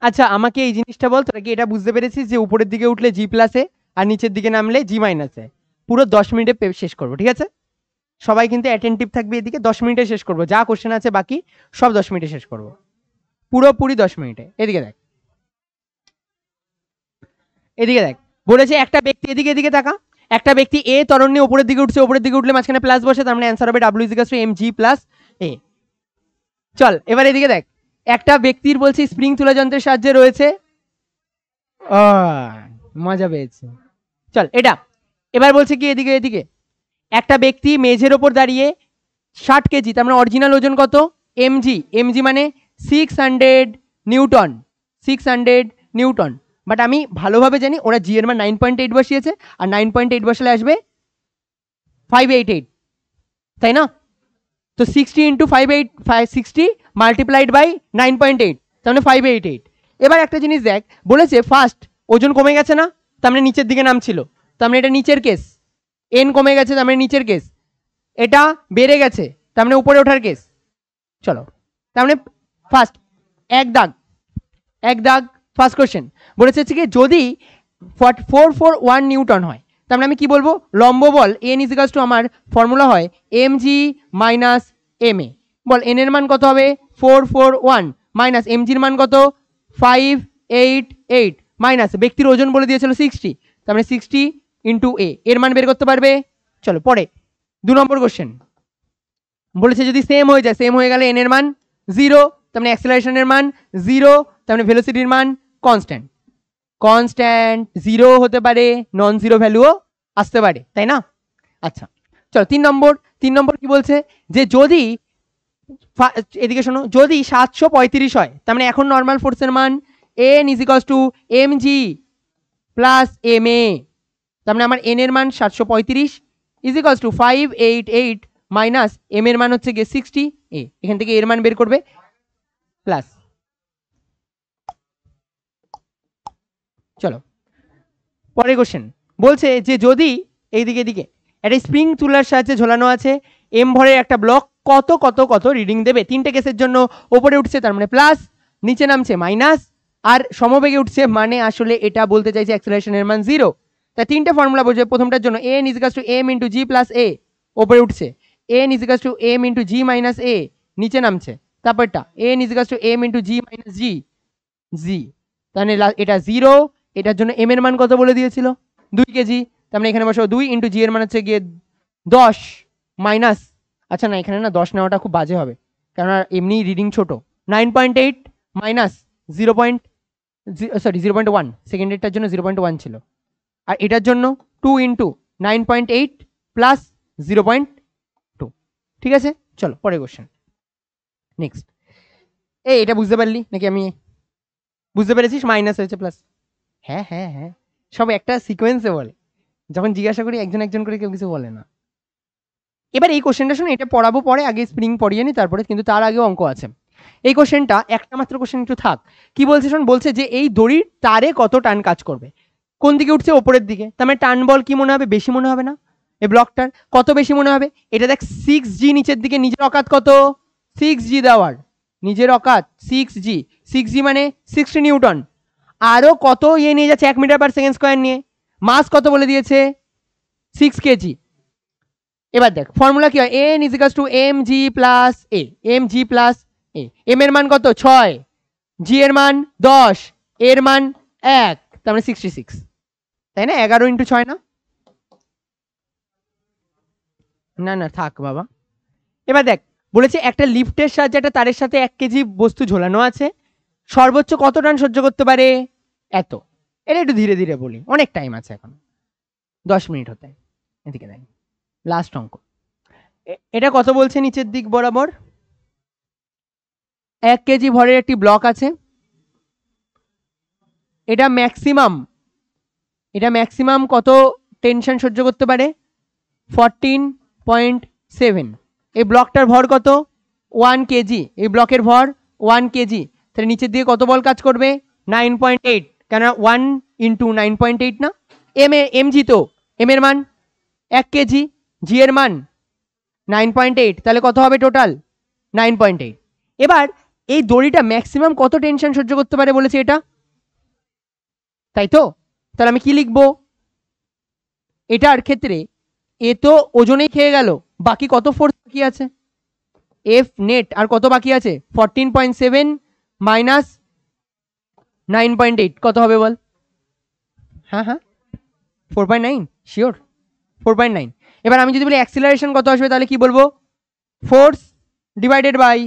আচ্ছা আমাকে এই জিনিসটা বল, তোরা কি এটা বুঝতে পেরেছিস যে উপরের দিকে উঠলে জি প্লাস এ আর নিচের দিকে নামলে জি মাইনাস এ? পুরো 10 মিনিটে শেষ করবো, ঠিক আছে? সবাই কিন্তু অ্যাটেন্টিভ থাকবে এদিকে। 10 মিনিটে শেষ করবো, যা কোশ্চেন আছে বাকি সব 10 মিনিটে শেষ করবো, পুরোপুরি 10 মিনিটে। এদিকে দেখ, এদিকে দেখ, বলেছে একটা ব্যক্তি, এদিকে এদিকে তাকা, একটা ব্যক্তি এ ত্বরণ নিয়ে উপরের দিকে উঠছে, উপরের দিকে উঠলে মাঝখানে প্লাস বসে, তার মানে অ্যান্সার হবে W equals to M G plus a. চল এবার এদিকে দেখ, একটা ব্যক্তির বলছে স্প্রিং তুলা যন্ত্রের সাহায্যে রয়েছে, মজা পেয়েছে। চল এটা এবার বলছে কি, এদিকে এদিকে, একটা ব্যক্তি মেঝের ওপর দাঁড়িয়ে 60 কেজি, তার মানে অরিজিনাল ওজন কত? এমজি, এমজি মানে 600 নিউটন, 600 নিউটন। বাট আমি ভালোভাবে জানি ওরা জি এর মান 9.8 বসিয়েছে, আর 9.8 বসালে আসবে 588, তাই না? তো 60 ইন্টু 60 মাল্টিপ্লাইড বাই 9.8, তার মানে 588। এবার একটা জিনিস দেখ, বলেছে ফার্স্ট ওজন কমে গেছে না, তার মানে নিচের দিকে নামছিল, তার মানে এটা নিচের কেস। এন কমে গেছে, তার মানে নিচের কেস। এটা বেড়ে গেছে, তার মানে উপরে ওঠার কেস। চলো, তার মানে ফার্স্ট এক দাগ ফার্স্ট কোশ্চেন বলেছে কি, যদি 441 নিউটন হয়, তার মানে আমি কি বলবো, লম্ব বল এন ইজ ইকুয়ালস টু, আমার ফর্মুলা হয় M G minus M A. Ball N এর মান কত হবে? 441 মাইনাস এম জির মান কত? 588 মাইনাস ব্যক্তির ওজন বলে দিয়েছিল 60, তার মানে 60 ইন্টু এ, এর মান বের করতে পারবে। চলো পরে 2 নম্বর কোশ্চেন বলেছে যদি সেম হয়ে যায়, সেম হয়ে গেলে এন এর মান 0, তার মানে অ্যাক্সেলারেশনের মান 0, তার মানে ভেলোসিটির মান কনস্ট্যান্ট। কনস্ট্যান্ট 0 হতে পারে, নন জিরো ভ্যালুও আসতে পারে, তাই না? আচ্ছা চলো 3 নম্বর কি বলছে, যে যদি এদিকে শোনো, যদি 735 হয়, তার মানে এখন নর্মাল ফোর্সের মান n is equals to M G plus m a, তার মানে আমার এন এর মান 735 is equals to 588 minus m এর মান হচ্ছে গিয়ে 60 এ, এখান থেকে এর মান বের করবে প্লাস। চলো পরের কোশ্চেন বলছে যে যদি এইদিকে এদিকে একটা স্প্রিং তুলার সাহায্যে ঝোলানো আছে, এম ভরের একটা ব্লক কত কত কত রিডিং দেবে? 3টে কেসের জন্য ওপরে উঠছে, তার মানে প্লাস, নিচে নামছে মাইনাস, আর সমবেগে উঠছে, মানে আসলে এটা বলতে চাইছে অ্যাক্সেলারেশনের মান 0। তাই 3টে ফর্মুলা বলছে, প্রথমটার জন্য N is equals to M into G plus A, ওপরে উঠছে, N is equals to M into G minus A, নিচে নামছে, তারপরটা N is equals to M into G minus G, G, তাহলে এটা 0, এটার জন্য এম এর মান কত বলে দিয়েছিল? 2 কেজি, তার মানে এখানে বসাবো 2 ইন্টু জি এর মান হচ্ছে গিয়ে 10 মাইনাস, আচ্ছা না এখানে না 10 নেওয়াটা খুব বাজে হবে, কারণ এমনি রিডিং ছোট, 9.8 মাইনাস 0.1, সেকেন্ডেরটার জন্য 0.1 ছিল, আর এটার জন্য 2 ইন্টু 9.8 প্লাস 0.2, ঠিক আছে? চলো পরের কোশ্চেন নেক্সট। এটা বুঝতে পারলি নাকি? আমি বুঝতে পেরেছিস, মাইনাস হয়েছে প্লাস, হ্যাঁ হ্যাঁ হ্যাঁ, সব একটা সিকোয়েন্সে বলে, যখন জিজ্ঞাসা করি একজন একজন করে কেউ কিছু বলে না। এবার এই কোশ্চেনটা শুনে, এটা পড়াবো পরে, আগে স্প্রিং পড়িয়ে নি তারপরে, কিন্তু তার আগেও অঙ্ক আছে। এই কোশ্চেনটা একটা মাত্র কোশ্চেন, একটু থাক। কি বলছে শোন, বলছে যে এই দড়ির তারে কত টান কাজ করবে, কোন দিকে উঠছে? ওপরের দিকে, তার মানে টান বল কি মনে হবে? বেশি মনে হবে না? এই ব্লকটার কত বেশি মনে হবে? এটা দেখ 6G নিচের দিকে, নিজের অকাত কত? 6G দেওয়ার, নিজের অকাত 6G, 6G মানে 60 নিউটন, আরো কত ইয়ে নিয়ে যাচ্ছে 1 মিটার পার সেকেন্ড স্কোয়ার নিয়ে, মাস কত বলে দিয়েছে? 6 কেজি। এবার দেখ ফর্মুলা কি হয়, N is equals to M G plus A, M G plus A, M এর মান কত? 6, জি এর মান 10, এর মান 1, তার মানে 66, তাই না? 11 ইন্টু 6 না? না না থাক বাবা। এবার দেখ বলেছে একটা লিফটের সাহায্যে একটা তারের সাথে 1 কেজি বস্তু ঝোলানো আছে, সর্বোচ্চ কত টান সহ্য করতে পারে? এত। এটা একটু ধীরে ধীরে বলি, অনেক টাইম আছে এখন, 10 মিনিট হতে। এদিকে দেখ লাস্ট অঙ্ক, এটা কত বলছে? নিচের দিক বরাবর 1 কেজি ভরের একটি ব্লক আছে, এটা ম্যাক্সিমাম কত টেনশন সহ্য করতে পারে? 14.7। এই ব্লকটার ভর কত? 1 কেজি। এই ব্লকের ভর 1 কেজি। তাহলে নিচের দিকে কত বল কাজ করবে? 9.8। কেন 1 ইন্টু 9.8 না? এমজি তো, এম এর মান 1 কেজি, জি এর মান 9.8, তাহলে কত হবে টোটাল? 9.8। এবার এই দড়িটা ম্যাক্সিমাম কত টেনশন সহ্য করতে পারে বলেছে এটা, তাই তো? তাহলে আমি কি লিখবো? এটার ক্ষেত্রে এ তো ওজনেই খেয়ে গেল, বাকি কত ফোর্স বাকি আছে? এফ নেট আর কত বাকি আছে? 14.7 মাইনাস 9.8 কত হবে বল? হ্যাঁ 4.9 শিওর, 4.9। এবার আমি যদি বলি অ্যাক্সিলারেশন কত আসবে, তাহলে কি বলবো? ফোর্স ডিভাইডেড বাই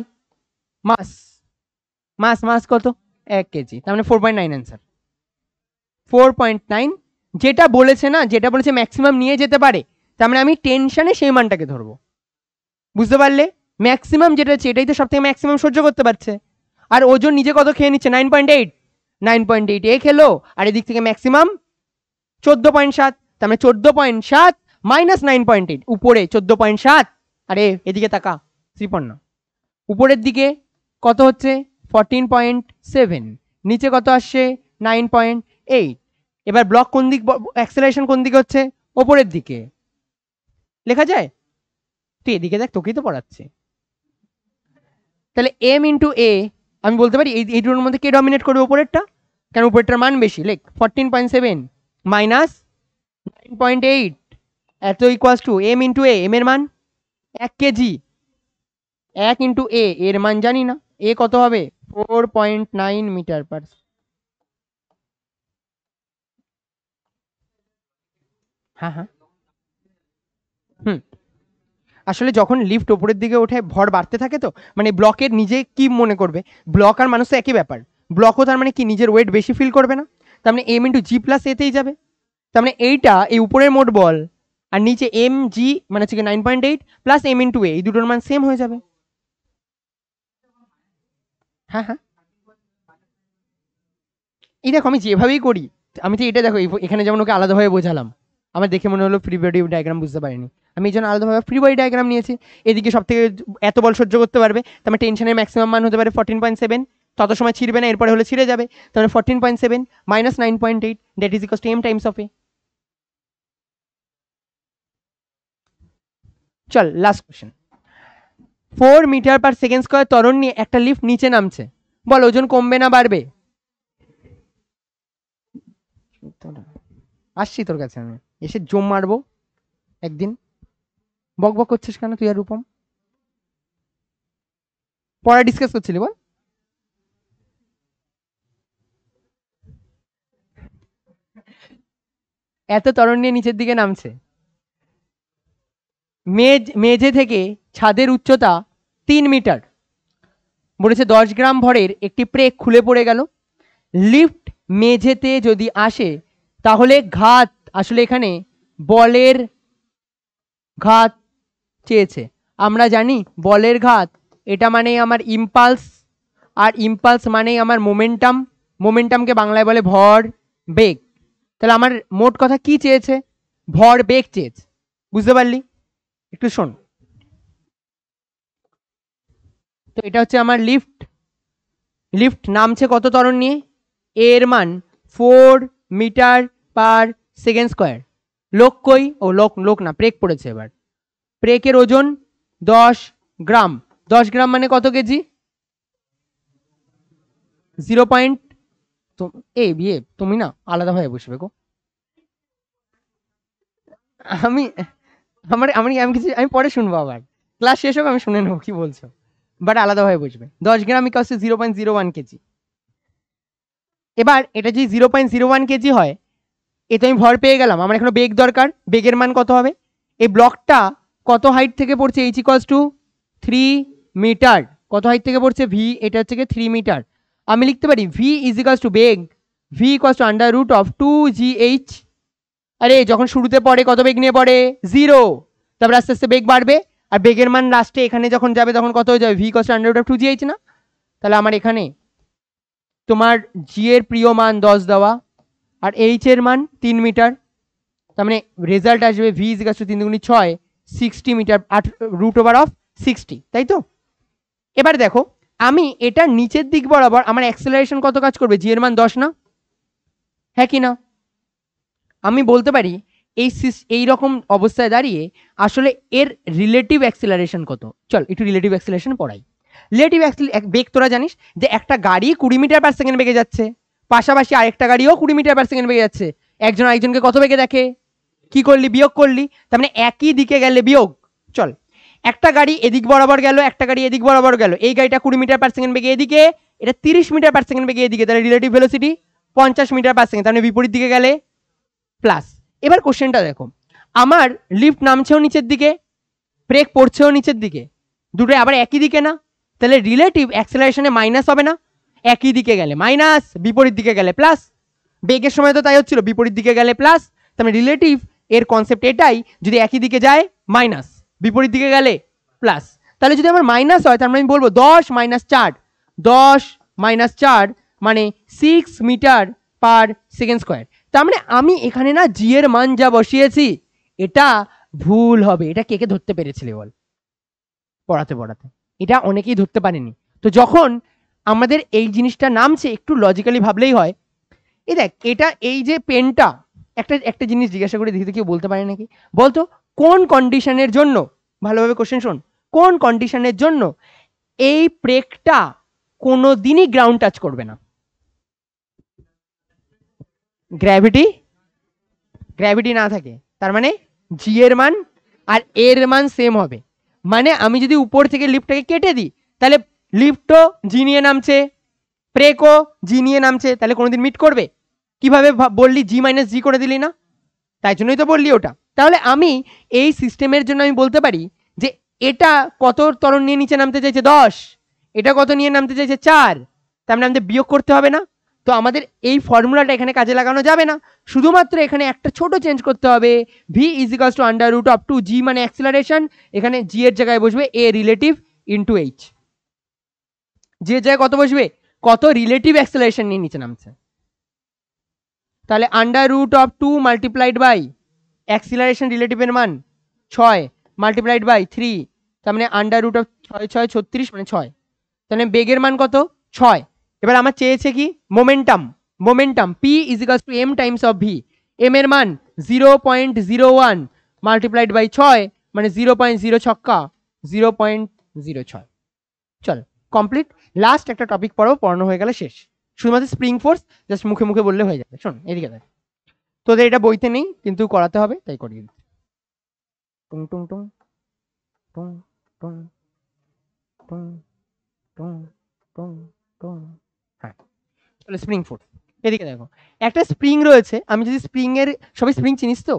মাস কত? 1 কেজি, তার মানে 4.9 অ্যান্সার। 4.9 যেটা বলেছে না, যেটা বলেছে ম্যাক্সিমাম নিয়ে যেতে পারে, তার মানে আমি টেনশনে সেই মানটাকে ধরবো। বুঝতে পারলে? ম্যাক্সিমাম যেটা হচ্ছে এটাই তো সব থেকে ম্যাক্সিমাম সহ্য করতে পারছে। আর ওজন নিজে কত খেয়ে নিচ্ছে? 9.8 এ খেলো, আর এদিক থেকে ম্যাক্সিমাম 14.7, তার মানে 14.7 মাইনাস 9.8, উপরে 14.7, আরে এদিকে তাকা শ্রীপর্ণা, উপরের দিকে কত হচ্ছে? 14.7, নিচে কত আসছে? 9.8। এবার ব্লক কোন দিক, অ্যাক্সেলারেশন কোন দিকে হচ্ছে? ওপরের দিকে। লেখা যায়? তুই এদিকে দেখ, তোকেই তো পড়াচ্ছে। তাহলে এম ইন্টু এ, আমি বলতে পারি এই দুটোর মধ্যে কে ডমিনেট করবে? উপরেরটা, কেন উপরেরটার মান বেশি। লেখ 14.7 মাইনাস 9.8 এত equals to M into A, M এর মান 1 কেজি, 1 ইন্টু এ এর মান জানি না, এ কত হবে? 4.9 মিটার পার। হ্যাঁ আসলে যখন লিফট ওপরের দিকে ওঠে ভর বাড়তে থাকে, তো মানে ব্লকের নিজে কি মনে করবে? ব্লক আর মানুষ তো একই ব্যাপার। ব্লকও তার মানে কি নিজের ওয়েট বেশি ফিল করবে না? তার মানে এম ইন্টু জি প্লাস এতেই যাবে। তার মানে এইটা এই উপরের মোট বল আর নিচে এম জি মানে হচ্ছে 9.8 প্লাস এম ইন্টু এ, এই দুটোর মান সেম হয়ে যাবে। হ্যাঁ এই দেখো আমি যেভাবেই করি, আমি তো এটা দেখো এখানে যেমন ওকে আলাদাভাবে বোঝালাম, আমার দেখে মনে হলো ফ্রি বডি ডায়াগ্রাম বুঝতে পারিনি, আমি এই জন্য আলাদাভাবে ফ্রি বডি ডায়াগ্রাম নিয়েছি। এদিকে সব থেকে এত বল সহ্য করতে পারবে, তার মানে টেনশনের ম্যাক্সিমাম মান হতে পারে 14.7, তত সময় ছিঁড়বে না, এরপরে হলে ছিঁড়ে যাবে। তার মানে 14.7 minus 9.8 that is equals to M times of A. চল last question. 4 metre per second square ত্বরণ নিয়ে একটা লিফট নিচে নামছে, বল ওজন কমবে না বাড়বে? আসছি তোর কাছে, আমি এসে জম মারবো একদিন। বক বক করছিস কেন তুই আর রূপম? পড়া ডিসকাস করছিলি বল। এত ত্বরণ নিয়ে নিচের দিকে নামছে, মেঝে থেকে ছাদের উচ্চতা 3 মিটার, বলেছে 10 গ্রাম ভরের একটি প্রেক খুলে পড়ে গেল। লিফট মেঝেতে যদি আসে তাহলে ঘাত, আসলে এখানে বলের ঘাত চেয়েছে। আমরা জানি বলের ঘাত এটা মানেই আমার ইম্পালস, আর ইম্পালস মানেই আমার মোমেন্টাম, মোমেন্টামকে বাংলায় বলে ভর বেগ। তাহলে আমার মোট কথা কি চেয়েছে? ভর বেগ চেয়েছে। বুঝতে পারলি? একটু শোন, তো এটা হচ্ছে আমার লিফট, লিফট নামছে কত ত্বরণ নিয়ে? এর মান 4 মিটার পার সেকেন্ড স্কোয়ার। লোক কই? ও লোক না, প্রেক পড়েছে। এবার প্রেকের ওজন 10 গ্রাম, 10 গ্রাম মানে কত কেজি? 0 পয়েন্ট, এ বিয়ে তুমি না আলাদাভাবে বসবে গো। আমি আমি কিছু আমি পরে শুনবো, আবার ক্লাস শেষ হোক আমি শুনে নেবো কি বলছো, বাট আলাদাভাবে বুঝবে। 10 গ্রাম ইকুয়ালস টু 0.01 কেজি। এবার এটা যদি 0.01 কেজি হয়, এ তো আমি ভর পেয়ে গেলাম, আমার এখনো বেগ দরকার। বেগের মান কত হবে? এই ব্লকটা কত হাইট থেকে পড়ছে? H equals to 3 metre. কত হাইট থেকে পড়ছে? ভি, এটা হচ্ছে 3 মিটার। আমি লিখতে পারি ভি ইজ ইকুয়ালস টু বেগ, V equals to under root of 2gh। আরে যখন শুরুতে পড়ে কত বেগ নিয়ে পড়ে? 0, তারপর আস্তে আস্তে বেগ বাড়বে, আর বেগের মান লাস্টে এখানে যখন যাবে তখন কত হয়ে যাবে? V equals to under root of 2gh না? তাহলে আমার এখানে তোমার জি এর প্রিয় মান 10 দেওয়া, আর এইচ এর মান 3 মিটার, তার মানে রেজাল্ট আসবে ভি ইজ ইকুয়াল টু 3 দুগুণে 6, 60 মিটার, রুট ওভার অফ 60, তাই তো? এবার দেখো আমি এটা নিচের দিক বরাবর আমার অ্যাক্সেলারেশন কত কাজ করবে, জি এর মান 10 না, হ্যাঁ কি না? আমি বলতে পারি এই রকম অবস্থায় দাঁড়িয়ে আসলে এর রিলেটিভ অ্যাক্সেলারেশন কত। চল একটু রিলেটিভ অ্যাক্সেলারেশন পড়াই। রিলেটিভ বেগ তোরা জানিস যে একটা গাড়ি 20 মিটার পার সেকেন্ড বেগে যাচ্ছে, পাশাপাশি আরেকটা গাড়িও 20 মিটার পার সেকেন্ড বেগে যাচ্ছে, একজন আরেকজনকে কত বেগে দেখে, কি করলি, বিয়োগ করলি, তার মানে একই দিকে গেলে বিয়োগ। চল একটা গাড়ি এদিক বরাবর গেল, একটা গাড়ি এদিক বরাবর গেল, এই গাড়িটা 20 মিটার পার সেকেন্ড বেগে এদিকে, এটা 30 মিটার পার সেকেন্ড বেগে এদিকে, তাহলে relative velocity 50 metre per second, তার মানে বিপরীত দিকে গেলে প্লাস। এবার কোশ্চেনটা দেখো, আমার লিফট নামছেও নিচের দিকে, ব্রেক পড়ছেও নিচের দিকে, দুটো আবার একই দিকে না, তাহলে রিলেটিভ অ্যাক্সেলারেশনে মাইনাস হবে না? একই দিকে গেলে মাইনাস, বিপরীত দিকে গেলে প্লাস, বেগের সময় তো তাই হচ্ছিল, বিপরীত দিকে গেলে প্লাস, তার মানে রিলেটিভ এর কনসেপ্ট এটাই, যদি একই দিকে যায় মাইনাস, বিপরীত দিকে গেলে প্লাস। তাহলে যদি আমার মাইনাস হয় তার মানে আমি বলবো 10 মাইনাস 4, 10 মাইনাস 4 মানে 6 মিটার পার সেকেন্ড স্কোয়ার। তার মানে আমি এখানে না জি এর মান যা বসিয়েছি এটা ভুল হবে। এটা কে কে ধরতে পেরেছিলে বল পড়াতে পড়াতে? এটা অনেকেই ধরতে পারেনি। তো যখন আমাদের এই জিনিসটা নামছে একটু লজিক্যালি ভাবলেই হয়। এই দেখ এটা, এই যে পেনটা, একটা জিনিস জিজ্ঞাসা করে দেখি তো কেউ বলতে পারে নাকি, বলতো কোন কন্ডিশনের জন্য, ভালোভাবে কোশ্চেন শোন, কোন কন্ডিশনের জন্য এই ব্রেকটা কোনোদিনই গ্রাউন্ড টাচ করবে না? গ্র্যাভিটি না থাকে, তার মানে জি এর মান আর এর মান সেম হবে। মানে আমি যদি উপর থেকে লিফটটাকে কেটে দিই তাহলে লিফটও জি নিয়ে নামছে, ব্রেকও জি নিয়ে নামছে, তাহলে কোনোদিন মিট করবে? কিভাবে বললি জি মাইনাস জি করে দিলি না? তাই জন্যই তো বললি ওটা। তাহলে আমি এই সিস্টেমের জন্য আমি বলতে পারি যে এটা কত ত্বরণ নিয়ে নিচে নামতে চাইছে 10, এটা কত নিয়ে নামতে চাইছে 4, তার মানে আমাদের বিয়োগ করতে হবে না? তো আমাদের এই ফর্মুলাটা এখানে কাজে লাগানো যাবে না, শুধুমাত্র এখানে একটা ছোট চেঞ্জ করতে হবে, V is equals to under root of 2 G মানে অ্যাক্সিলারেশন, এখানে জি এর জায়গায় বসবে A relative into H. G এর জায়গায় কত বসবে, কত রিলেটিভ অ্যাক্সিলারেশন নিয়ে নিচে নামছে, তাহলে under root of 2 multiplied by acceleration রিলেটিভের মান 6 মাল্টিপ্লাইড বাই 3, তার মানে আন্ডার রুট অফ 6 6 36 মানে 6, তাহলে বেগের মান কত 6। এবার আমার চেয়েছে কি momentum P is equals to M times of V, M এর মান 0.01 মাল্টিপ্লাইড বাই 6 মানে 0.0 ছক্কা 0.06। চল কমপ্লিট। লাস্ট একটা টপিক পড়ানো হয়ে গেলে শেষ, শুধুমাত্র স্প্রিং ফোর্স জাস্ট মুখে মুখে বললে হয়ে যাবে। শোন এদিকে দেখ, তোদের এটা বইতে নেই কিন্তু করাতে হবে তাই করিয়ে দিচ্ছি। টুং টুং টুং টুং টুং টুং টুং টুং টুং। হ্যাঁ তাহলে স্প্রিং ফোর্স এদিকে দেখো, একটা স্প্রিং রয়েছে, আমি যদি স্প্রিং এর, সবাই স্প্রিং চিনিস তো?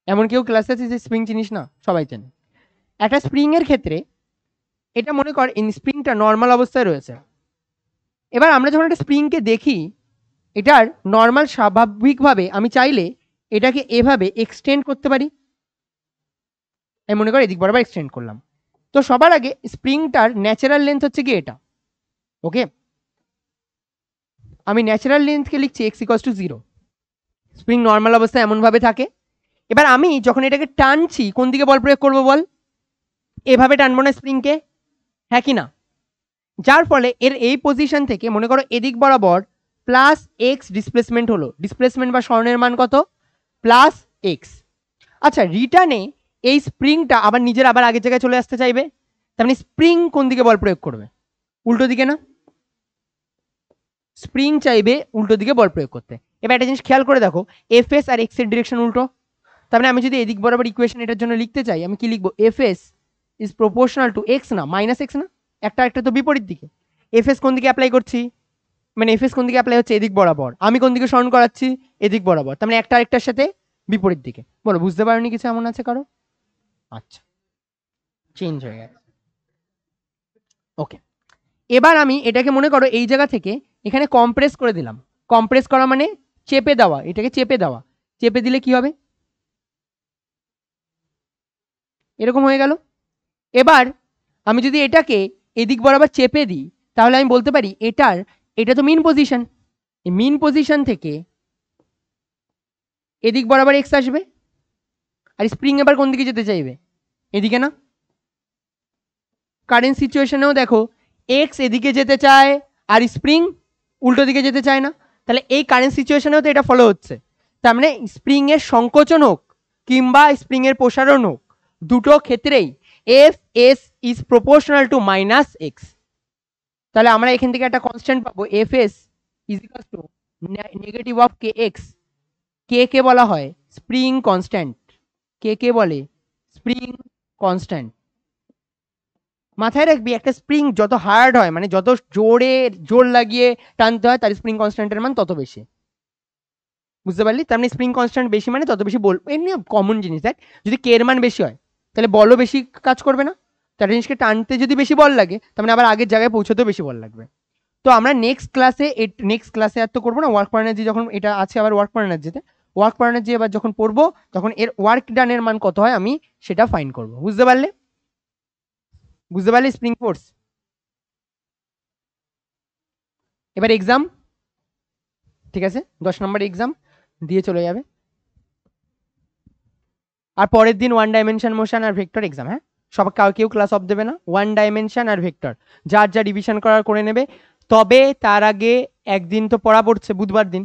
এমন কেউ ক্লাসে আছে যে স্প্রিং চিনিস না? সবাই চেনে। একটা স্প্রিং এর ক্ষেত্রে এটা মনে কর স্প্রিংটা নর্মাল অবস্থায় রয়েছে। এবার আমরা যখন একটা স্প্রিংকে দেখি, এটার নর্মাল স্বাভাবিকভাবে আমি চাইলে এটাকে এভাবে এক্সটেন্ড করতে পারি, আমি মনে করি এদিক বরাবর এক্সটেন্ড করলাম। তো সবার আগে স্প্রিংটার ন্যাচারাল লেন্থ হচ্ছে কি এটা, ওকে? আমি ন্যাচারাল লেন্থকে লিখছি x equals to 0। Spring normal অবস্থায় এমন ভাবে থাকে। এবার আমি যখন এটাকে টানছি কোন দিকে বল প্রয়োগ করবো বল? এভাবে টানবো না স্প্রিংকে, হ্যাঁ কি না? যার ফলে এর এই পজিশন থেকে মনে করো এদিক বরাবর প্লাস এক্স ডিসপ্লেসমেন্ট হলো, ডিসপ্লেসমেন্ট বা স্বর্ণের মান কত, প্লাস এক্স। আচ্ছা রিটার্নে এই স্প্রিংটা আবার নিজের আবার আগের জায়গায় চলে আসতে চাইবে, তার মানে স্প্রিং কোন দিকে বল প্রয়োগ করবে? উল্টো দিকে না? স্প্রিং চাইবে উল্টো দিকে বল প্রয়োগ করতে। এবার একটা জিনিস খেয়াল করে দেখো, এফ এস আর এক্স এর ডিরেকশন উল্টো, তার মানে আমি যদি এদিক বরাবর ইকুয়েশন এটার জন্য লিখতে চাই আমি কি লিখবো, F S is proportional two x না মাইনাস এক্স না, একটা তো বিপরীত দিকে। এফ এস কোন দিকে অ্যাপ্লাই করছি, মানে এফ এস কোন দিকে অ্যাপ্লাই হচ্ছে, এদিক বরাবর, আমি কোন দিকে স্মরণ করাচ্ছি, এদিক বরাবর, তার মানে একটা আরেকটার সাথে বিপরীত দিকে। বলো বুঝতে পারোনি কিছু এমন আছে কারো? আচ্ছা চেঞ্জ হয়ে গেছে, ওকে। এবার আমি এটাকে মনে করো এই জায়গা থেকে এখানে কম্প্রেস করে দিলাম, কম্প্রেস করা মানে চেপে দেওয়া, এটাকে চেপে দেওয়া, চেপে দিলে কি হবে, এরকম হয়ে গেল। এবার আমি যদি এটাকে এদিক বরাবর চেপে দিই তাহলে আমি বলতে পারি এটার এটা তো মিন পজিশন, এই মিন পজিশন থেকে এদিক বরাবর এক্স আসবে, আর স্প্রিং এবার কোন দিকে যেতে চাইবে, এদিকে না? কারেন্ট সিচুয়েশনেও দেখো এক্স এদিকে যেতে চায় আর স্প্রিং উল্টো দিকে যেতে চায় না, তাহলে এই কারেন্ট সিচুয়েশনেও তো এটা ফলো হচ্ছে। তার মানে স্প্রিং এর সংকোচন হোক কিংবা স্প্রিং এর প্রসারণ হোক, দুটো ক্ষেত্রেই F S is proportional to minus X. তাহলে আমরা এখান থেকে একটা কনস্ট্যান্ট পাবো, F S is equal to negative of K X. K কে বলা হয় স্প্রিং কনস্ট্যান্ট, কে কে বলে স্প্রিং কনস্ট্যান্ট। মাথায় রাখবি একটা স্প্রিং যত হার্ড হয়, মানে যত জোর লাগিয়ে টানতে হয়, তার স্প্রিং কনস্ট্যান্টের মান তত বেশি। বুঝতে পারলি? তার মানে স্প্রিং কনস্ট্যান্ট বেশি মানে তত বেশি বল, এমনি কমন জিনিস। দেখ যদি কে এর মান বেশি হয় তাহলে বলও বেশি কাজ করবে না, তার জিনিসকে টানতে যদি বেশি বল লাগে তার মানে আবার আগের জায়গায় পৌঁছতেও বেশি বল লাগবে। তো আমরা নেক্সট ক্লাসে আর তো করবো না, ওয়ার্ক পার এনার্জি যখন এটা আছে আবার ওয়ার্ক পার এনার্জিতে, ওয়ার্ক পার এনার্জি এবার যখন পড়বো তখন এর ওয়ার্ক ডানের মান কত হয় আমি সেটা ফাইন্ড করবো। বুঝতে পারলে? বুঝতে পারলে স্প্রিং ফোর্স? এবার এক্সাম, ঠিক আছে 10 নম্বর এক্সাম দিয়ে চলে যাবে, আর পরের দিন ওয়ান ডাইমেনশন মোশন আর ভেক্টর এক্সাম। হ্যাঁ, সব কেউ ক্লাস অফ দেবে না, ওয়ান ডাইমেনশন আর ভেক্টর যার যা রিভিশন করার করে নেবে। তবে তার আগে একদিন তো পড়া পড়ছে, বুধবার দিন,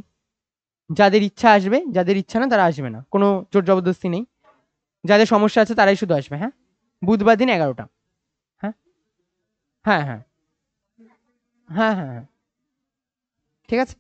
যাদের ইচ্ছা আসবে, যাদের ইচ্ছা না তারা আসবে না, কোনো জোর জবরদস্তি নেই, যাদের সমস্যা আছে তারাই শুধু আসবে। হ্যাঁ, বুধবার দিন 11টা। হ্যাঁ হ্যাঁ হ্যাঁ হ্যাঁ হ্যাঁ হ্যাঁ, ঠিক আছে।